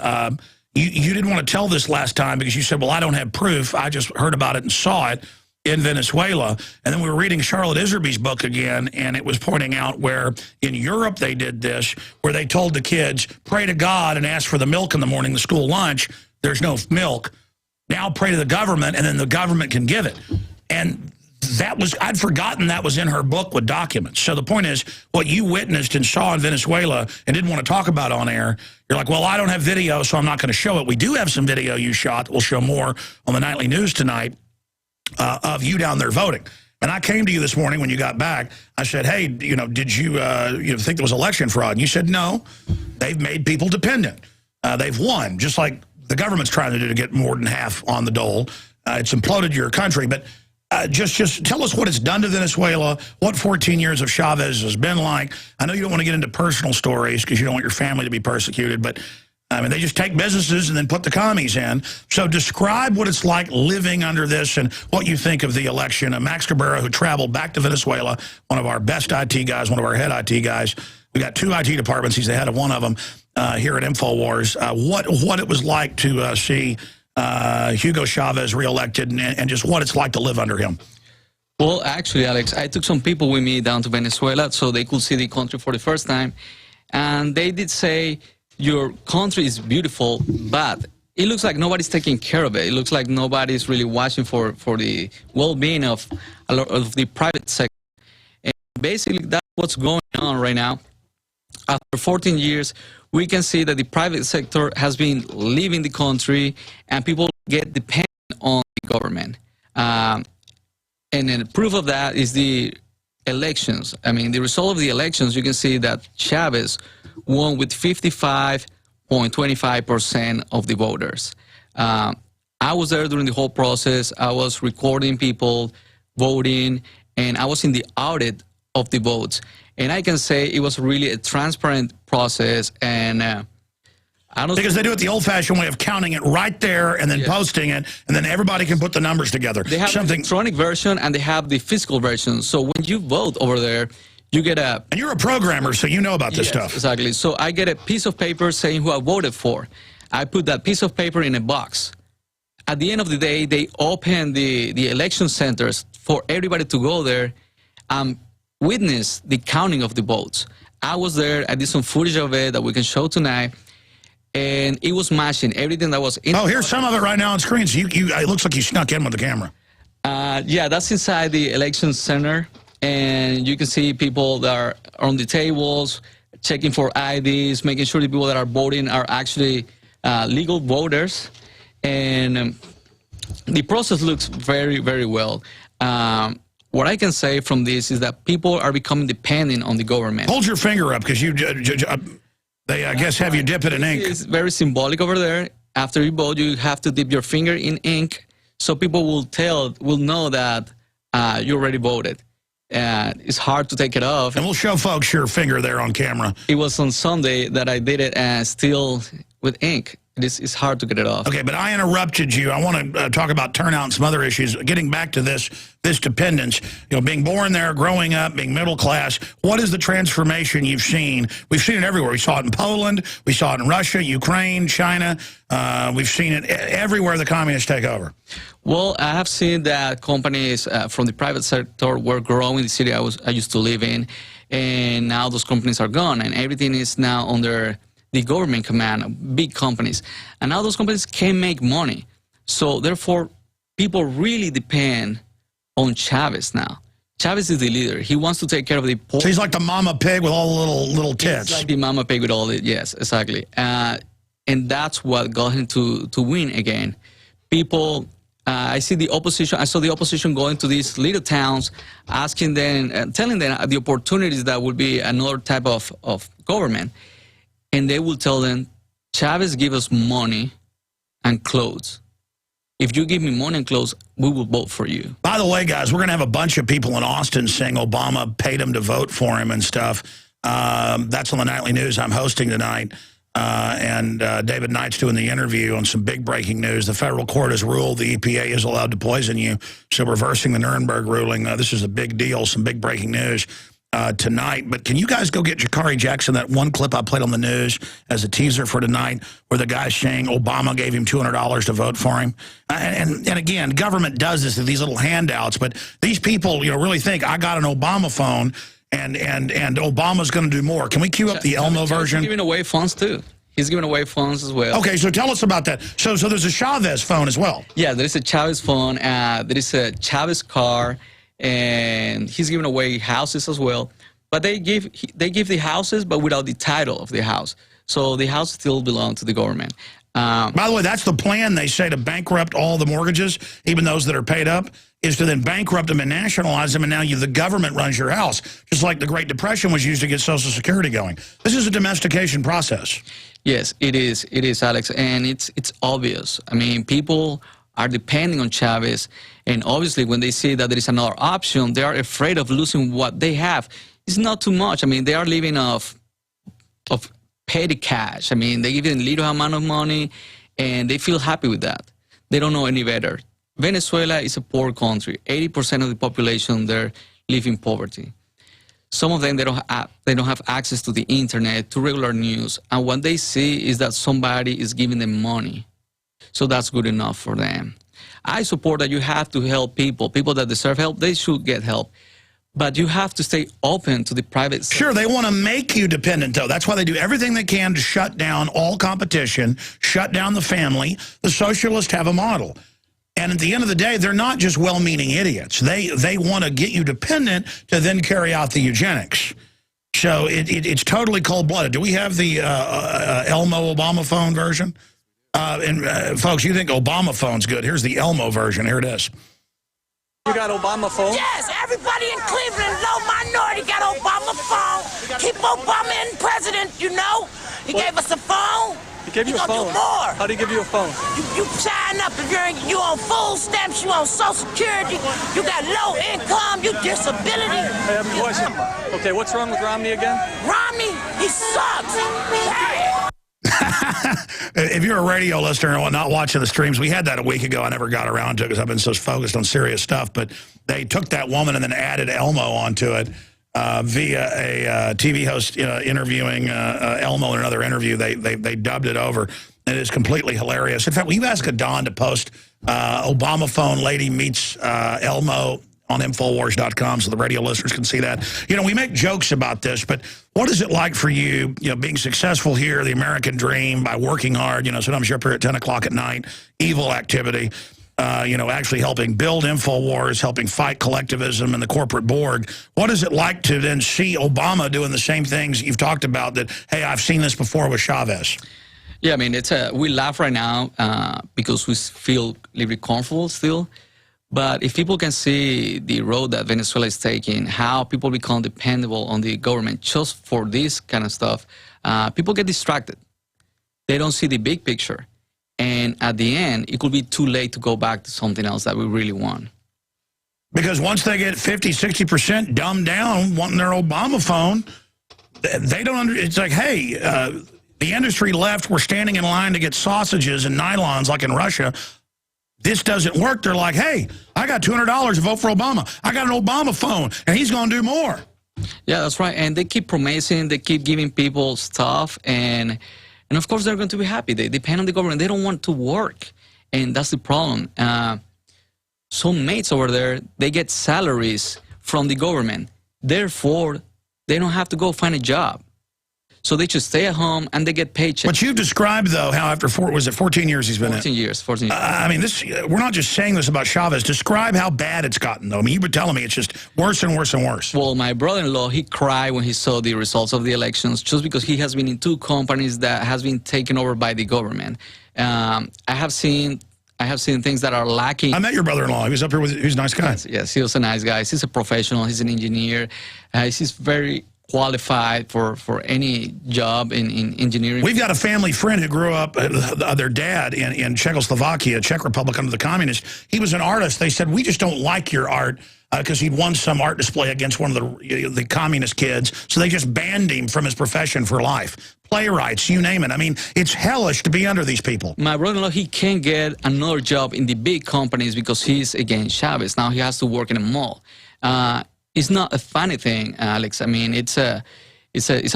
you didn't want to tell this last time because you said, well, I don't have proof. I just heard about it and saw it in Venezuela. And then we were reading Charlotte Iserby's book again, and it was pointing out where in Europe they did this, where they told the kids, pray to God and ask for the milk in the morning, the school lunch. There's no milk. Now pray to the government, and then the government can give it. And that was, I'd forgotten that was in her book with documents. So the point is, what you witnessed and saw in Venezuela and didn't want to talk about on air, you're like, well, I don't have video, so I'm not going to show it. We do have some video you shot. We'll show more on the nightly news tonight of you down there voting. And I came to you this morning when you got back. I said, hey, did you think there was election fraud? And you said, no, they've made people dependent. They've won, just like the government's trying to do to get more than half on the dole. It's imploded your country, but just tell us what it's done to Venezuela, what 14 years of Chavez has been like. I know you don't want to get into personal stories because you don't want your family to be persecuted, but I mean, they just take businesses and then put the commies in. So describe what it's like living under this and what you think of the election. Max Cabrera, who traveled back to Venezuela, one of our best IT guys, one of our head IT guys. We got 2 IT departments. He's the head of one of them here at Infowars. What it was like to see Hugo Chavez reelected and just what it's like to live under him. Well, actually, Alex, I took some people with me down to Venezuela so they could see the country for the first time. And they did say, your country is beautiful, but it looks like nobody's taking care of it. It looks like nobody's really watching for the well-being of a lot of the private sector. And basically, that's what's going on right now. After 14 years, we can see that the private sector has been leaving the country and people get dependent on the government. And then proof of that is the elections. I mean, the result of the elections, you can see that Chavez won with 55.25% of the voters. I was there during the whole process. I was recording people voting, and I was in the audit of the votes. And I can say it was really a transparent process, and because they do it the old-fashioned way of counting it right there and then posting it, and then everybody can put the numbers together. They have the electronic version and they have the physical version. So when you vote over there, you get a... And you're a programmer, so you know about this stuff. Exactly. So I get a piece of paper saying who I voted for. I put that piece of paper in a box. At the end of the day, they open the election centers for everybody to go there and witness the counting of the votes. I was there. I did some footage of it that we can show tonight. and it was matching everything that was in. Oh, here's some of it right now on screen. So it looks like you snuck in with the camera. Yeah, that's inside the election center, and you can see people that are on the tables, checking for IDs, making sure the people that are voting are actually legal voters, and the process looks very, very well. What I can say from this is that people are becoming dependent on the government. Hold your finger up, because they, I guess, have you dip it in ink. It's very symbolic over there. After you vote, you have to dip your finger in ink, so people will know that you already voted. It's hard to take it off. And we'll show folks your finger there on camera. It was on Sunday that I did it, still with ink. It's hard to get it off. Okay, but I interrupted you. I want to talk about turnout and some other issues. Getting back to this dependence, being born there, growing up, being middle class, what is the transformation you've seen? We've seen it everywhere. We saw it in Poland. We saw it in Russia, Ukraine, China. We've seen it everywhere the communists take over. Well, I have seen that companies from the private sector were growing in the city I used to live in, and now those companies are gone, and everything is now under the government command, big companies. And now those companies can make money. So therefore, people really depend on Chavez now. Chavez is the leader. He wants to take care of the poor. So he's like the mama pig with all the little tits. He's like the mama pig with all the, yes, exactly. And that's what got him to win again. People, I saw the opposition going to these little towns, asking them, telling them the opportunities that would be another type of government. And they will tell them, Chavez give us money and clothes. If you give me money and clothes, we will vote for you. By the way, guys, we're going to have a bunch of people in Austin saying Obama paid them to vote for him and stuff. That's on the Nightly News I'm hosting tonight. And David Knight's doing the interview on some big breaking news. The federal court has ruled the EPA is allowed to poison you. So reversing the Nuremberg ruling. This is a big deal, some big breaking news. Tonight, but can you guys go get Jakari Jackson, that one clip I played on the news as a teaser for tonight, where the guy's saying Obama gave him $200 to vote for him? And again, government does this with these little handouts, but these people, really think I got an Obama phone and Obama's going to do more. Can we cue up the Elmo version? He's giving away funds too. He's giving away funds as well. Okay, so tell us about that. So there's a Chavez phone as well. Yeah, there is a Chavez phone. There is a Chavez car. And he's giving away houses as well, but they give the houses, but without the title of the house. So the house still belongs to the government. By the way, that's the plan, they say, to bankrupt all the mortgages, even those that are paid up, is to then bankrupt them and nationalize them, and now the government runs your house, just like the Great Depression was used to get Social Security going. This is a domestication process. Yes, it is, Alex, and it's obvious. I mean, people are depending on Chavez, and obviously when they see that there is another option, they are afraid of losing what they have. It's not too much. I mean, they are living off petty cash. I mean, they give them a little amount of money, and they feel happy with that. They don't know any better. Venezuela is a poor country. 80% of the population there live in poverty. Some of them, they don't have access to the internet, to regular news, and what they see is that somebody is giving them money. So that's good enough for them. I support that you have to help people. People that deserve help, they should get help. But you have to stay open to the private sector. Sure, they want to make you dependent, though. That's why they do everything they can to shut down all competition, shut down the family. The socialists have a model. And at the end of the day, they're not just well-meaning idiots. They want to get you dependent to then carry out the eugenics. So it's totally cold-blooded. Do we have the Elmo Obama phone version? Folks, you think Obama phone's good. Here's the Elmo version. Here it is. You got Obama phone? Yes, everybody in Cleveland, low minority, got Obama phone. Keep Obama in president, He gave us a phone. He gave you a phone? Do more. How did he give you a phone? You sign up if you on food stamps, you on Social Security, you got low income, you disability. I have a question. Okay, what's wrong with Romney again? Romney, he sucks. Hey. If you're a radio listener and not watching the streams, we had that a week ago. I never got around to it because I've been so focused on serious stuff. But they took that woman and then added Elmo onto it via a TV host interviewing Elmo in another interview. They dubbed it over. It is completely hilarious. In fact, we've asked Don to post Obama phone lady meets Elmo on Infowars.com so the radio listeners can see that. You know, we make jokes about this, but what is it like for you, you know, being successful here, the American dream, by working hard, you know, sometimes you're up here at 10 o'clock at night, evil activity, you know, actually helping build Infowars, helping fight collectivism and the corporate Borg. What is it like to then see Obama doing the same things you've talked about that, hey, I've seen this before with Chavez? Yeah, I mean, we laugh right now because we feel a little bit comfortable still. But if people can see the road that Venezuela is taking, how people become dependable on the government just for this kind of stuff, people get distracted. They don't see the big picture. And at the end, it could be too late to go back to something else that we really want. Because once they get 50, 60% dumbed down wanting their Obama phone, they don't it's like, hey, the industry left, we're standing in line to get sausages and nylons like in Russia. This doesn't work. They're like, hey, I got $200 to vote for Obama. I got an Obama phone, and he's going to do more. Yeah, that's right. And they keep promising, they keep giving people stuff, and of course they're going to be happy. They depend on the government. They don't want to work, and that's the problem. Some mates over there, they get salaries from the government. Therefore, they don't have to go find a job. So they just stay at home and they get paychecks. But you've described, though, how after 14 years he's been 14 in. years, 14 years. I mean, we're not just saying this about Chavez. Describe how bad it's gotten, though. I mean, you've been telling me it's just worse and worse and worse. Well, my brother-in-law, he cried when he saw the results of the elections just because he has been in 2 companies that has been taken over by the government. I have seen things that are lacking. I met your brother-in-law. He was up here with, he's a nice guy. Yes, he was a nice guy. He's a professional. He's an engineer. He's very qualified for any job in engineering. We've got a family friend who grew up, their dad in Czechoslovakia, Czech Republic under the communists. He was an artist. They said, we just don't like your art because he'd won some art display against one of the communist kids. So they just banned him from his profession for life. Playwrights, you name it. I mean, it's hellish to be under these people. My brother-in-law, he can't get another job in the big companies because he's against Chavez. Now he has to work in a mall. It's not a funny thing, Alex. I mean, it's a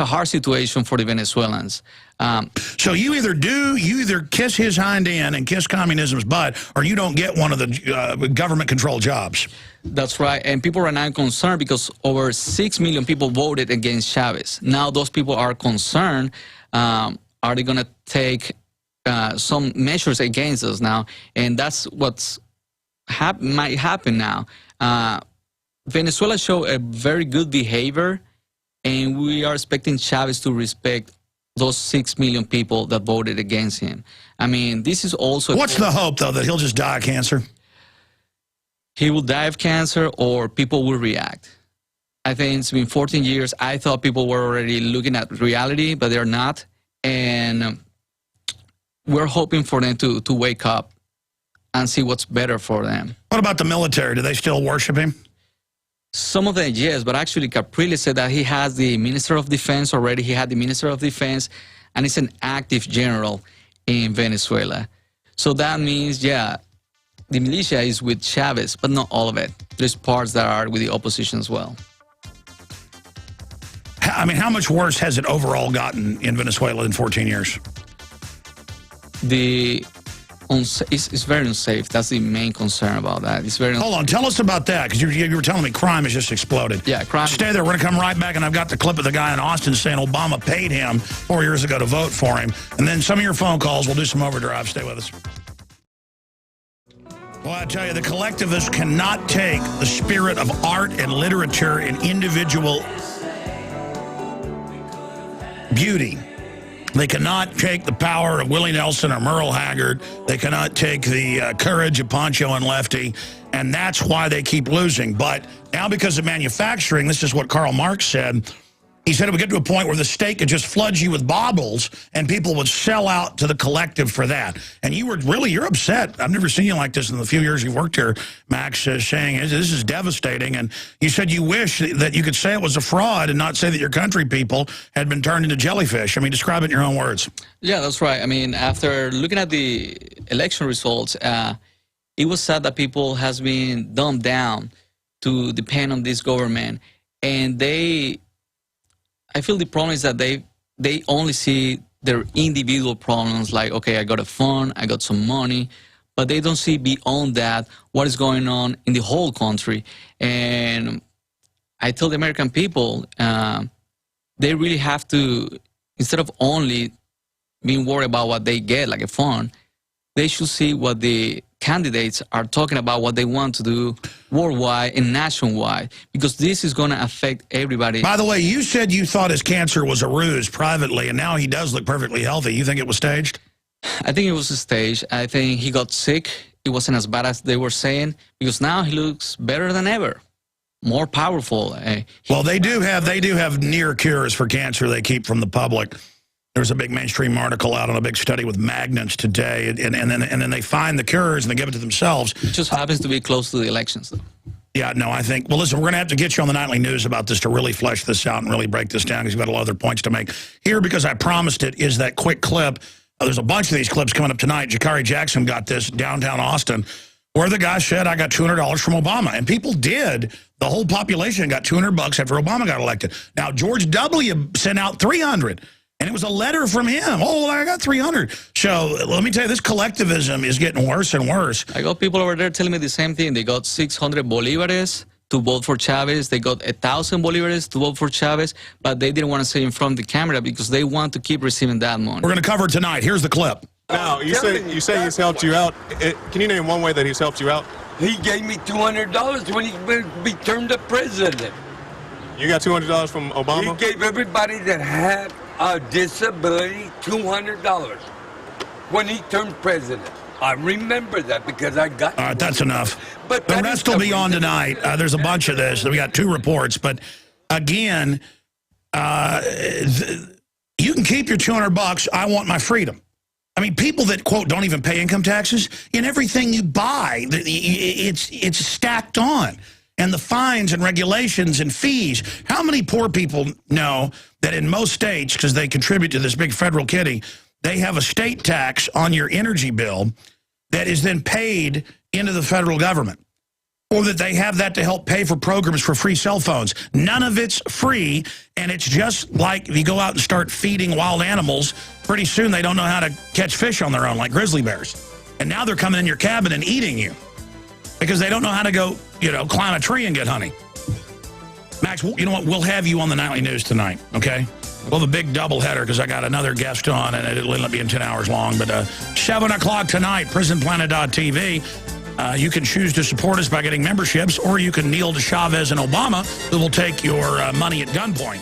hard situation for the Venezuelans. So you either kiss his hind end and kiss communism's butt, or you don't get one of the government-controlled jobs. That's right. And people are now concerned because over 6 million people voted against Chavez. Now those people are concerned. Are they going to take some measures against us now? And that's what's might happen now. Venezuela showed a very good behavior, and we are expecting Chavez to respect those 6 million people that voted against him. I mean, this is also... What's the hope, though, that he'll just die of cancer? He will die of cancer, or people will react. I think it's been 14 years. I thought people were already looking at reality, but they're not. And we're hoping for them to wake up and see what's better for them. What about the military? Do they still worship him? Some of them, yes, but actually Capriles said that he has the Minister of Defense already. He had the Minister of Defense, and he's an active general in Venezuela. So that means, yeah, the militia is with Chavez, but not all of it. There's parts that are with the opposition as well. I mean, how much worse has it overall gotten in Venezuela in 14 years? It's very unsafe. That's the main concern about that. It's very. Hold on, tell us about that, because you were telling me crime has just exploded. Yeah, crime. Stay there. We're going to come right back, and I've got the clip of the guy in Austin saying Obama paid him 4 years ago to vote for him. And then some of your phone calls. We'll do some overdrive. Stay with us. Well, I tell you, the collectivists cannot take the spirit of art and literature and individual beauty. They cannot take the power of Willie Nelson or Merle Haggard. They cannot take the courage of Pancho and Lefty, and that's why they keep losing. But now because of manufacturing, this is what Karl Marx said. He said it would get to a point where the state could just flood you with baubles and people would sell out to the collective for that. And you're upset. I've never seen you like this in the few years you've worked here, Max, saying this is devastating. And you said you wish that you could say it was a fraud and not say that your country people had been turned into jellyfish. I mean, describe it in your own words. Yeah, that's right. I mean, after looking at the election results, it was sad that people has been dumbed down to depend on this government. And I feel the problem is that they only see their individual problems, like, okay, I got a phone, I got some money, but they don't see beyond that what is going on in the whole country. And I tell the American people, they really have to, instead of only being worried about what they get, like a phone, they should see what the candidates are talking about, what they want to do worldwide and nationwide, because this is going to affect everybody. By the way, you said you thought his cancer was a ruse privately, and now he does look perfectly healthy. You think it was staged? I think it was a stage. I think he got sick. It wasn't as bad as they were saying, because now he looks better than ever, more powerful. Well, they do have near cures for cancer they keep from the public. There's a big mainstream article out on a big study with magnets today, and then they find the cures and they give it to themselves. It just happens to be close to the elections, though. Yeah, no, I think, well, listen, we're going to have to get you on the nightly news about this to really flesh this out and really break this down, because you've got a lot of other points to make. Here, because I promised it, is that quick clip. There's a bunch of these clips coming up tonight. Jakari Jackson got this, downtown Austin, where the guy said, I got $200 from Obama. And people did. The whole population got $200 after Obama got elected. Now, George W. sent out $300. And it was a letter from him. Oh, I got 300. So let me tell you, this collectivism is getting worse and worse. I got people over there telling me the same thing. They got 600 bolivares to vote for Chavez. They got 1,000 bolivares to vote for Chavez, but they didn't want to say in front of the camera because they want to keep receiving that money. We're going to cover it tonight. Here's the clip. Now, you say he's helped you out. Can you name one way that he's helped you out? He gave me $200 when he became the president. You got $200 from Obama? He gave everybody that had a disability $200 when he turned president. I remember that because I got... All right, that's enough. But the rest will be on tonight. There's a bunch of this. We got 2 reports. But again, you can keep your $200. I want my freedom. I mean, people that, quote, don't even pay income taxes, in everything you buy, it's stacked on. And the fines and regulations and fees. How many poor people know that in most states, because they contribute to this big federal kitty, they have a state tax on your energy bill that is then paid into the federal government? Or that they have that to help pay for programs for free cell phones. None of it's free, and it's just like if you go out and start feeding wild animals, pretty soon they don't know how to catch fish on their own, like grizzly bears. And now they're coming in your cabin and eating you because they don't know how to go, climb a tree and get honey. Max, you know what? We'll have you on the nightly news tonight, okay? We'll have a big doubleheader because I got another guest on, and it'll end up being 10 hours long. But 7 o'clock tonight, prisonplanet.tv. You can choose to support us by getting memberships, or you can kneel to Chavez and Obama, who will take your money at gunpoint.